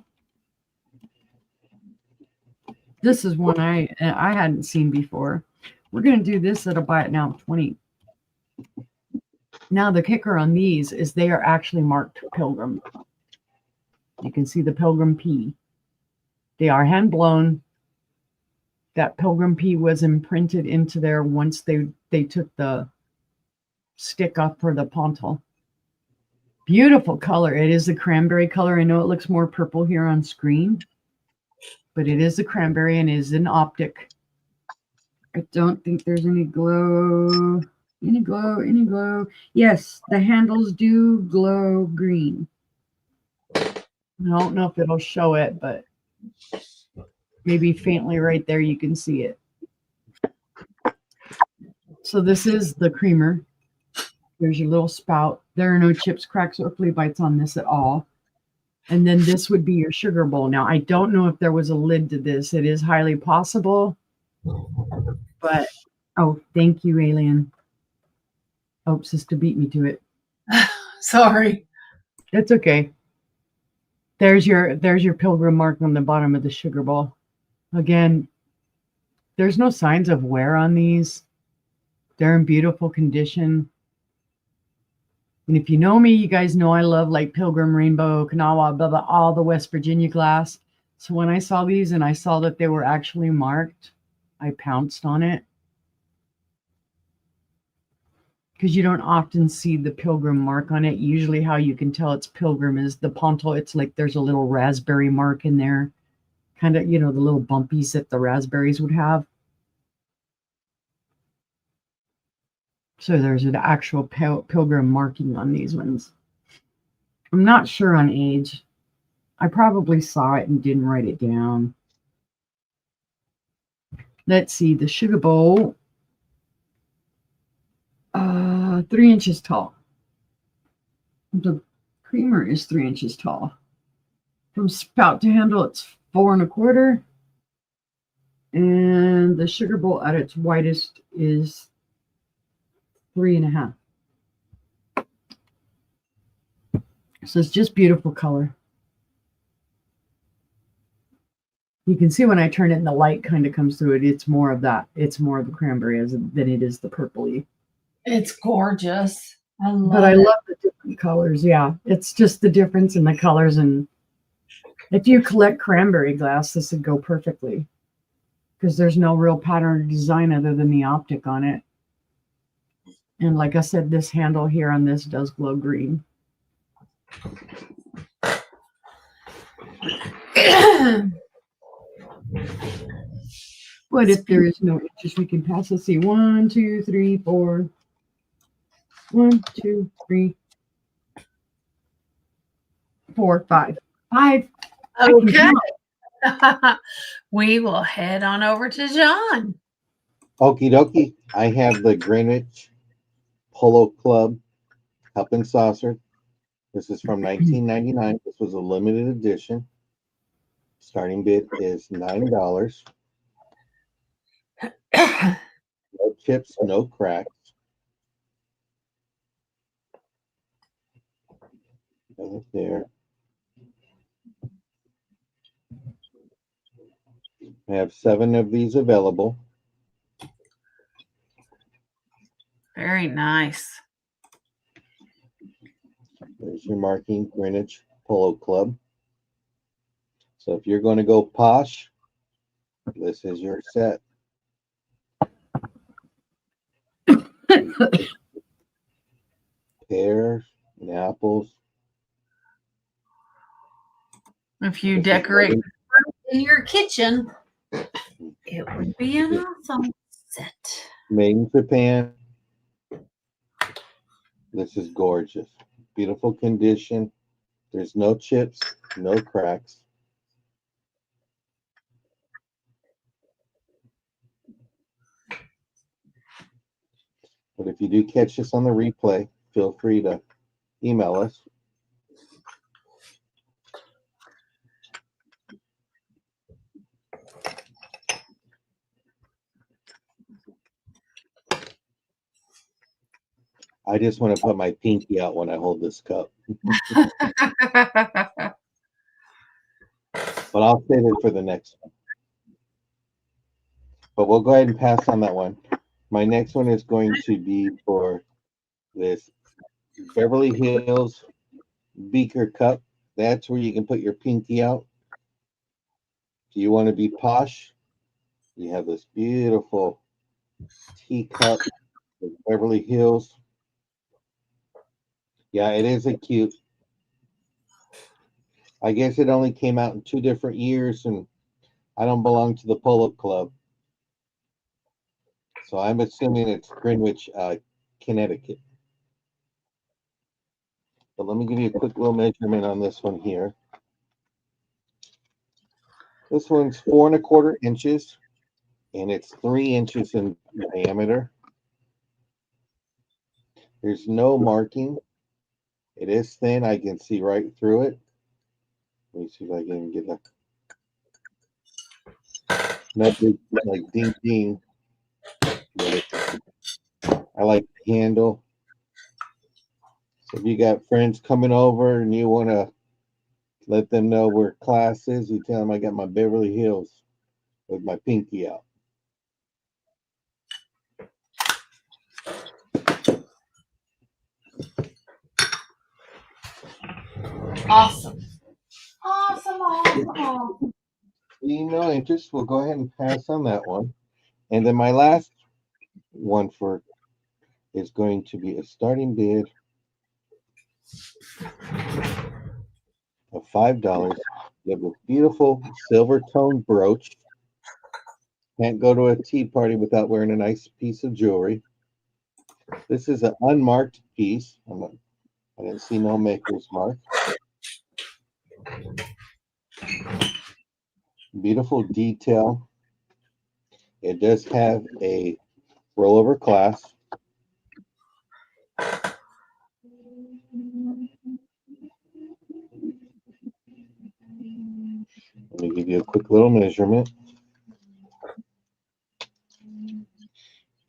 Speaker 4: This is one I hadn't seen before. We're going to do this at a buy it now 20. Now the kicker on these is they are actually marked Pilgrim. You can see the Pilgrim P. They are hand blown. That Pilgrim P was imprinted into there once they took the stick off for the pontal. Beautiful color. It is the cranberry color. I know it looks more purple here on screen, but it is the cranberry and is an optic. I don't think there's any glow. Any glow. Yes, the handles do glow green. I don't know if it'll show it, but maybe faintly right there you can see it. So this is the creamer. There's your little spout. There are no chips, cracks, or flea bites on this at all. And then this would be your sugar bowl. Now, I don't know if there was a lid to this. It is highly possible. But, oh, thank you, Alien. Oh, sister beat me to it.
Speaker 2: Sorry.
Speaker 4: It's okay. There's your Pilgrim mark on the bottom of the sugar bowl. Again, there's no signs of wear on these. They're in beautiful condition. And if you know me, you guys know I love like Pilgrim, Rainbow, Kanawha, blah, blah, all the West Virginia glass. So when I saw these and I saw that they were actually marked, I pounced on it. Because you don't often see the Pilgrim mark on it. Usually how you can tell it's Pilgrim is the pontal. It's like there's a little raspberry mark in there. Kind of, you know, the little bumpies that the raspberries would have. So there's an actual Pilgrim marking on these ones. I'm not sure on age. I probably saw it and didn't write it down. Let's see, the sugar bowl. 3 inches tall. The creamer is 3 inches tall. From spout to handle, it's 4 1/4. And the sugar bowl at its widest is 3 1/2. So it's just beautiful color. You can see when I turn it and the light kind of comes through it, it's more of that. It's more of the cranberry than it is the purpley.
Speaker 2: It's gorgeous. I love
Speaker 4: But I
Speaker 2: it.
Speaker 4: love the different colors. Yeah, it's just the difference in the colors. And if you collect cranberry glass, this would go perfectly. Because there's no real pattern or design other than the optic on it. And like I said, this handle here on this does glow green. But if there is no inches, we can pass. Let's see. 1, 2, 3, 4. 1, 2, 3, 4, 5. 5.
Speaker 2: Okay. We will head on over to John.
Speaker 3: Okie dokie. I have the Greenwich Polo Club Cup and Saucer. This is from 1999. This was a limited edition. Starting bid is $9. No chips, no cracks. Right there. I have 7 of these available.
Speaker 2: Very nice.
Speaker 3: There's your marking, Greenwich Polo Club. So if you're going to go posh, this is your set. Pears and apples.
Speaker 2: If you
Speaker 3: This is
Speaker 2: decorate
Speaker 3: made-
Speaker 2: in your kitchen, it would be an awesome set.
Speaker 3: Made in Japan. This is gorgeous. Beautiful condition. There's no chips, no cracks. But if you do catch this on the replay, feel free to email us. I just want to put my pinky out when I hold this cup. But I'll save it for the next one. But we'll go ahead and pass on that one. My next one is going to be for this Beverly Hills beaker cup. That's where you can put your pinky out. Do you want to be posh? You have this beautiful teacup with Beverly Hills. Yeah, it is a cute. I guess it only came out in 2 different years, and I don't belong to the Polo Club. So I'm assuming it's Greenwich, Connecticut. But let me give you a quick little measurement on this one here. This one's 4¼ inches, and it's 3 inches in diameter. There's no marking. It is thin. I can see right through it. Let me see if I can get nothing like ding ding. But I like the handle. So if you got friends coming over and you want to let them know where class is, you tell them I got my Beverly Hills with my pinky out.
Speaker 2: Awesome. Awesome.
Speaker 3: See no interest, we'll go ahead and pass on that one. And then my last one for is going to be a starting bid of $5. You have a beautiful silver tone brooch. Can't go to a tea party without wearing a nice piece of jewelry. This is an unmarked piece. I didn't see no maker's mark. Beautiful detail. It does have a rollover clasp. Let me give you a quick little measurement.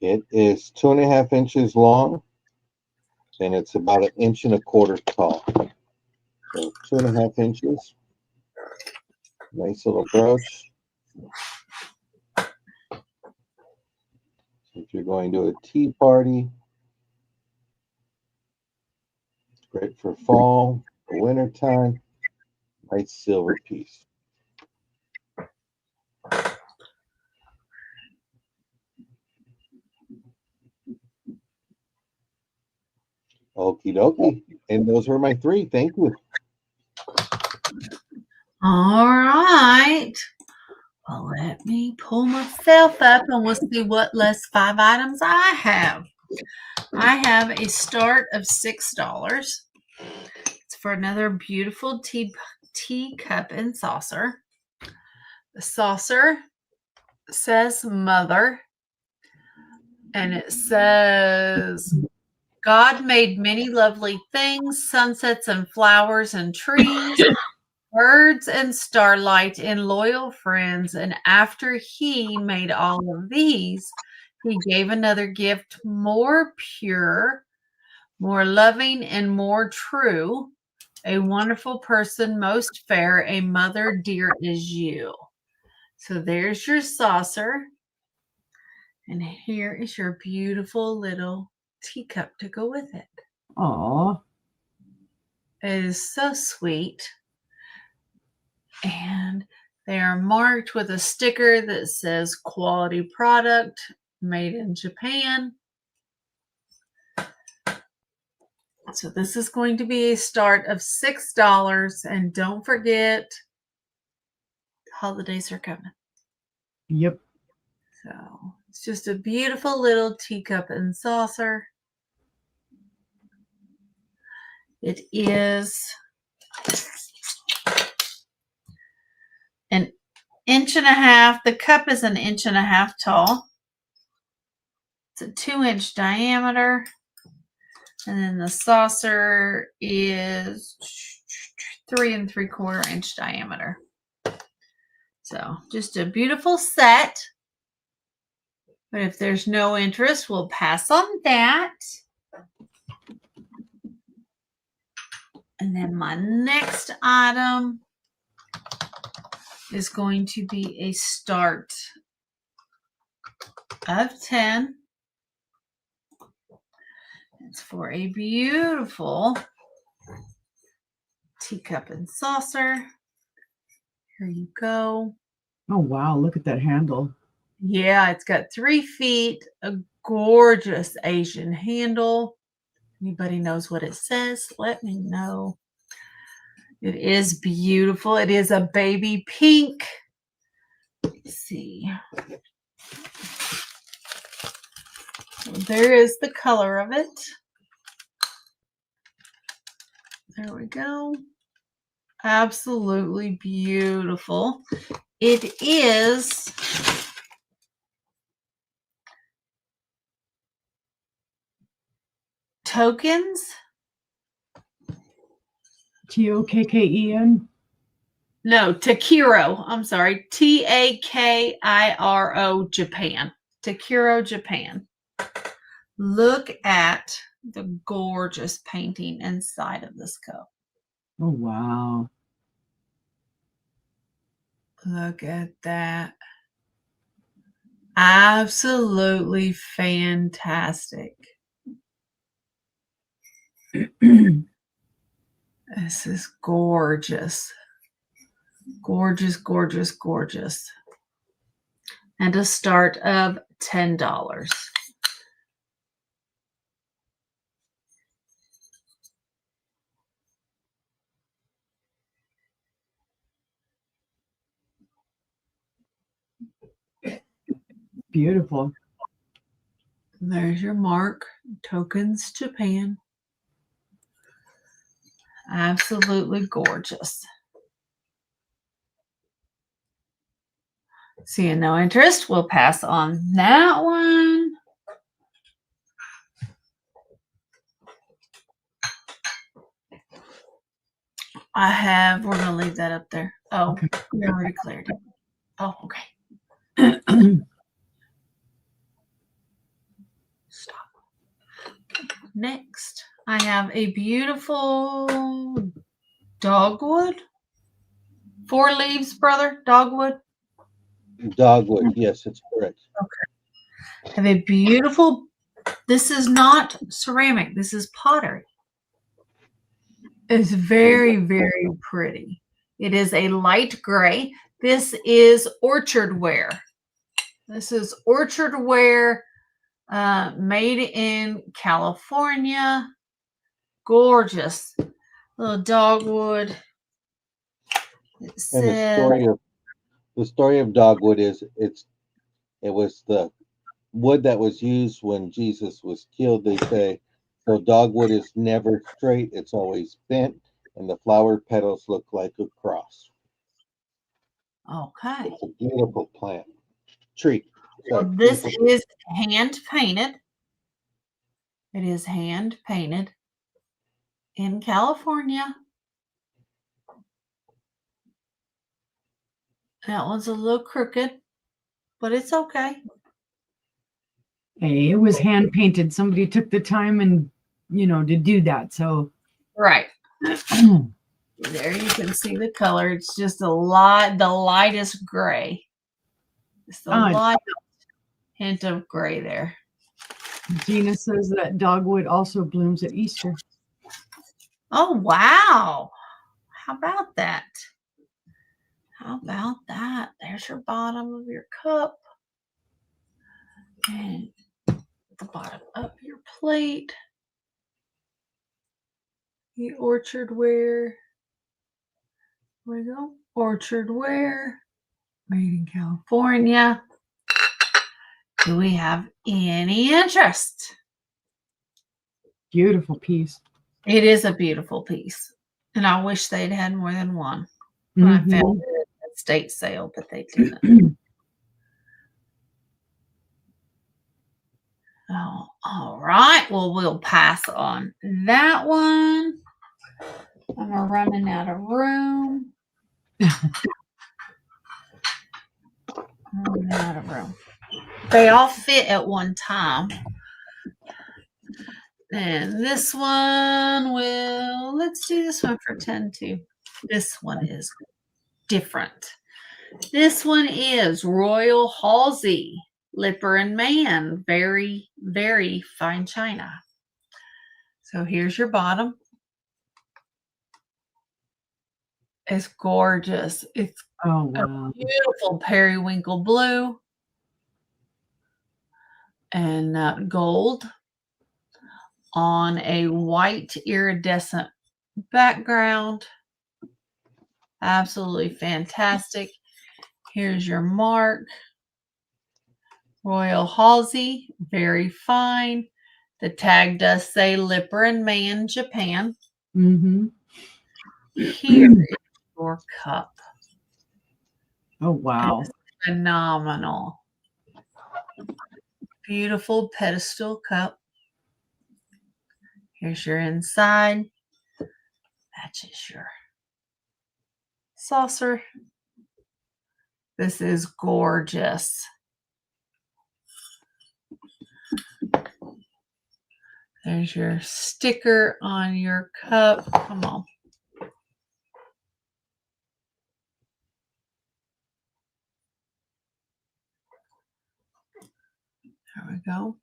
Speaker 3: It is 2½ inches long, and it's about 1¼ inch tall. So 2½ inches. Nice little brooch. If you're going to a tea party, great for fall, for winter time. Nice silver piece. Okie dokie. And those were my 3. Thank you.
Speaker 2: All right. Well, let me pull myself up and we'll see what list 5 items I have. I have a start of $6. It's for another beautiful teacup and saucer. The saucer says mother, and it says God made many lovely things, sunsets and flowers and trees, birds and starlight and loyal friends. And after he made all of these, he gave another gift more pure, more loving, and more true. A wonderful person, most fair, a mother dear as you. So there's your saucer. And here is your beautiful little teacup to go with it.
Speaker 4: Aw.
Speaker 2: It is so sweet. And they are marked with a sticker that says quality product made in Japan. So this is going to be a start of $6. And don't forget, holidays are coming.
Speaker 4: Yep.
Speaker 2: So it's just a beautiful little teacup and saucer. It is an 1.5 inches. The cup is an 1.5 inches tall. It's a 2-inch diameter. And then the saucer is 3 3/4 inch diameter. So just a beautiful set. But if there's no interest, we'll pass on that. And then my next item is going to be a start of $10. It's for a beautiful teacup and saucer. Here you go.
Speaker 4: Oh, wow. Look at that handle.
Speaker 2: Yeah, it's got 3 feet, a gorgeous Asian handle. Anybody knows what it says? Let me know. It is beautiful. It is a baby pink. Let's see. There is the color of it. There we go. Absolutely beautiful. It is tokens.
Speaker 4: TOKKEN.
Speaker 2: No, Takiro. I'm sorry. TAKIRO Japan. Takiro Japan. Look at the gorgeous painting inside of this cup.
Speaker 4: Oh, wow.
Speaker 2: Look at that. Absolutely fantastic. This is gorgeous. Gorgeous, gorgeous, gorgeous. And a start of $10.
Speaker 4: Beautiful.
Speaker 2: There's your mark. Tokens Japan. Absolutely gorgeous. Seeing no interest, we'll pass on that one. We're going to leave that up there. Oh,
Speaker 4: Okay.
Speaker 2: we already cleared it. Oh, okay. Stop. Next, I have a beautiful dogwood. 4 leaves, brother. Dogwood.
Speaker 3: Dogwood. Yes, it's correct.
Speaker 2: I have a beautiful, this is not ceramic. This is pottery. It's very, very pretty. It is a light gray. This is orchard ware. This is orchard ware made in California. Gorgeous little dogwood. It
Speaker 3: And
Speaker 2: says,
Speaker 3: the story of dogwood is it was the wood that was used when Jesus was killed, they say. So dogwood is never straight, it's always bent, and the flower petals look like a cross.
Speaker 2: okay.
Speaker 3: It's a beautiful plant. Tree.
Speaker 2: Well,
Speaker 3: Sorry,
Speaker 2: this
Speaker 3: beautiful.
Speaker 2: is hand painted. It is hand painted in California. That one's a little crooked, but it's okay.
Speaker 4: Hey, it was hand painted. Somebody took the time and, to do that. So,
Speaker 2: Right. There you can see the color. It's just the lightest gray. It's the light hint of gray there.
Speaker 4: Gina says that dogwood also blooms at Easter.
Speaker 2: Oh, wow. How about that? How about that? There's your bottom of your cup. And the bottom of your plate. The orchard ware. There we go. Orchard ware. Made in California. Do we have any interest?
Speaker 4: Beautiful piece.
Speaker 2: It is a beautiful piece. And I wish they'd had more than one. When I found it at estate sale, but they didn't. Oh, all right. Well, we'll pass on that one. I'm running out of room. Running out of room. They all fit at one time. And this one will, let's do this one for 10 too. This one is different. This one is Royal Halsey, Lipper and Man, very, very fine china. So here's your bottom. It's gorgeous. It's
Speaker 4: Oh
Speaker 2: a
Speaker 4: wow.
Speaker 2: beautiful periwinkle blue and gold on a white iridescent background. Absolutely fantastic. Here's your mark. Royal Halsey, very fine. The tag does say Lipper and Man, Japan.
Speaker 4: Mm-hmm.
Speaker 2: Here is your cup.
Speaker 4: Oh wow.
Speaker 2: It's phenomenal. Beautiful pedestal cup. Here's your inside. Matches your saucer. This is gorgeous. There's your sticker on your cup. Come on. There we go.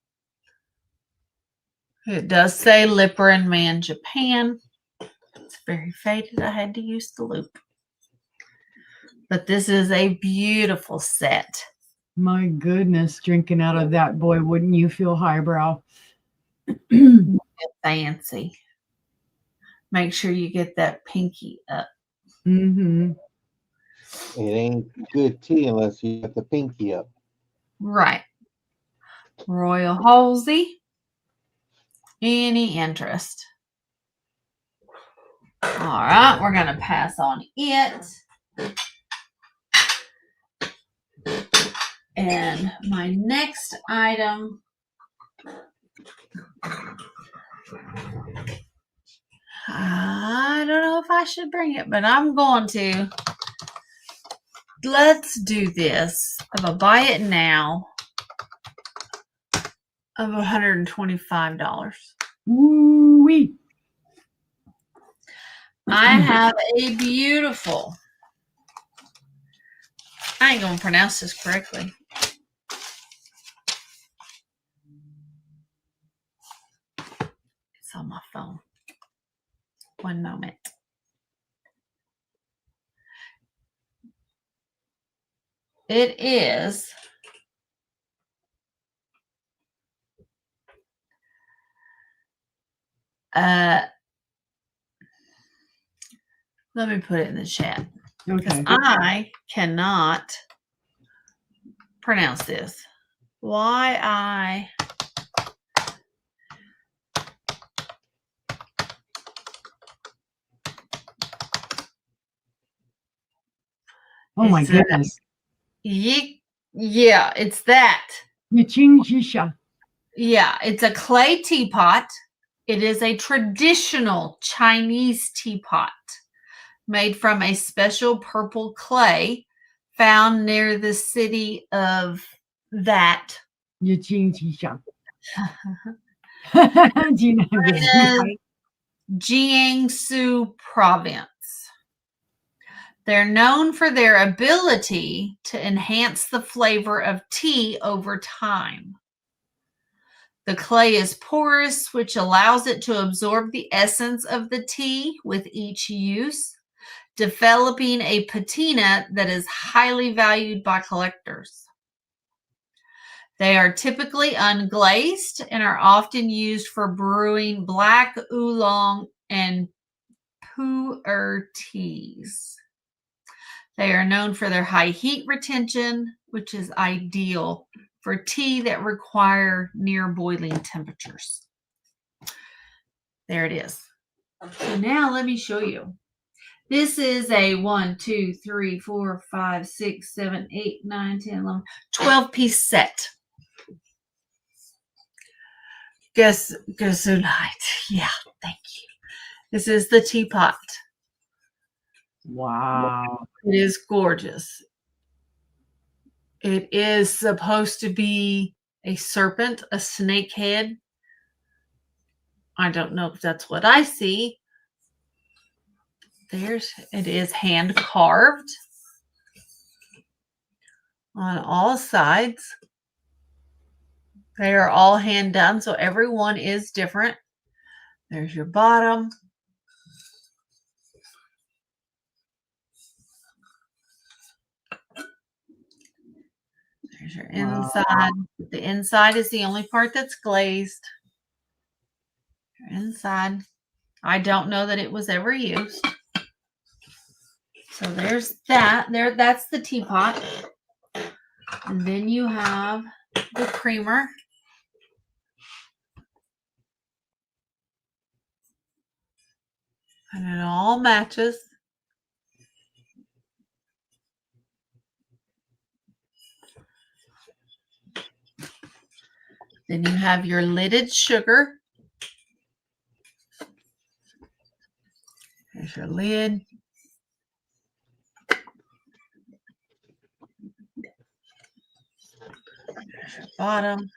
Speaker 2: It does say Lipper and Man, Japan. It's very faded. I had to use the loop. But this is a beautiful set.
Speaker 4: My goodness, drinking out of that, boy, wouldn't you feel highbrow?
Speaker 2: Fancy. Make sure you get that pinky up.
Speaker 4: Mm-hmm.
Speaker 3: It ain't good tea unless you got the pinky up.
Speaker 2: Right. Royal Halsey. Any interest? All right, we're going to pass on it. And my next item, I don't know if I should bring it, but I'm going to. Let's do this. I'm going to buy it now of $125.
Speaker 4: Woo-wee.
Speaker 2: I have a beautiful, I ain't going to pronounce this correctly. It's on my phone. One moment. It is let me put it in the chat because
Speaker 4: Okay.
Speaker 2: I cannot pronounce this. Y-I.
Speaker 4: Oh my
Speaker 2: It's
Speaker 4: goodness.
Speaker 2: Yeah, it's that.
Speaker 4: Yichingisha.
Speaker 2: Yeah, it's a clay teapot. It is a traditional Chinese teapot made from a special purple clay found near the city of that.
Speaker 4: Yichingisha.
Speaker 2: Jiangsu province. They're known for their ability to enhance the flavor of tea over time. The clay is porous, which allows it to absorb the essence of the tea with each use, developing a patina that is highly valued by collectors. They are typically unglazed and are often used for brewing black oolong and pu'er teas. They are known for their high heat retention, which is ideal for tea that require near boiling temperatures. There it is. So now let me show you. This is a 1, 2, 3, 4, 5, 6, 7, 8, 9, 10, 11, 12-piece set. Gesundheit. Yeah, thank you. This is the teapot.
Speaker 4: Wow.
Speaker 2: It is gorgeous. It is supposed to be a serpent, a snake head. I don't know if that's what I see. It is hand carved on all sides. They are all hand done, so every one is different. There's your bottom. There's your inside. The inside is the only part that's glazed. Your inside. I don't know that it was ever used. So there's that. That's the teapot. And then you have the creamer. And it all matches. Then you have your lidded sugar. There's your lid. There's your bottom.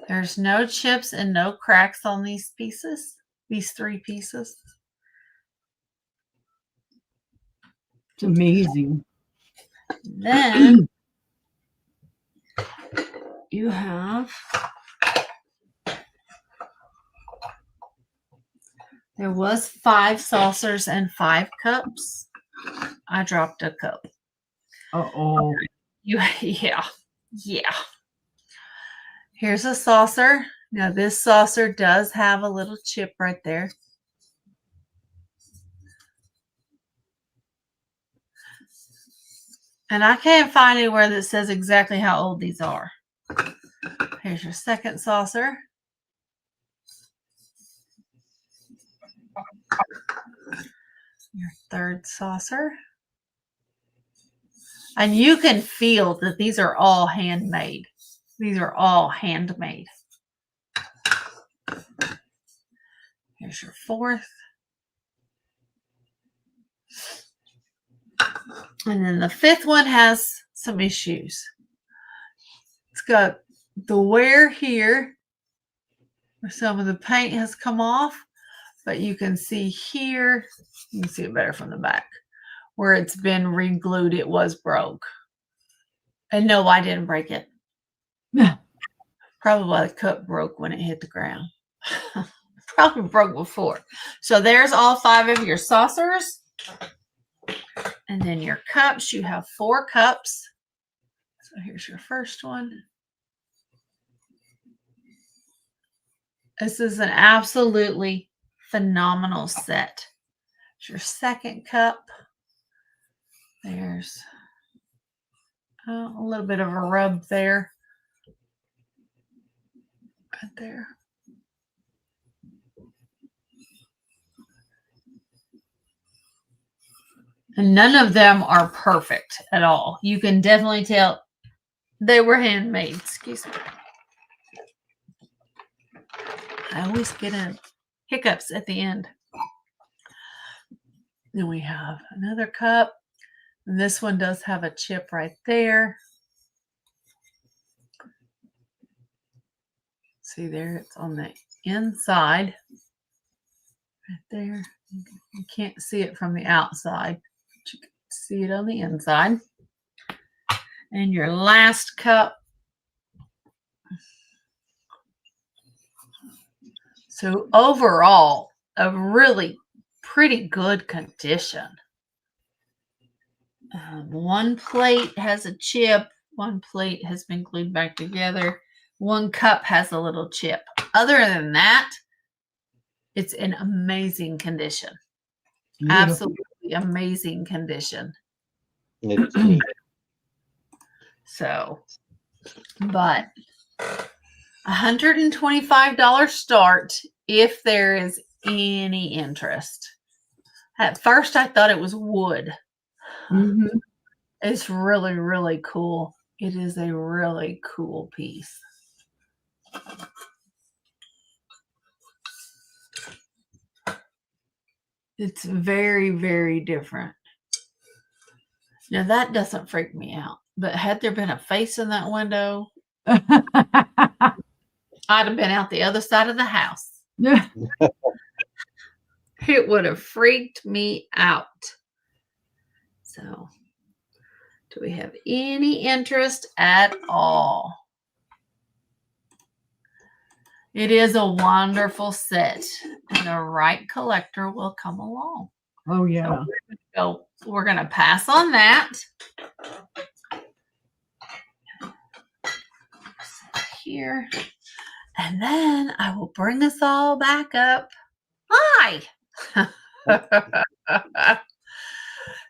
Speaker 2: There's no chips and no cracks on these pieces, these 3 pieces.
Speaker 4: It's amazing.
Speaker 2: Then you have, there was 5 saucers and 5 cups. I dropped a cup.
Speaker 4: Uh-oh.
Speaker 2: Yeah. Here's a saucer. Now this saucer does have a little chip right there. And I can't find anywhere that says exactly how old these are. Here's your second saucer. Your third saucer. And you can feel that these are all handmade. These are all handmade. Here's your fourth. And then the 5th one has some issues. It's got the wear here where some of the paint has come off, but you can see here, you can see it better from the back, where it's been re-glued. It was broke. And no, I didn't break it. Probably the cup broke when it hit the ground. Probably broke before. So there's all 5 of your saucers. And then your cups, you have 4 cups. So here's your first one. This is an absolutely phenomenal set. Here's your second cup. There's a little bit of a rub there. Right there. And none of them are perfect at all. You can definitely tell they were handmade. Excuse me. I always get hiccups at the end. Then we have another cup. And this one does have a chip right there. See there, it's on the inside. Right there. You can't see it from the outside, but you can see it on the inside. And your last cup. So overall, a really pretty good condition. One plate has a chip. One plate has been glued back together. One cup has a little chip. Other than that, it's in amazing condition.
Speaker 4: Beautiful.
Speaker 2: Absolutely amazing condition.
Speaker 3: It's neat.
Speaker 2: So, but $125 start if there is any interest. At first, I thought it was wood.
Speaker 4: Mm-hmm.
Speaker 2: It's really, really cool. It is a really cool piece. It's very, very different. Now, that doesn't freak me out. But had there been a face in that window, I'd have been out the other side of the house. It would have freaked me out. So, do we have any interest at all? It is a wonderful set, and the right collector will come along.
Speaker 4: Oh yeah.
Speaker 2: So we're going to pass on that. Here. And then I will bring us all back up. Hi.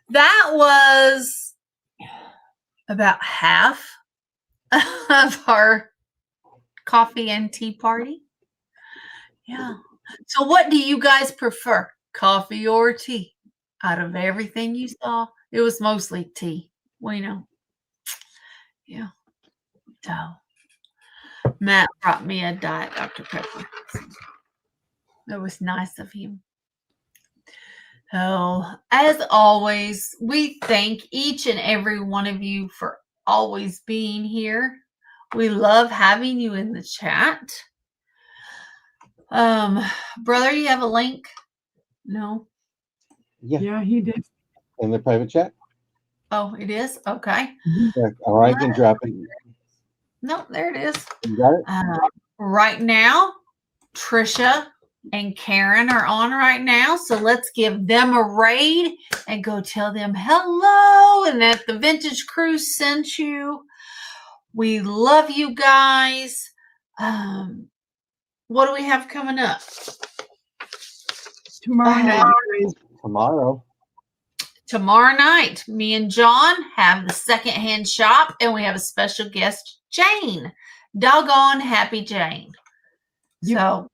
Speaker 2: That was about half of our coffee and tea party. Yeah. So what do you guys prefer? Coffee or tea? Out of everything you saw, it was mostly tea. We know. Yeah. So Matt brought me a Diet Dr. Pepper. That was nice of him. So, as always, we thank each and every one of you for always being here. We love having you in the chat. Brother, you have a link? No?
Speaker 3: Yeah,
Speaker 4: Yeah, he did.
Speaker 3: in the private chat.
Speaker 2: Oh, it is? Okay.
Speaker 3: Yeah, or I can drop it.
Speaker 2: No, there it is.
Speaker 3: You got it?
Speaker 2: Right now, Trisha and Karen are on right now. So let's give them a raid and go tell them hello and that the Vintage Cruise sent you. We love you guys. What do we have coming up?
Speaker 4: Tomorrow night.
Speaker 3: Tomorrow.
Speaker 2: Tomorrow night, me and John have the secondhand shop, and we have a special guest, Jane. Doggone happy Jane. So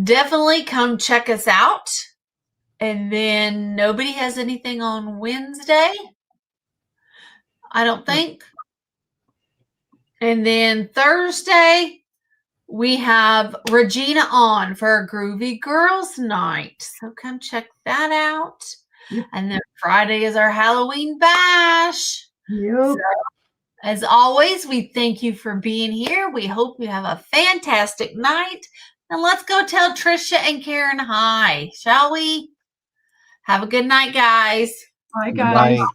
Speaker 2: definitely come check us out. And then nobody has anything on Wednesday, I don't think. And then Thursday, we have Regina on for a Groovy Girls Night. So come check that out.
Speaker 4: Yep.
Speaker 2: And then Friday is our Halloween bash.
Speaker 4: Yep.
Speaker 2: So, as always, we thank you for being here. We hope you have a fantastic night. And let's go tell Trisha and Karen hi, shall we? Have a good night, guys.
Speaker 4: Bye, guys.
Speaker 3: Bye.